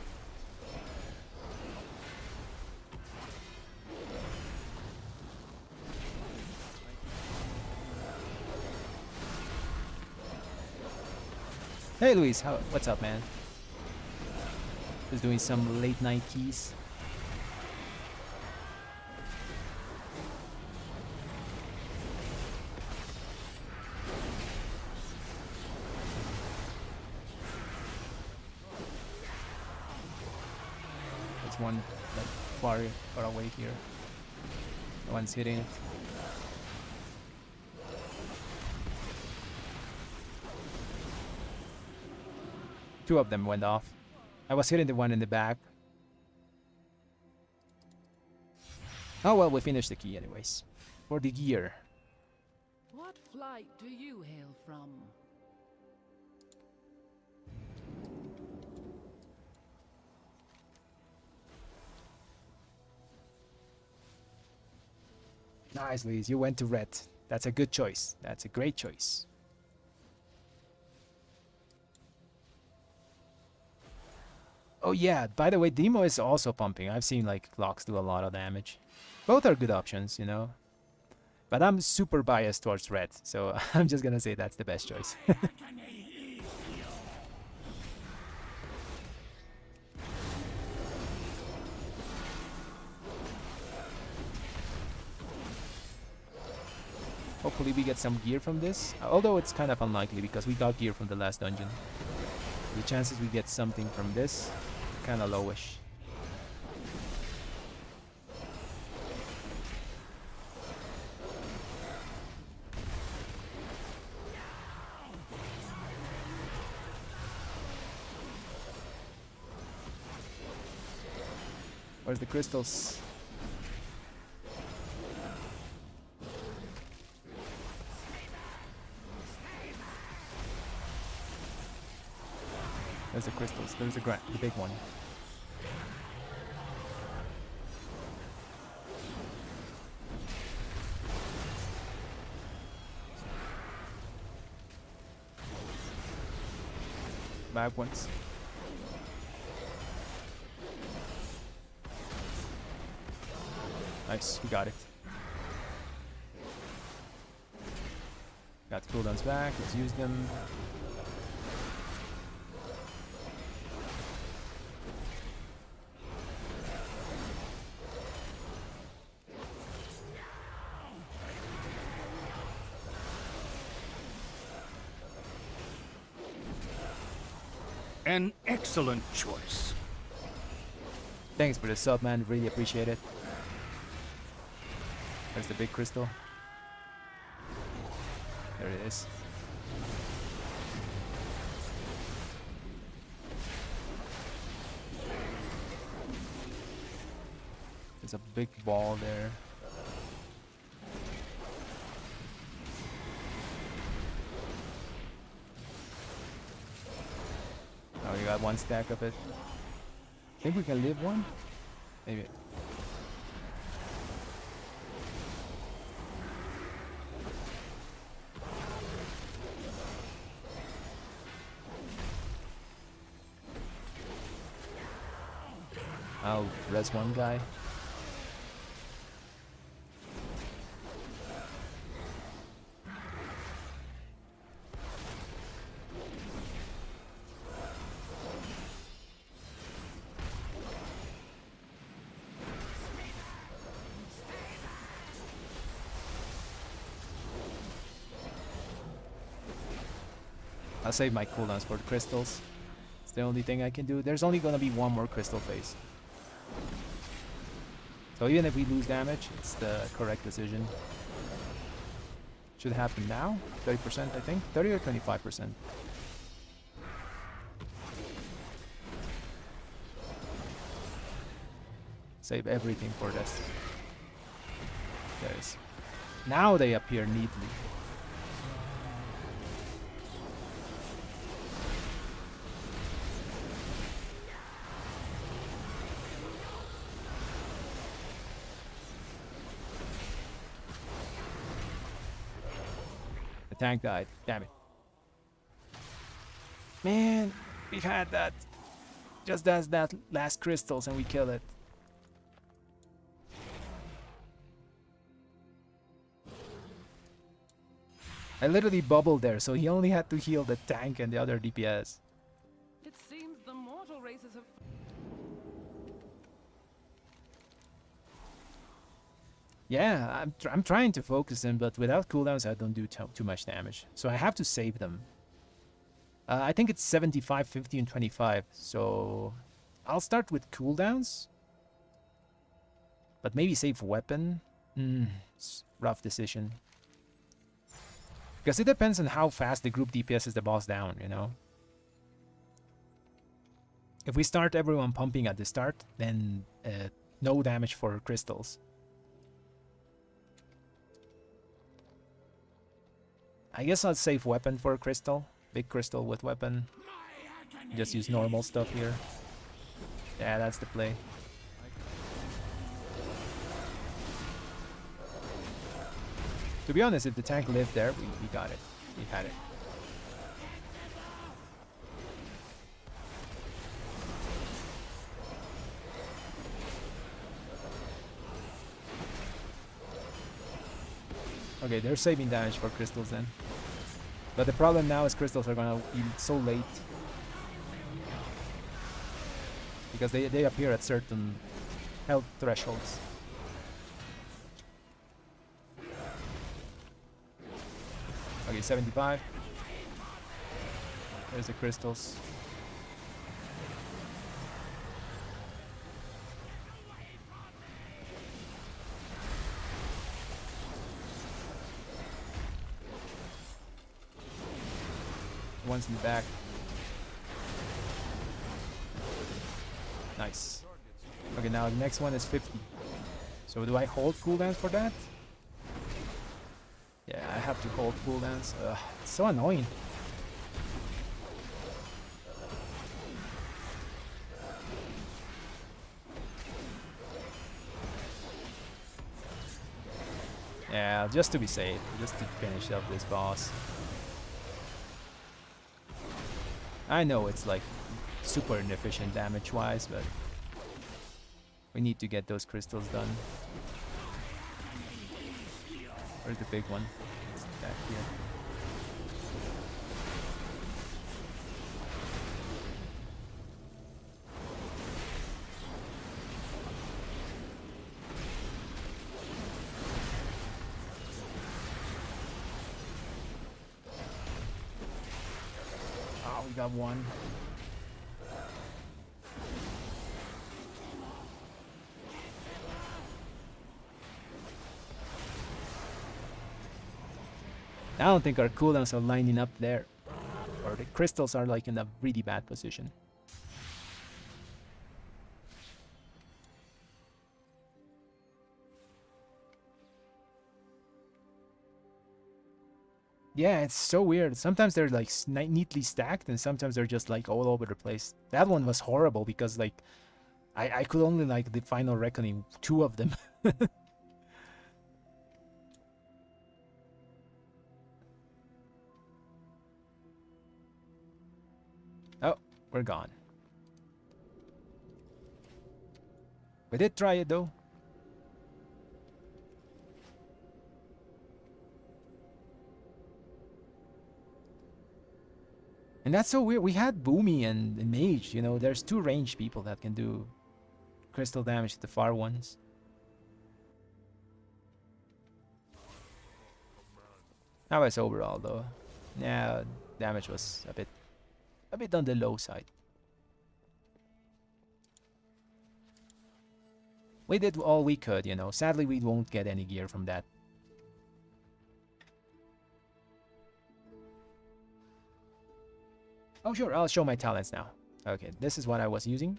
Hey Luis, what's up, man? Just doing some late night keys. There's one like far away here. No one's hitting it. Two of them went off. I was hitting the one in the back. Oh well, we finished the key anyways. For the gear. What flight do you hail from? Nice, Luis. You went to red. That's a good choice. That's a great choice. Oh yeah, by the way, Demo is also pumping. I've seen like Locks do a lot of damage. Both are good options, you know. But I'm super biased towards red, so I'm just gonna say that's the best choice. Hopefully we get some gear from this, although it's kind of unlikely because we got gear from the last dungeon. The chances we get something from this, kind of lowish. Where's the crystals? There's the crystals. There's the big one. Back ones. Nice, we got it. Got the cooldowns back. Let's use them. An excellent choice. Thanks for the sub, man. Really appreciate it. There's the big crystal. There it is. There's a big ball there. Oh, you got one stack of it. Think we can live one? Maybe. I'll res one guy. I'll save my cooldowns for the crystals. It's the only thing I can do. There's only gonna be one more crystal phase. So even if we lose damage, it's the correct decision. Should happen now. 30%, I think. 30 or 25%. Save everything for this. There it is. Now they appear neatly. The tank died. Damn it. Man, we had that. Just as that last crystals and we kill it. I literally bubbled there, so he only had to heal the tank and the other DPS. It seems the mortal races have. Yeah, I'm trying to focus him, but without cooldowns I don't do too much damage. So I have to save them. I think it's 75, 50, and 25. So I'll start with cooldowns. But maybe save weapon. It's a rough decision. Because it depends on how fast the group DPS is the boss down, you know? If we start everyone pumping at the start, then no damage for crystals. I guess I'll save weapon for a crystal. Big crystal with weapon. Just use normal stuff here. Yeah, that's the play. To be honest, if the tank lived there, we got it. We had it. Okay, they're saving damage for crystals then. But the problem now is crystals are gonna be so late. Because they appear at certain health thresholds. Okay, 75. There's the crystals. One's in the back. Nice. Okay, now the next one is 50. So do I hold cooldowns for that? Yeah, I have to hold cooldowns. It's so annoying. Yeah, just to be safe, just to finish up this boss. I know it's like super inefficient damage-wise, but we need to get those crystals done. Where's the big one? It's back here. Oh, we got one. I don't think our cooldowns are lining up there. Or the crystals are like in a really bad position. Yeah, it's so weird. Sometimes they're like neatly stacked and sometimes they're just like all over the place. That one was horrible because like I could only like the final reckoning 2 of them. Oh, we're gone. We did try it though. And that's so weird. We had Boomy and Mage, you know, there's 2 ranged people that can do crystal damage to the far ones. How is overall though? Yeah, damage was a bit on the low side. We did all we could, you know. Sadly, we won't get any gear from that. Oh, sure, I'll show my talents now. Okay, this is what I was using.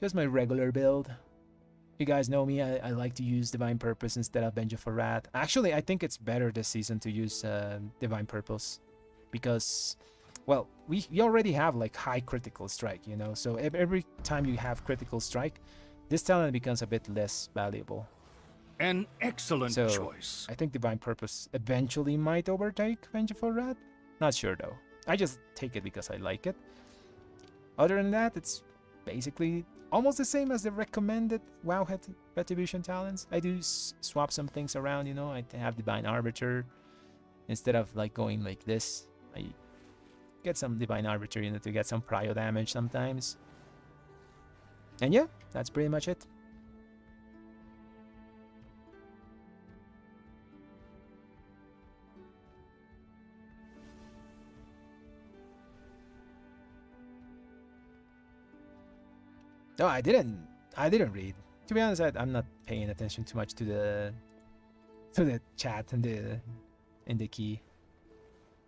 Just my regular build. You guys know me, I like to use Divine Purpose instead of Benja for Rat. Actually, I think it's better this season to use Divine Purpose. Because, well, we already have like high critical strike, you know. So every time you have critical strike, this talent becomes a bit less valuable. An excellent choice. I think Divine Purpose eventually might overtake Vengeful Rat. Not sure though. I just take it because I like it. Other than that, it's basically almost the same as the recommended Wowhead Retribution talents. I do swap some things around, you know. I have Divine Arbiter instead of like going like this. I get some Divine Arbiter, you know, to get some prio damage sometimes. And yeah, that's pretty much it. No, I didn't read. To be honest, I'm not paying attention too much to the chat and in the key.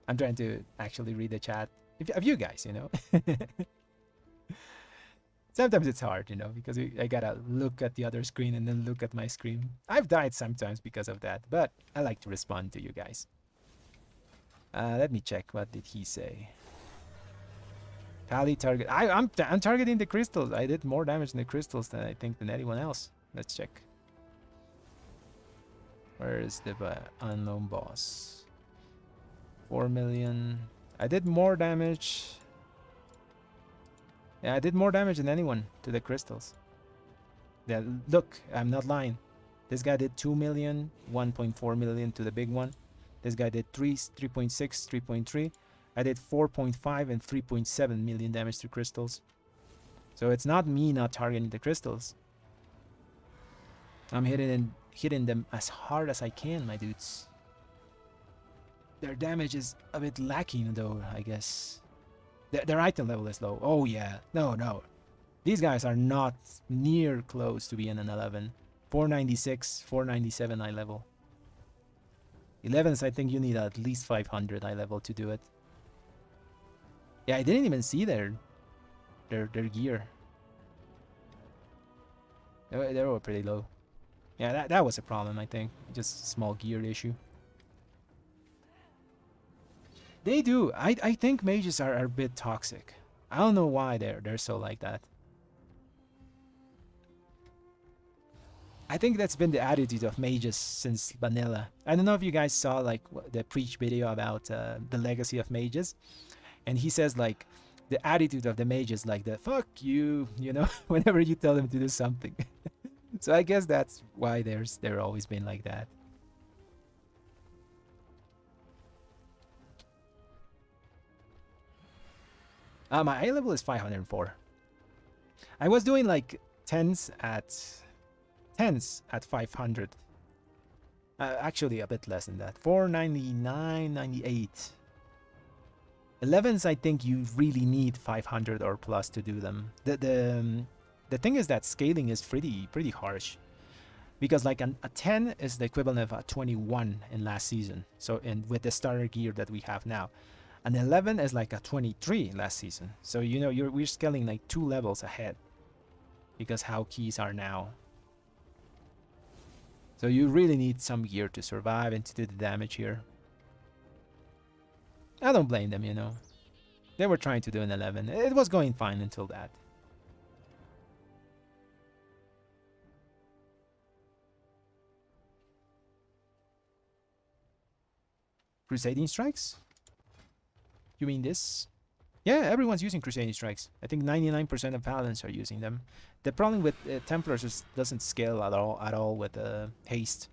I'm trying to actually read the chat of you guys, you know. Sometimes it's hard, you know, because I gotta look at the other screen and then look at my screen. I've died sometimes because of that, but I like to respond to you guys. Let me check. What did he say? Pally target. I'm targeting the crystals. I did more damage in the crystals than I think than anyone else. Let's check. Where is the unknown boss? 4 million. I did more damage. Yeah, I did more damage than anyone to the crystals. Yeah, look, I'm not lying. This guy did 2 million, 1.4 million to the big one. This guy did 3.6, 3.3. I did 4.5 and 3.7 million damage to crystals. So it's not me not targeting the crystals. I'm hitting them as hard as I can, my dudes. Their damage is a bit lacking though, I guess. Their item level is low. Oh yeah, no. These guys are not near close to being an 11. 496, 497 eye level. 11s, I think you need at least 500 eye level to do it. Yeah, I didn't even see their gear. They were pretty low. Yeah, that was a problem, I think. Just a small gear issue. They do. I think mages are a bit toxic. I don't know why they're so like that. I think that's been the attitude of mages since vanilla. I don't know if you guys saw like the Preach video about the legacy of mages. And he says like the attitude of the mages like the fuck you, you know, whenever you tell them to do something. So I guess that's why they're always been like that. My eye level is 504. I was doing like 10s at 500. Actually a bit less than that. 499, 98. 11s, I think you really need 500 or plus to do them. The thing is that scaling is pretty harsh, because like a 10 is the equivalent of a 21 in last season. So with the starter gear that we have now, an 11 is like a 23 last season. So you know we're scaling like 2 levels ahead, because how keys are now. So you really need some gear to survive and to do the damage here. I don't blame them, you know. They were trying to do an 11. It was going fine until that. Crusading Strikes? You mean this? Yeah, everyone's using Crusading Strikes. I think 99% of Paladins are using them. The problem with Templars is doesn't scale at all with haste.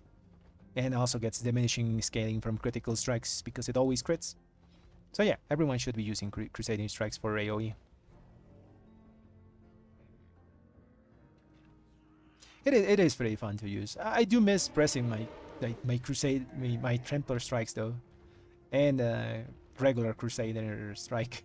And also gets diminishing scaling from critical strikes because it always crits. So yeah, everyone should be using Crusading Strikes for AoE. It is pretty fun to use. I do miss pressing my Templar Strikes though. and regular Crusader Strike.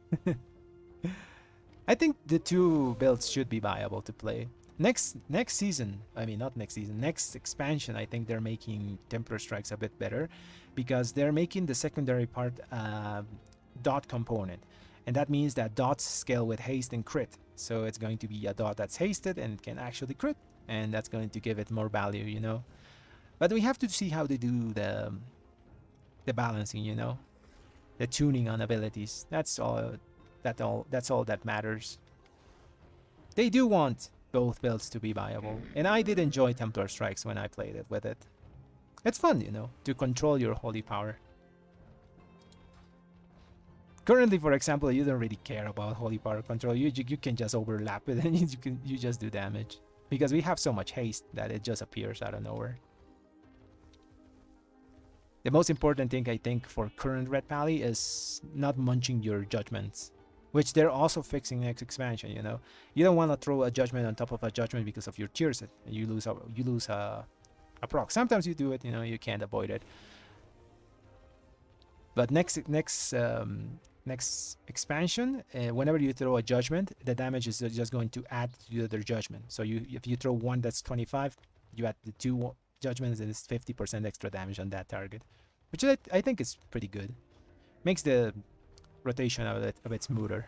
I think the two builds should be viable to play. Next season, I mean not next season, next expansion, I think they're making Templar Strikes a bit better because they're making the secondary part dot component. And that means that dots scale with haste and crit. So it's going to be a dot that's hasted and can actually crit. And that's going to give it more value, you know. But we have to see how they do the balancing, you know. The tuning on abilities. That's all that matters. They do want both builds to be viable. And I did enjoy Templar Strikes when I played it with it. It's fun, you know, to control your holy power. Currently, for example, you don't really care about holy power control. You can just overlap it and you just do damage. Because we have so much haste that it just appears out of nowhere. The most important thing I think for current Red Pally is not munching your judgments. Which they're also fixing next expansion, you know. You don't want to throw a judgment on top of a judgment because of your tier set. You lose a proc. Sometimes you do it, you know, you can't avoid it. But next expansion, whenever you throw a judgment, the damage is just going to add to the other judgment. So if you throw one that's 25, you add the two judgments and it's 50% extra damage on that target. Which I think is pretty good. Makes the rotation of it a bit smoother.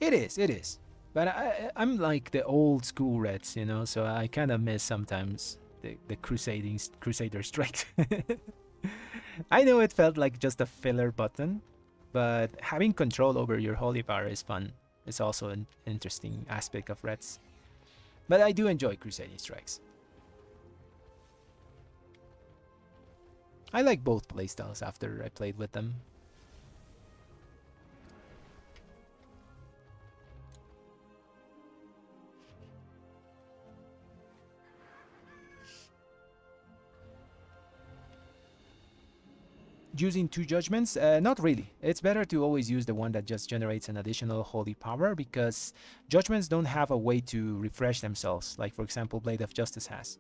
It is. But I'm like the old school Reds, you know, so I kind of miss sometimes the Crusader Strike. I know it felt like just a filler button, but having control over your holy power is fun. It's also an interesting aspect of Reds. But I do enjoy Crusading Strikes. I like both playstyles after I played with them. Using two judgments? Not really. It's better to always use the one that just generates an additional holy power because judgments don't have a way to refresh themselves, like for example Blade of Justice has,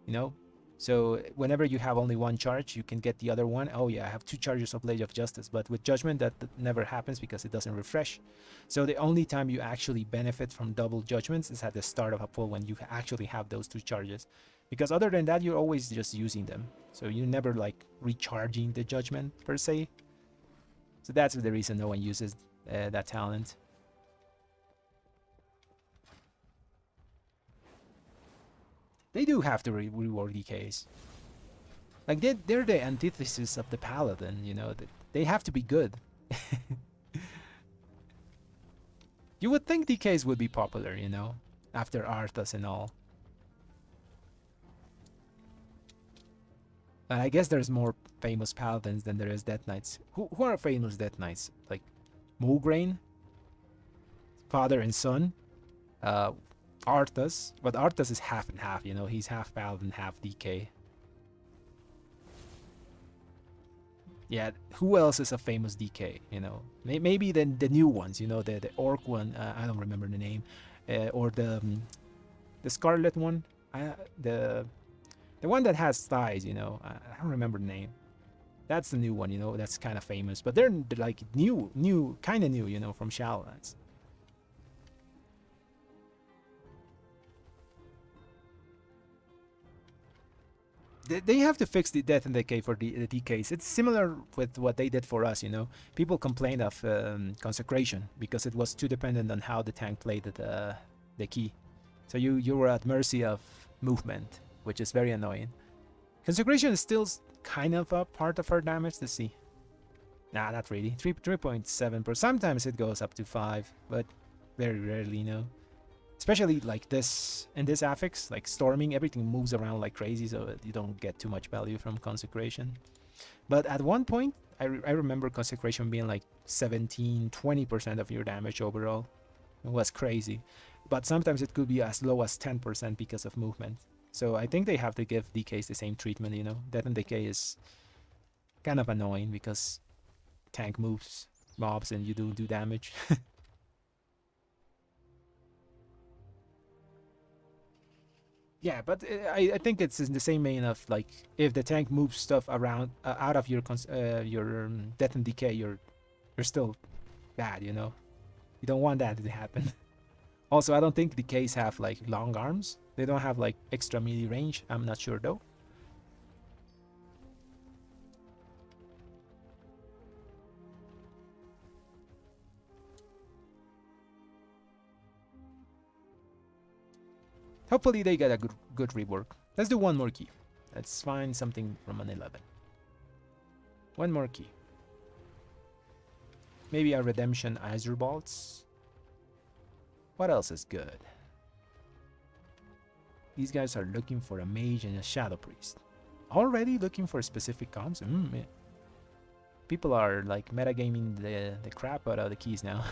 you know? So whenever you have only one charge, you can get the other one. Oh yeah, I have two charges of Blade of Justice, but with judgment that never happens because it doesn't refresh. So the only time you actually benefit from double judgments is at the start of a pull when you actually have those two charges. Because other than that, you're always just using them. So you're never like recharging the judgment per se. So that's the reason no one uses that talent. They do have to reward DKs. Like they're the antithesis of the Paladin, you know. They have to be good. You would think DKs would be popular, you know, after Arthas and all. I guess there's more famous Paladins than there is Death Knights. Who are famous Death Knights? Like Mograine, father and son, Arthas. But Arthas is half and half, you know. He's half Paladin, half DK. Yeah, who else is a famous DK, you know? Maybe the new ones, you know, the Orc one, I don't remember the name. Or the Scarlet one, the one that has thighs, you know, I don't remember the name. That's the new one, you know, that's kind of famous. But they're like new, kind of new, you know, from Shadowlands. They have to fix the Death and Decay for the DKs. It's similar with what they did for us, you know. People complained of Consecration because it was too dependent on how the tank played the key. So you were at mercy of movement, which is very annoying. Consecration is still kind of a part of our damage. Let's see. Nah, not really. 3.7, but sometimes it goes up to 5, but very rarely, you know. Especially like this, in this affix, like storming, everything moves around like crazy, so you don't get too much value from Consecration. But at one point, I remember Consecration being like 17-20% of your damage overall. It was crazy. But sometimes it could be as low as 10% because of movement. So I think they have to give DKs the same treatment, you know. Death and Decay is kind of annoying because tank moves mobs and you don't do damage. Yeah, but I think it's in the same vein of like if the tank moves stuff around out of your death and decay, you're still bad, you know. You don't want that to happen. Also, I don't think decays have like long arms. They don't have like extra melee range. I'm not sure though. Hopefully they get a good rework. Let's do one more key. Let's find something from an 11. One more key. Maybe a redemption Azure Vaults. What else is good? These guys are looking for a mage and a shadow priest. Already looking for specific comps? Yeah. People are like metagaming the crap out of the keys now.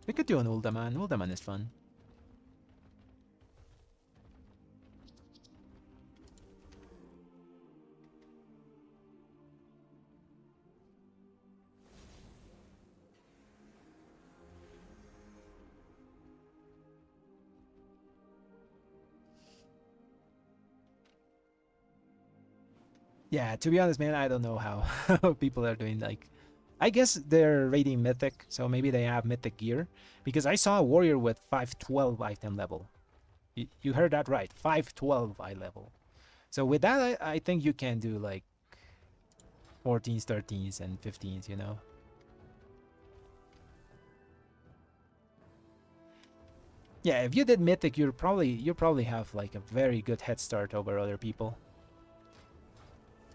We could do an Uldaman. Uldaman is fun. Yeah, to be honest, man, I don't know how people are doing. Like, I guess they're raiding Mythic, so maybe they have Mythic gear. Because I saw a warrior with 512 item level. You heard that right, 512 eye level. So with that, I think you can do like 14s, 13s, and 15s, you know. Yeah, if you did Mythic, you probably have like a very good head start over other people.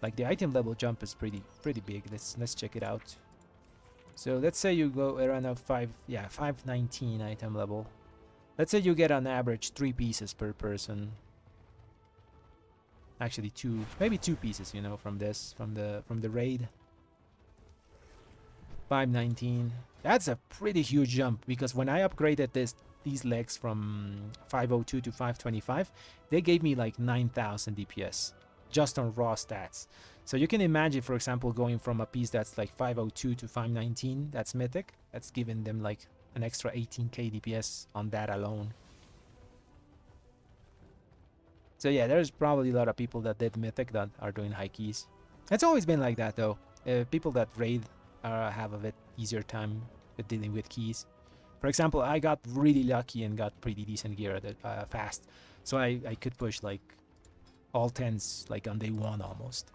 Like the item level jump is pretty big. Let's check it out. So let's say you go around a 519 item level. Let's say you get on average 3 pieces per person. Actually 2, maybe 2 pieces, you know, from the raid. 519. That's a pretty huge jump because when I upgraded these legs from 502 to 525, they gave me like 9,000 DPS just on raw stats. So you can imagine, for example, going from a piece that's like 502 to 519, that's mythic, that's giving them like an extra 18k DPS on that alone. So yeah, there's probably a lot of people that did mythic that are doing high keys. It's always been like that though. People that raid have a bit easier time with dealing with keys. For example, I got really lucky and got pretty decent gear at it, fast. So I could push like all 10s like on day 1 almost.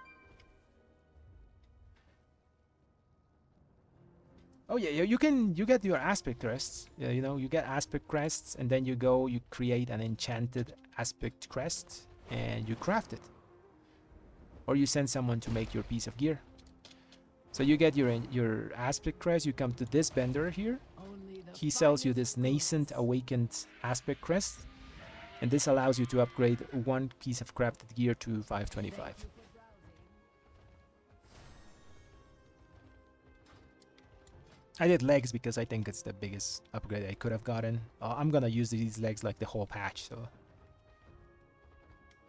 Oh yeah, you get your aspect crests. You know, you get aspect crests and then you create an enchanted aspect crest and you craft it. Or you send someone to make your piece of gear. So you get your aspect crest, you come to this vendor here. He sells you this nascent awakened aspect crest, and this allows you to upgrade 1 piece of crafted gear to 525. I did legs because I think it's the biggest upgrade I could have gotten. I'm gonna use these legs like the whole patch, so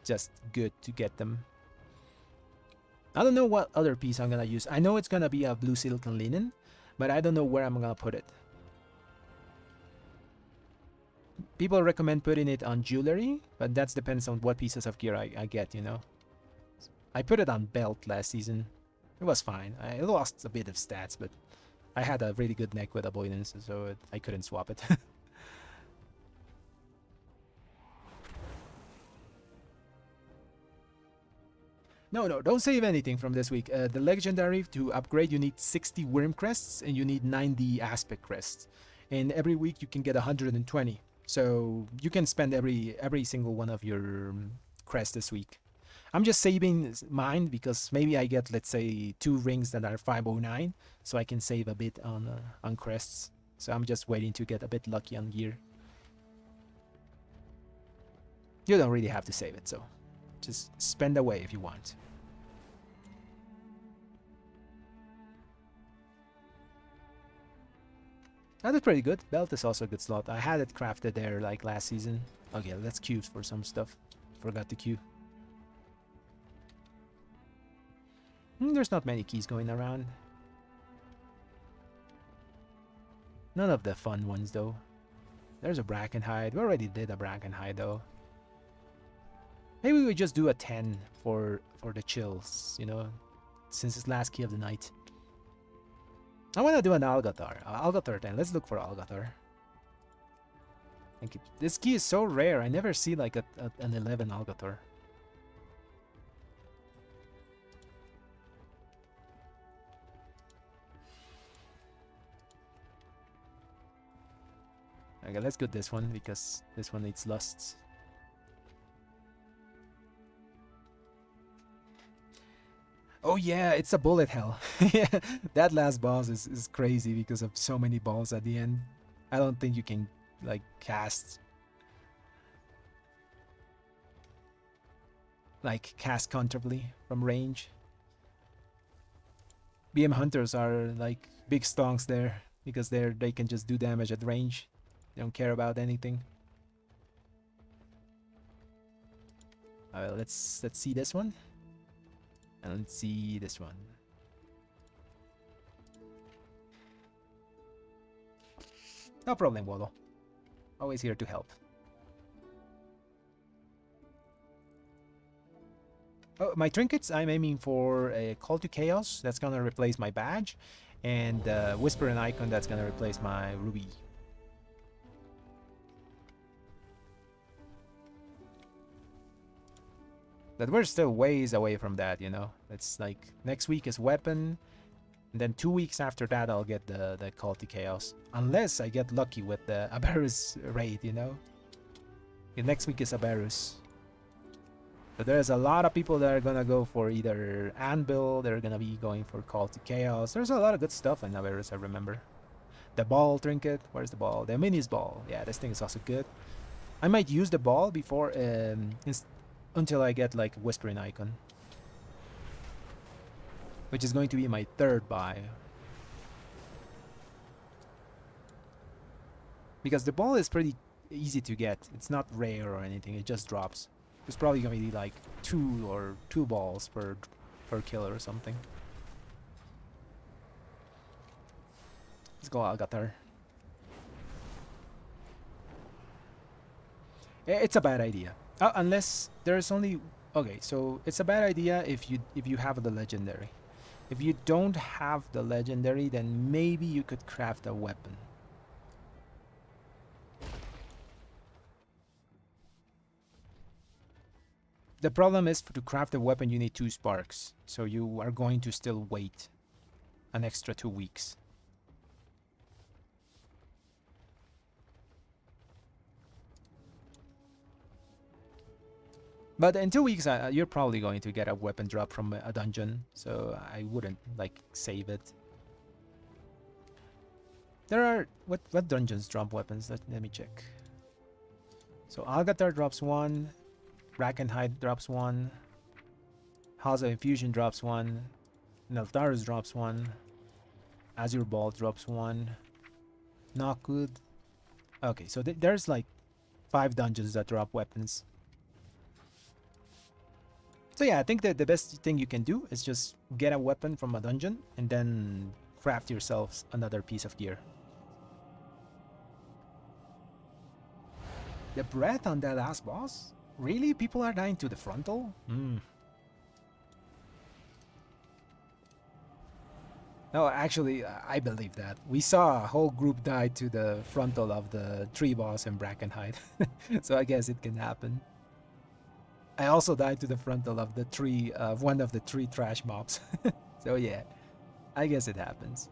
just good to get them. I don't know what other piece I'm gonna use. I know it's gonna be a blue silk and linen, but I don't know where I'm gonna put it. People recommend putting it on jewelry, but that depends on what pieces of gear I get, you know. I put it on belt last season. It was fine. I lost a bit of stats, but I had a really good neck with avoidance, so I couldn't swap it. No, don't save anything from this week. The legendary, to upgrade, you need 60 worm crests and you need 90 aspect crests. And every week you can get 120. So you can spend every single one of your crests this week. I'm just saving mine because maybe I get, let's say, 2 rings that are 509, so I can save a bit on crests. So I'm just waiting to get a bit lucky on gear. You don't really have to save it, so just spend away if you want. That is pretty good. Belt is also a good slot. I had it crafted there like last season. Okay, let's queue for some stuff. Forgot to queue. There's not many keys going around. None of the fun ones though. There's a Brackenhide. We already did a Brackenhide though. Maybe we just do a 10 for the chills, you know, since it's last key of the night. I want to do an Algeth'ar. Algeth'ar 10. Let's look for Algeth'ar. Thank you. This key is so rare. I never see like an 11 Algeth'ar. Okay, let's get this one because this one needs lusts. Oh yeah, it's a bullet hell. Yeah, that last boss is crazy because of so many balls at the end. I don't think you can like cast comfortably from range. BM hunters are like big stonks there because they can just do damage at range. They don't care about anything. Let's see this one. And let's see this one. No problem, Wallo. Always here to help. Oh, my trinkets, I'm aiming for a Call to Chaos. That's gonna replace my badge. And Whisper and Icon, that's gonna replace my Ruby. But we're still ways away from that, you know. It's like next week is weapon, and then 2 weeks after that I'll get the Call to Chaos. Unless I get lucky with the Aberus raid, you know. And next week is Aberus. But there's a lot of people that are gonna go for either Anvil, they're gonna be going for Call to Chaos. There's a lot of good stuff in Aberus, I remember. The ball trinket, where's the ball? The Minis ball. Yeah, this thing is also good. I might use the ball before until I get like Whispering Icon, which is going to be my third buy. Because the ball is pretty easy to get. It's not rare or anything, it just drops. It's probably gonna be like two balls per kill or something. Let's go Algeth'ar. It's a bad idea. Unless there's only... Okay, so it's a bad idea if you have the legendary. If you don't have the legendary, then maybe you could craft a weapon. The problem is to craft a weapon you need 2 sparks. So you are going to still wait an extra 2 weeks. But in 2 weeks, you're probably going to get a weapon drop from a dungeon, so I wouldn't like save it. There are what dungeons drop weapons? Let me check. So Algeth'ar drops 1, Brackenhide drops 1, House of Infusion drops 1, Nel'Tharius drops 1, Azure Vault drops 1, Nokhud. Okay, so there's like 5 dungeons that drop weapons. So yeah, I think that the best thing you can do is just get a weapon from a dungeon and then craft yourselves another piece of gear. The breath on that last boss? Really? People are dying to the frontal? No, actually, I believe that. We saw a whole group die to the frontal of the tree boss in Brackenhide. So I guess it can happen. I also died to the frontal of the tree, one of the 3 trash mobs. So yeah, I guess it happens.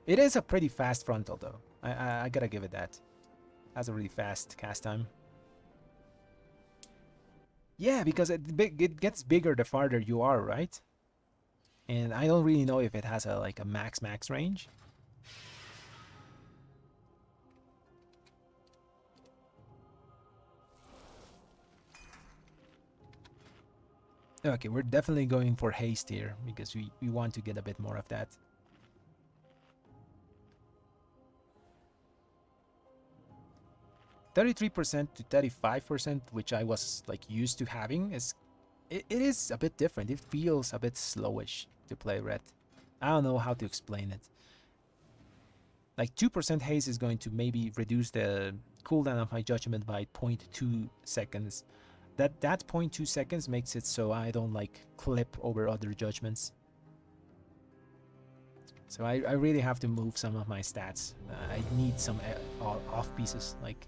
It is a pretty fast frontal though. I gotta give it that. Has a really fast cast time. Yeah, because it gets bigger the farther you are, right? And I don't really know if it has a max range. Okay, we're definitely going for haste here because we want to get a bit more of that. %33% to 35%, which I was like used to having, is it is a bit different. It feels a bit slowish to play red. I don't know how to explain it. Like 2% haste is going to maybe reduce the cooldown of my judgment by 0.2 seconds. That 0.2 seconds makes it so I don't like clip over other judgments. So I really have to move some of my stats. I need some off pieces, like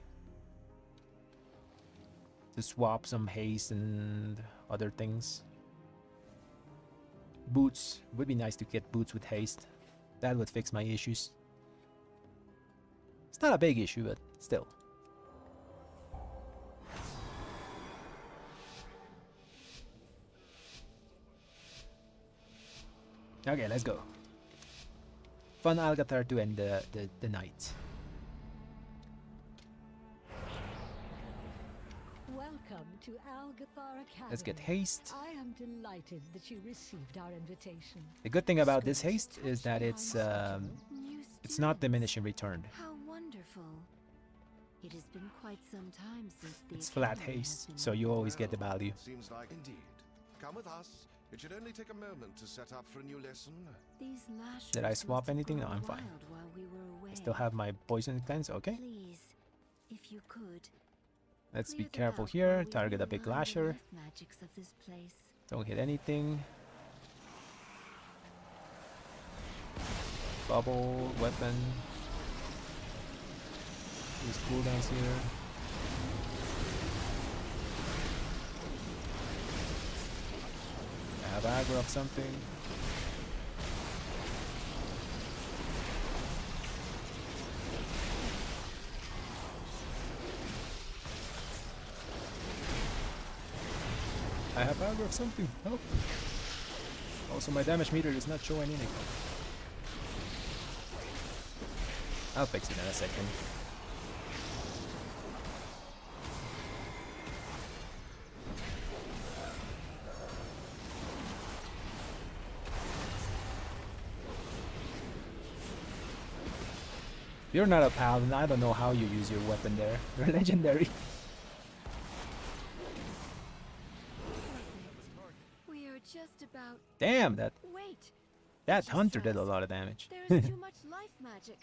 to swap some haste and other things. Boots. Would be nice to get boots with haste. That would fix my issues. It's not a big issue, but still. Okay, let's go. Fun Algeth'ar to end the night. Welcome to Algeth'ar Academy. Let's get haste. I am delighted that you received our invitation. The good thing about this haste is that it's not diminishing return. How wonderful. It has been quite some time since the It's flat Academy has haste, been so you always get the value. Seems like indeed. Come with us. It should only take a moment to set up for a new lesson. These lashes Did I must swap have anything? No, grown I'm fine. wild while we were away. I still have my poison cleanse, okay. Please, if you could. Let's be clear them careful out here. while we Target a big relearn the lasher. life magics of this place. Don't hit anything. Bubble, weapon. Use cooldowns here. I have aggro of something. I have aggro of something. Help. Also, my damage meter is not showing anything. I'll fix it in a second. You're not a paladin. I don't know how you use your weapon there. You're legendary. We are just about. Damn, that Wait. that Just hunter did a fast. lot of damage. There is too much life magic.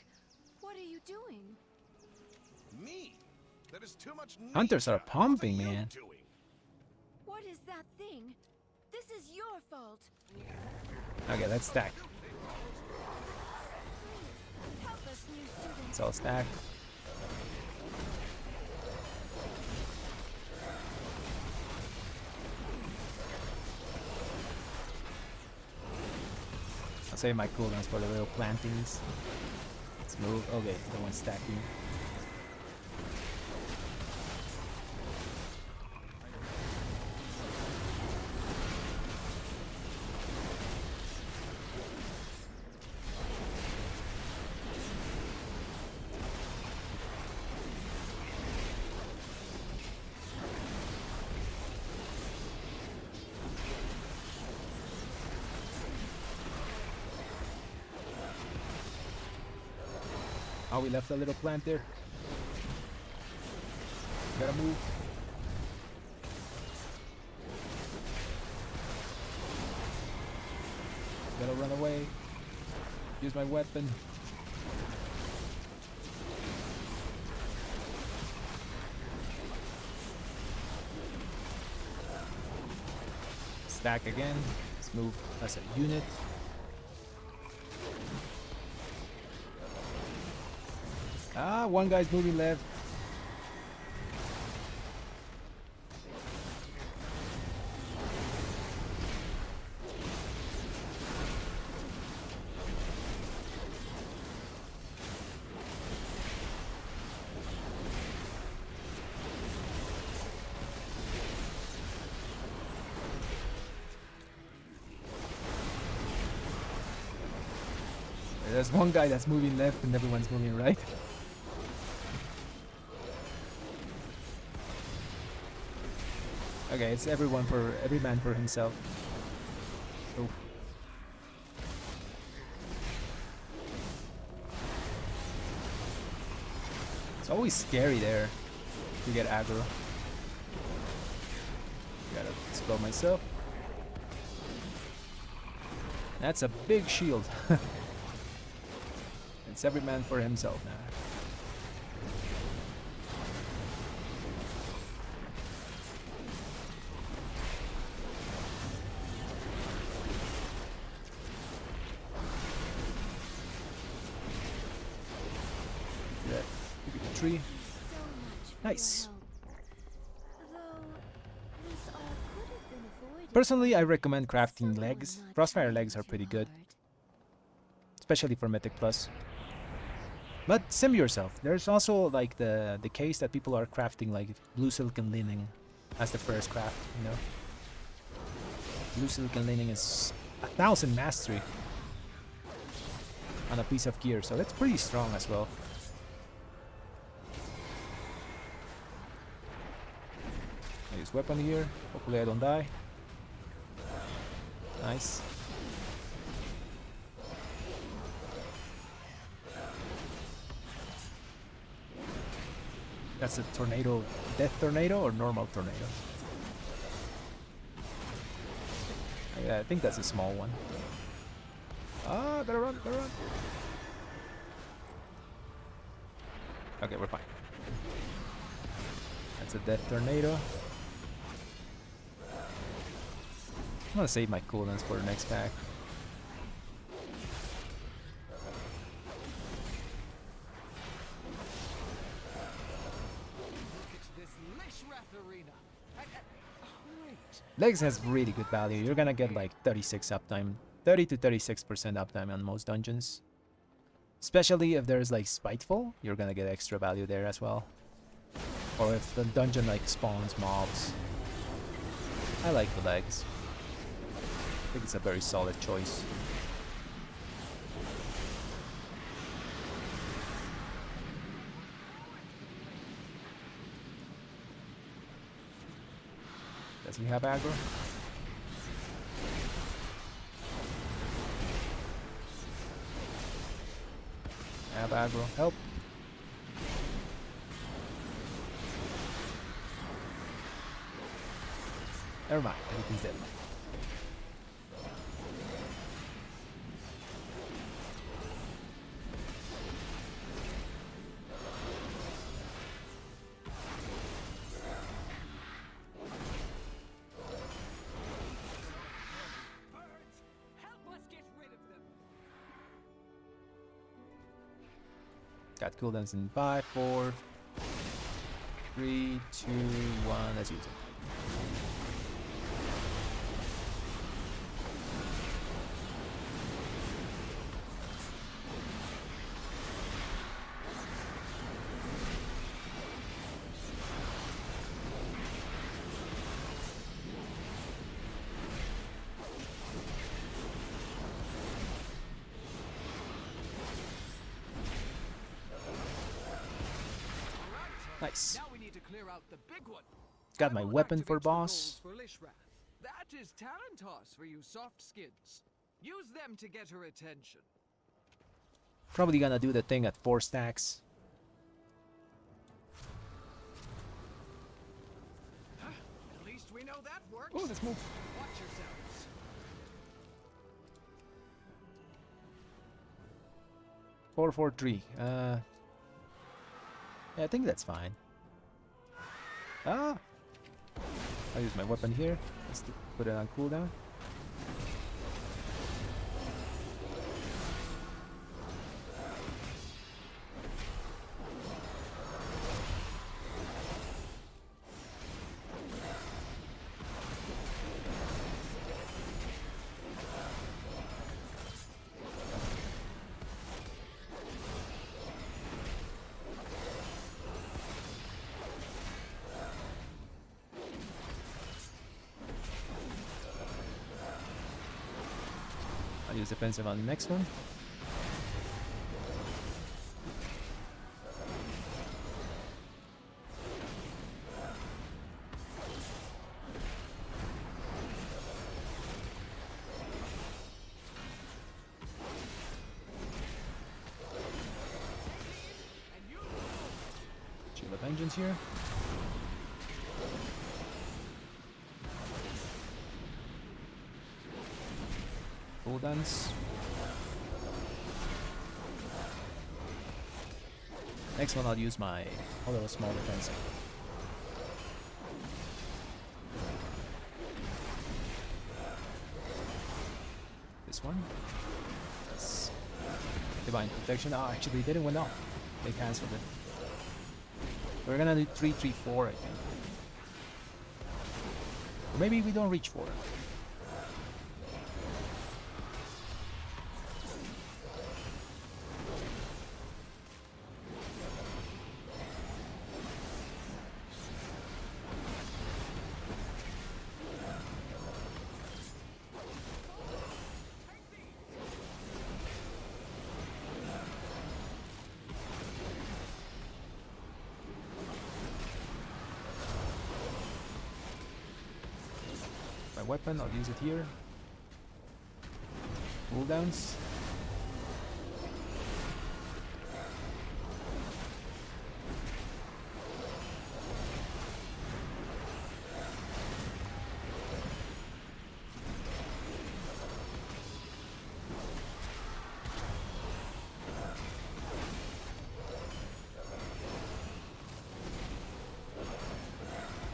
What are you doing? Me? There is too much Hunters are nature. pumping, What are you man. doing? What is that thing? This is your fault. Okay, let's stack. Help us, new students. It's all stacked. I'll save my cooldowns for the little plantings. Let's move. Okay, the one's stacking. Oh, we left a little plant there. Gotta move. Gotta run away. Use my weapon. Stack again. Let's move as a unit. Ah, one guy's moving left. There's one guy that's moving left and everyone's moving right. Okay, it's every man for himself. Oh. It's always scary there to get aggro. Gotta explode myself. That's a big shield. It's every man for himself now. Yeah, give it a tree. Nice. Personally, I recommend crafting legs. Crossfire legs are pretty good, especially for Mythic Plus. But sim yourself. There's also like the case that people are crafting like blue silicon lining as the first craft, you know. Blue silicon lining is 1000 mastery on a piece of gear, so that's pretty strong as well. I use weapon here. Hopefully I don't die. Nice. That's a tornado, death tornado or normal tornado? I think that's a small one. Ah, better run, better run. Okay, we're fine. That's a death tornado. I'm gonna save my cooldowns for the next pack. Legs has really good value. You're gonna get like 36 uptime, 30 to 36% uptime on most dungeons. Especially if there's like Spiteful, you're gonna get extra value there as well. Or if the dungeon like spawns mobs. I like the legs. I think it's a very solid choice. Does he have aggro? Have aggro. Help. Never mind. Everything's dead. Got cooldowns in 5, 4, 3, 2, 1. Let's use it. Nice. Now we need to clear out the big one. Got my weapon for boss. That is Talentos for you soft skins. Use them to get her attention. Probably gonna do the thing at 4 stacks. At least we know that works. Oh, let's move. Watch yourselves. 443. Yeah, I think that's fine. Ah! I'll use my weapon here. Let's put it on cooldown. I'll use defensive on the next one. Shield of Vengeance here. Cooldowns. Next one I'll use my Hollow Small Defensive. This one. That's Divine Protection. Oh, actually, they didn't win off. They cancelled it. We're gonna do 3-3-4, I think. Or maybe we don't reach 4. My weapon, I'll use it here. Cooldowns.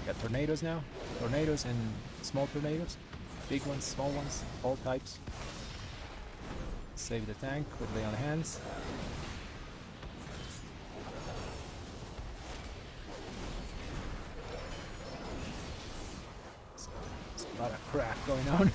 Got tornadoes now. Tornadoes and small tornadoes. Big ones, small ones, all types. Save the tank with Lay on Hands. There's a lot of crap going on.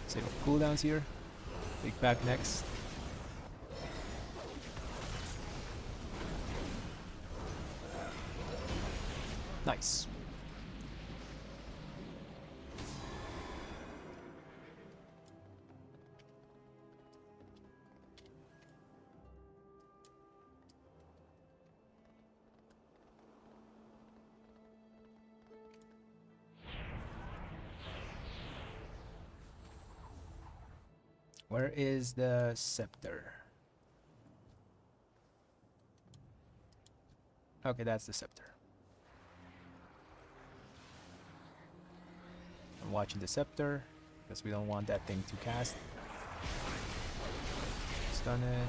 Save cooldowns here. Big pack next. Nice. Where is the scepter? Okay, that's the scepter. I'm watching the scepter because we don't want that thing to cast. Stun it.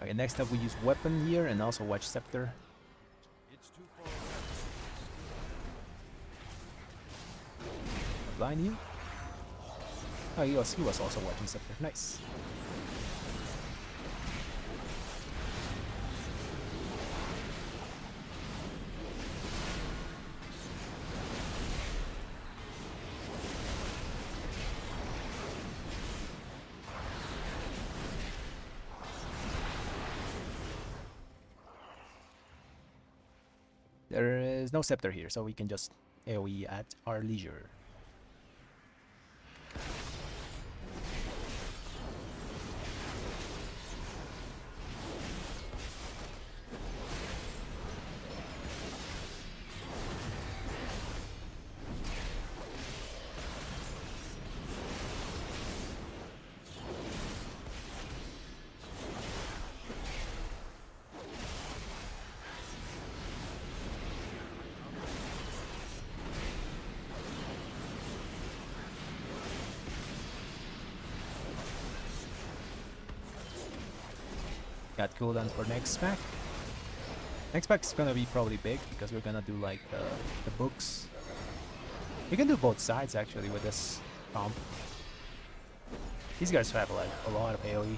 Okay, next up we use weapon here and also watch scepter. Blind you? Oh, he was also watching scepter. Nice. There is no scepter here, so we can just AoE at our leisure. Got cooldown for next pack. Next pack is gonna be probably big because we're gonna do like the books. You can do both sides actually with this comp. These guys have like a lot of AoE.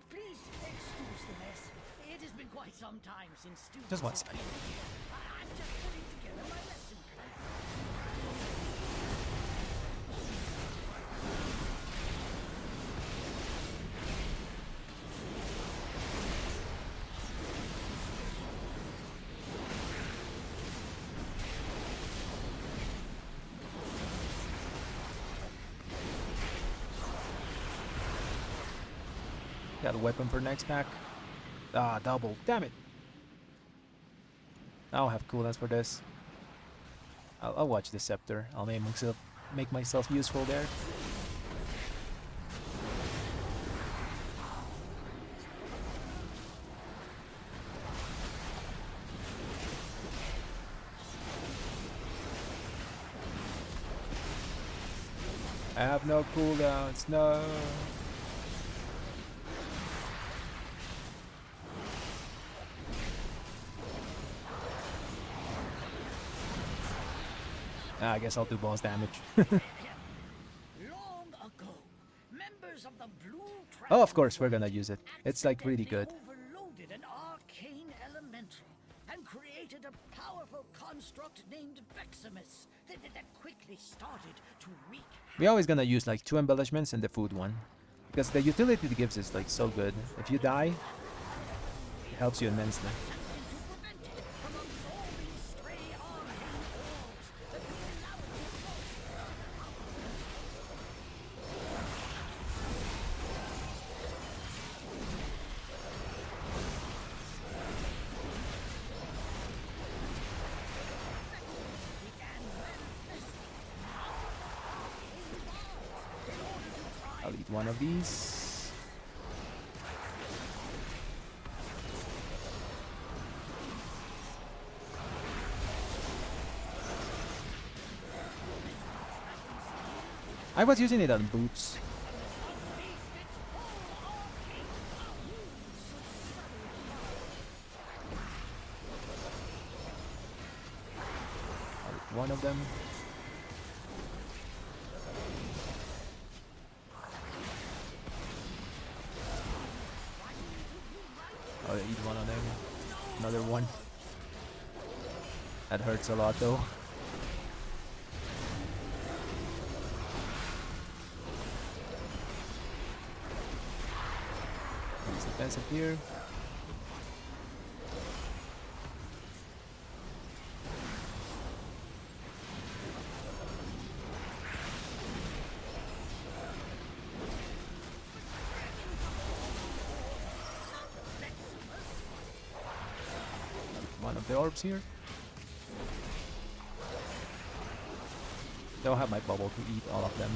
Please excuse the mess. It has been quite some time since students. Just one second. I'm just putting together my lesson plan. Got a weapon for next pack. Ah, double. Damn it. I'll have cooldowns for this. I'll watch the scepter. I'll make myself useful there. I have no cooldowns. No. I guess I'll do boss damage. Long ago, members of the Blue Oh, of course, we're gonna use it. It's like really good. overloaded an arcane elemental and created a powerful construct named Veximus that quickly started to wreak We're always gonna use like 2 embellishments and the food one. Because the utility it gives is like so good. If you die, it helps you immensely. to prevent it from absorbing stray arcane orbs that could allow it to float. I'll eat one of these. I was using it on boots. I'll eat one of them. I'll eat one of them. Another one. That hurts a lot though. Use defensive here. One of the orbs here. Don't have my bubble to eat all of them.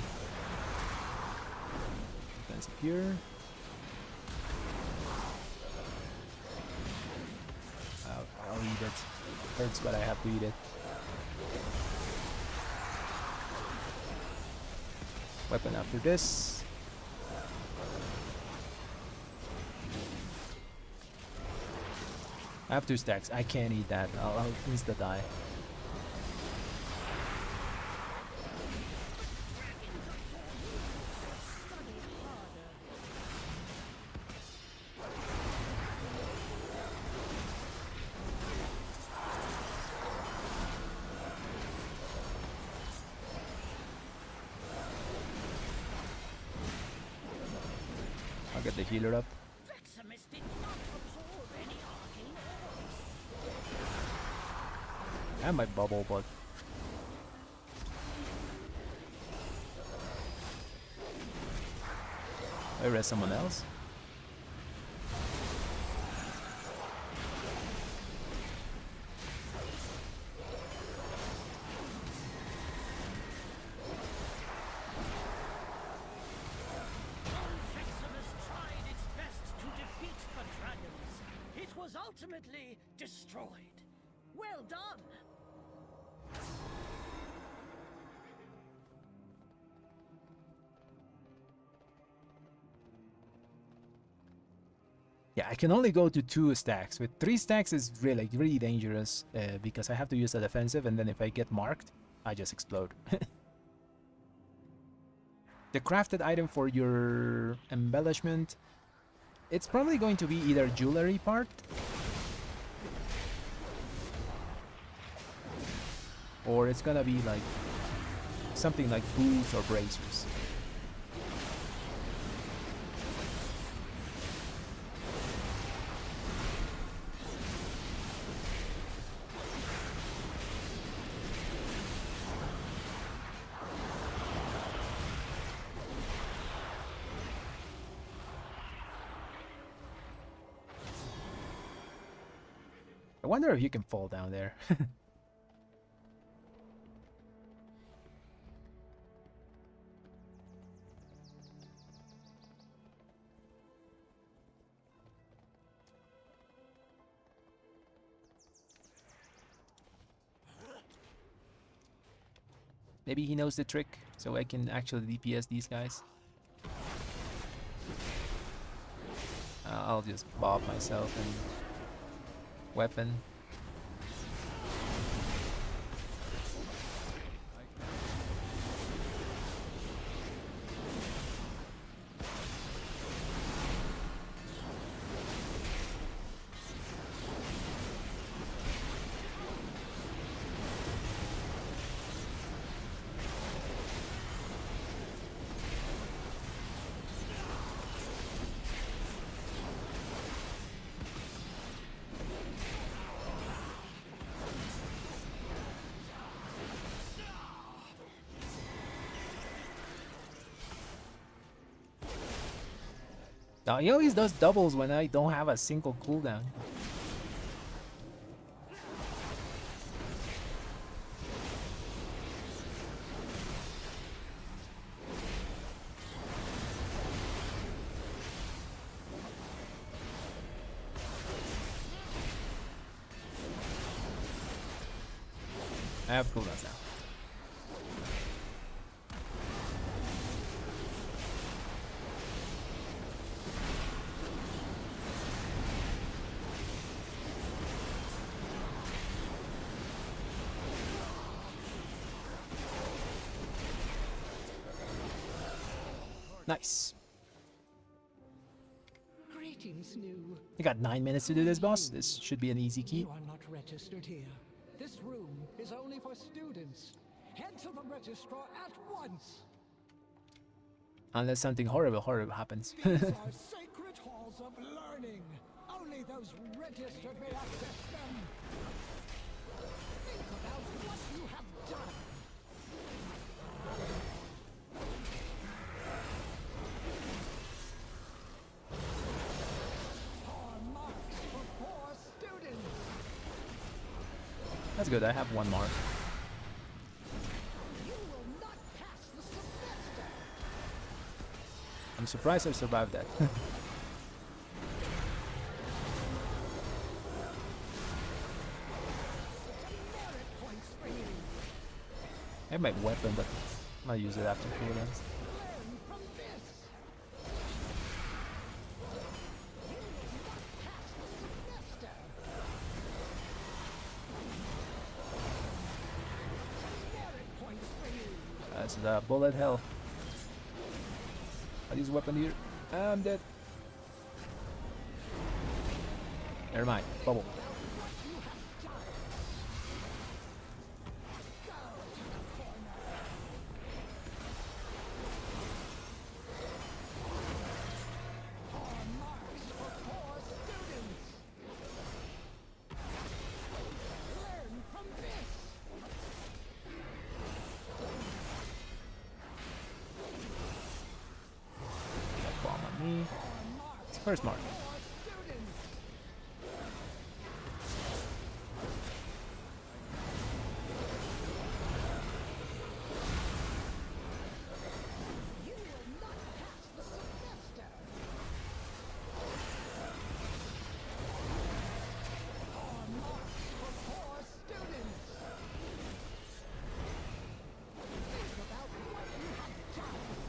Defensive here. I'll eat it. Hurts, but I have to eat it. Weapon after this. I have 2 stacks. I can't eat that. I'll insta die. I'll get the healer up. Veximus did not absorb any arcane orbs. I have my bubble, but I rest someone else. Veximus tried its best to defeat the dragons. It was ultimately destroyed. Well done. Yeah, I can only go to 2 stacks. With 3 stacks is really dangerous because I have to use a defensive, and then if I get marked, I just explode. The crafted item for your embellishment, it's probably going to be either jewelry part or it's gonna be like something like boots or bracers. I wonder if you can fall down there. Maybe he knows the trick, so I can actually DPS these guys. I'll just bob myself and weapon. Now he always does doubles when I don't have a single cooldown. I have cooldowns now. Nice. Greetings, new. You got 9 minutes to do this, boss. This should be an easy key. You are not registered here. This room is only for students. Head to the registrar at once. Unless something horrible happens. These are sacred halls of learning. Only those registered may access them. Think about what you have done. That's good, I have 1 mark. I'm surprised I survived that. I have my weapon, but I'm gonna use it after cooldowns. That's the bullet hell. I use a weapon here. I'm dead. Never mind. Bubble. First mark.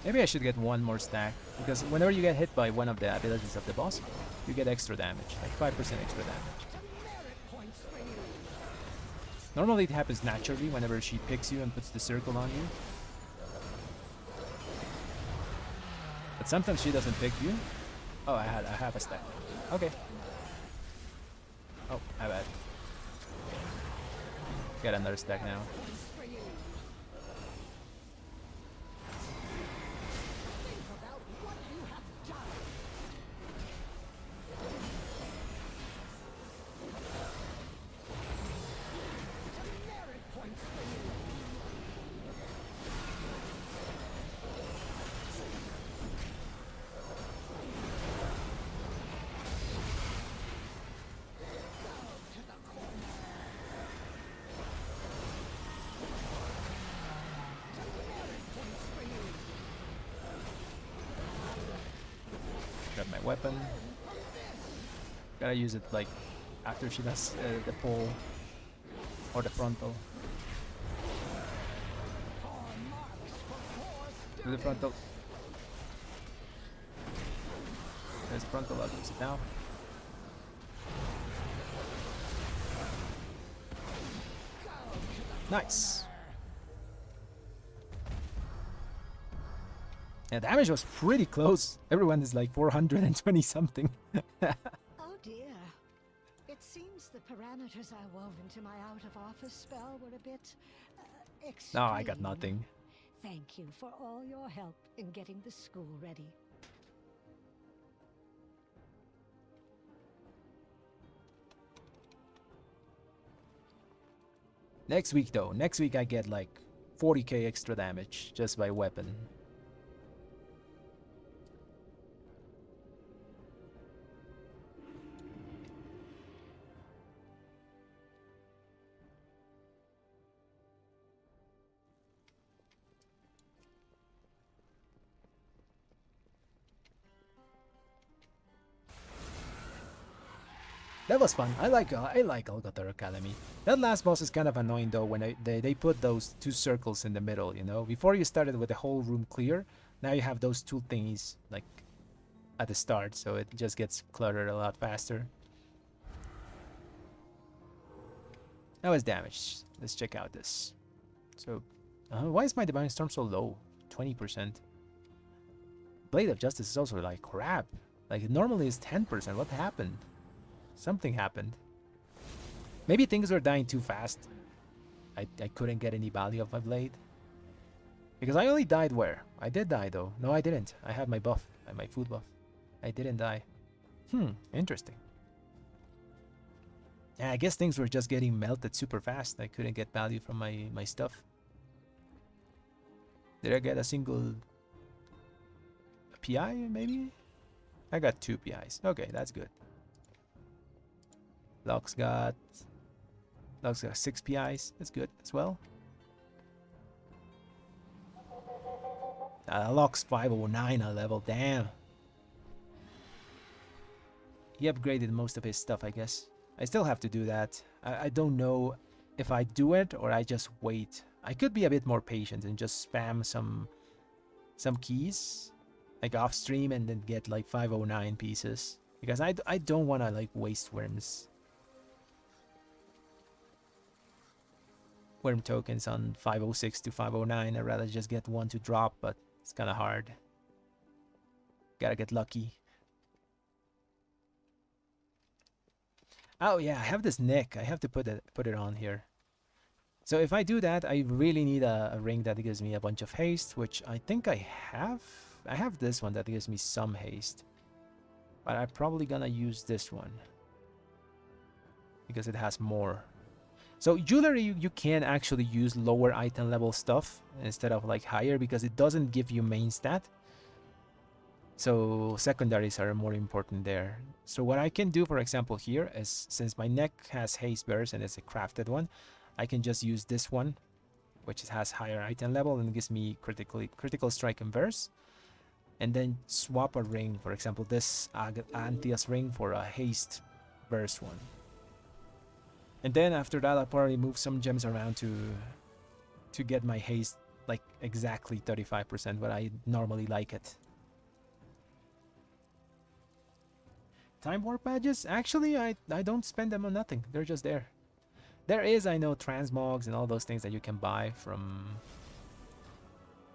Maybe I should get one more stack, because whenever you get hit by one of the abilities of the boss, you get extra damage, like 5% extra damage. Normally it happens naturally whenever she picks you and puts the circle on you. But sometimes she doesn't pick you. Oh, I have a stack. Okay. Oh, my bad. Get another stack now. Grab my weapon. Gotta use it like after she does the pull or the frontal. Do the frontal. There's frontal, I'll use it now. Nice. Yeah, damage was pretty close. Everyone is like 420 something. Oh dear. It seems the parameters I wove into my out-of-office spell were a bit extreme. No, I got nothing. Thank you for all your help in getting the school ready. Next week though, next week I get like 40k extra damage just by weapon. That was fun. I like Algeth'ar Academy. That last boss is kind of annoying though when they put those two circles in the middle, you know? Before you started with the whole room clear, now you have those two thingies like at the start, so it just gets cluttered a lot faster. That was damage. Let's check out this. So, why is my Divine Storm so low? 20%. Blade of Justice is also like crap. Like normally it's 10%. What happened? Something happened. Maybe things were dying too fast. I couldn't get any value of my blade. Because I only died where? I did die though. No, I didn't. I have my buff. My food buff. I didn't die. Interesting. Yeah, I guess things were just getting melted super fast. I couldn't get value from my stuff. Did I get a single PI maybe? I got 2 PIs. Okay, that's good. Locke's got 6 PIs. That's good as well. Locke's 509 a level. Damn. He upgraded most of his stuff, I guess. I still have to do that. I don't know if I do it or I just wait. I could be a bit more patient and just spam some keys like off stream and then get like 509 pieces, because I don't want to like waste worm tokens on 506 to 509. I'd rather just get one to drop, but it's kind of hard. Gotta get lucky. Oh yeah, I have this neck. I have to put it on here. So if I do that, I really need a ring that gives me a bunch of haste, which I think I have. I have this one that gives me some haste, but I'm probably gonna use this one because it has more. So jewelry, you can actually use lower item level stuff instead of like higher, because it doesn't give you main stat. So secondaries are more important there. So what I can do, for example, here is, since my neck has haste burst and it's a crafted one, I can just use this one, which has higher item level and gives me critical strike and burst, and then swap a ring, for example this Antia's ring, for a haste burst one. And then after that I'll probably move some gems around to get my haste like exactly 35% what I normally like it. Time warp badges? Actually, I don't spend them on nothing. They're just there. There is, I know, transmogs and all those things that you can buy from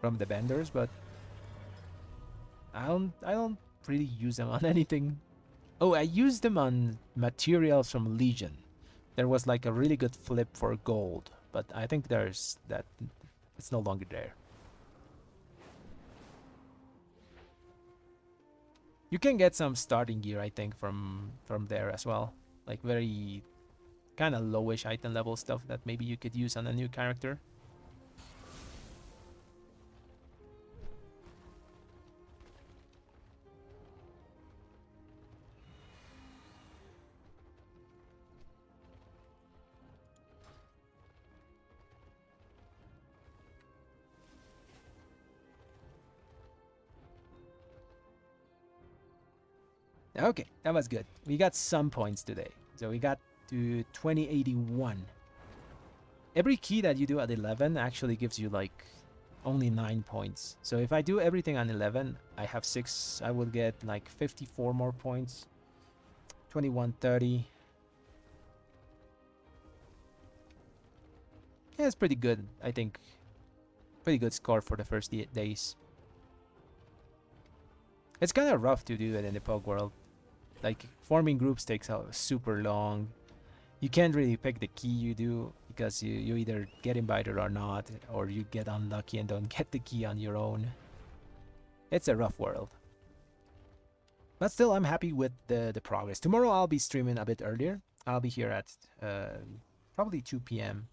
the vendors, but I don't really use them on anything. Oh, I use them on materials from Legion. There was like a really good flip for gold, but I think there's that it's no longer there. You can get some starting gear, I think, from there as well. Like very kind of lowish item level stuff that maybe you could use on a new character. Okay, that was good. We got some points today. So we got to 2081. Every key that you do at 11 actually gives you like only 9 points. So if I do everything on 11, I have 6. I will get like 54 more points. 2130. Yeah, it's pretty good, I think. Pretty good score for the first days. It's kind of rough to do it in the Pog world. Like, forming groups takes super long. You can't really pick the key you do because you either get invited or not, or you get unlucky and don't get the key on your own. It's a rough world. But still, I'm happy with the progress. Tomorrow I'll be streaming a bit earlier. I'll be here at probably 2 p.m.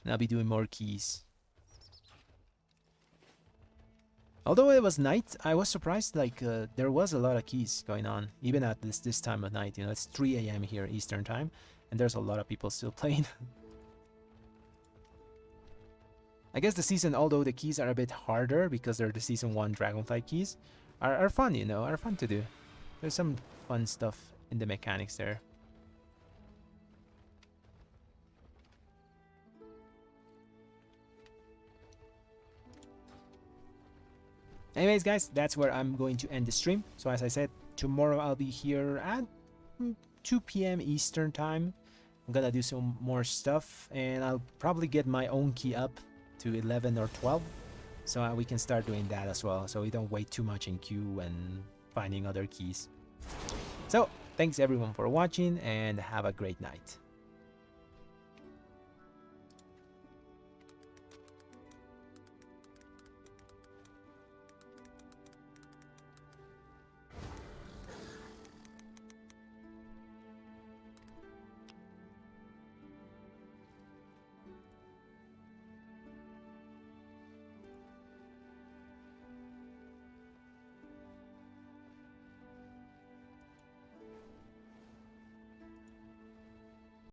And I'll be doing more keys. Although it was night, I was surprised, like, there was a lot of keys going on, even at this time of night. You know, it's 3 a.m. here, Eastern time, and there's a lot of people still playing. I guess the season, although the keys are a bit harder because they're the Season 1 Dragonflight keys, are fun, you know, are fun to do. There's some fun stuff in the mechanics there. Anyways, guys, that's where I'm going to end the stream. So as I said, tomorrow I'll be here at 2 p.m. Eastern time. I'm gonna do some more stuff, and I'll probably get my own key up to 11 or 12, so we can start doing that as well, so we don't wait too much in queue and finding other keys. So thanks everyone for watching, and have a great night.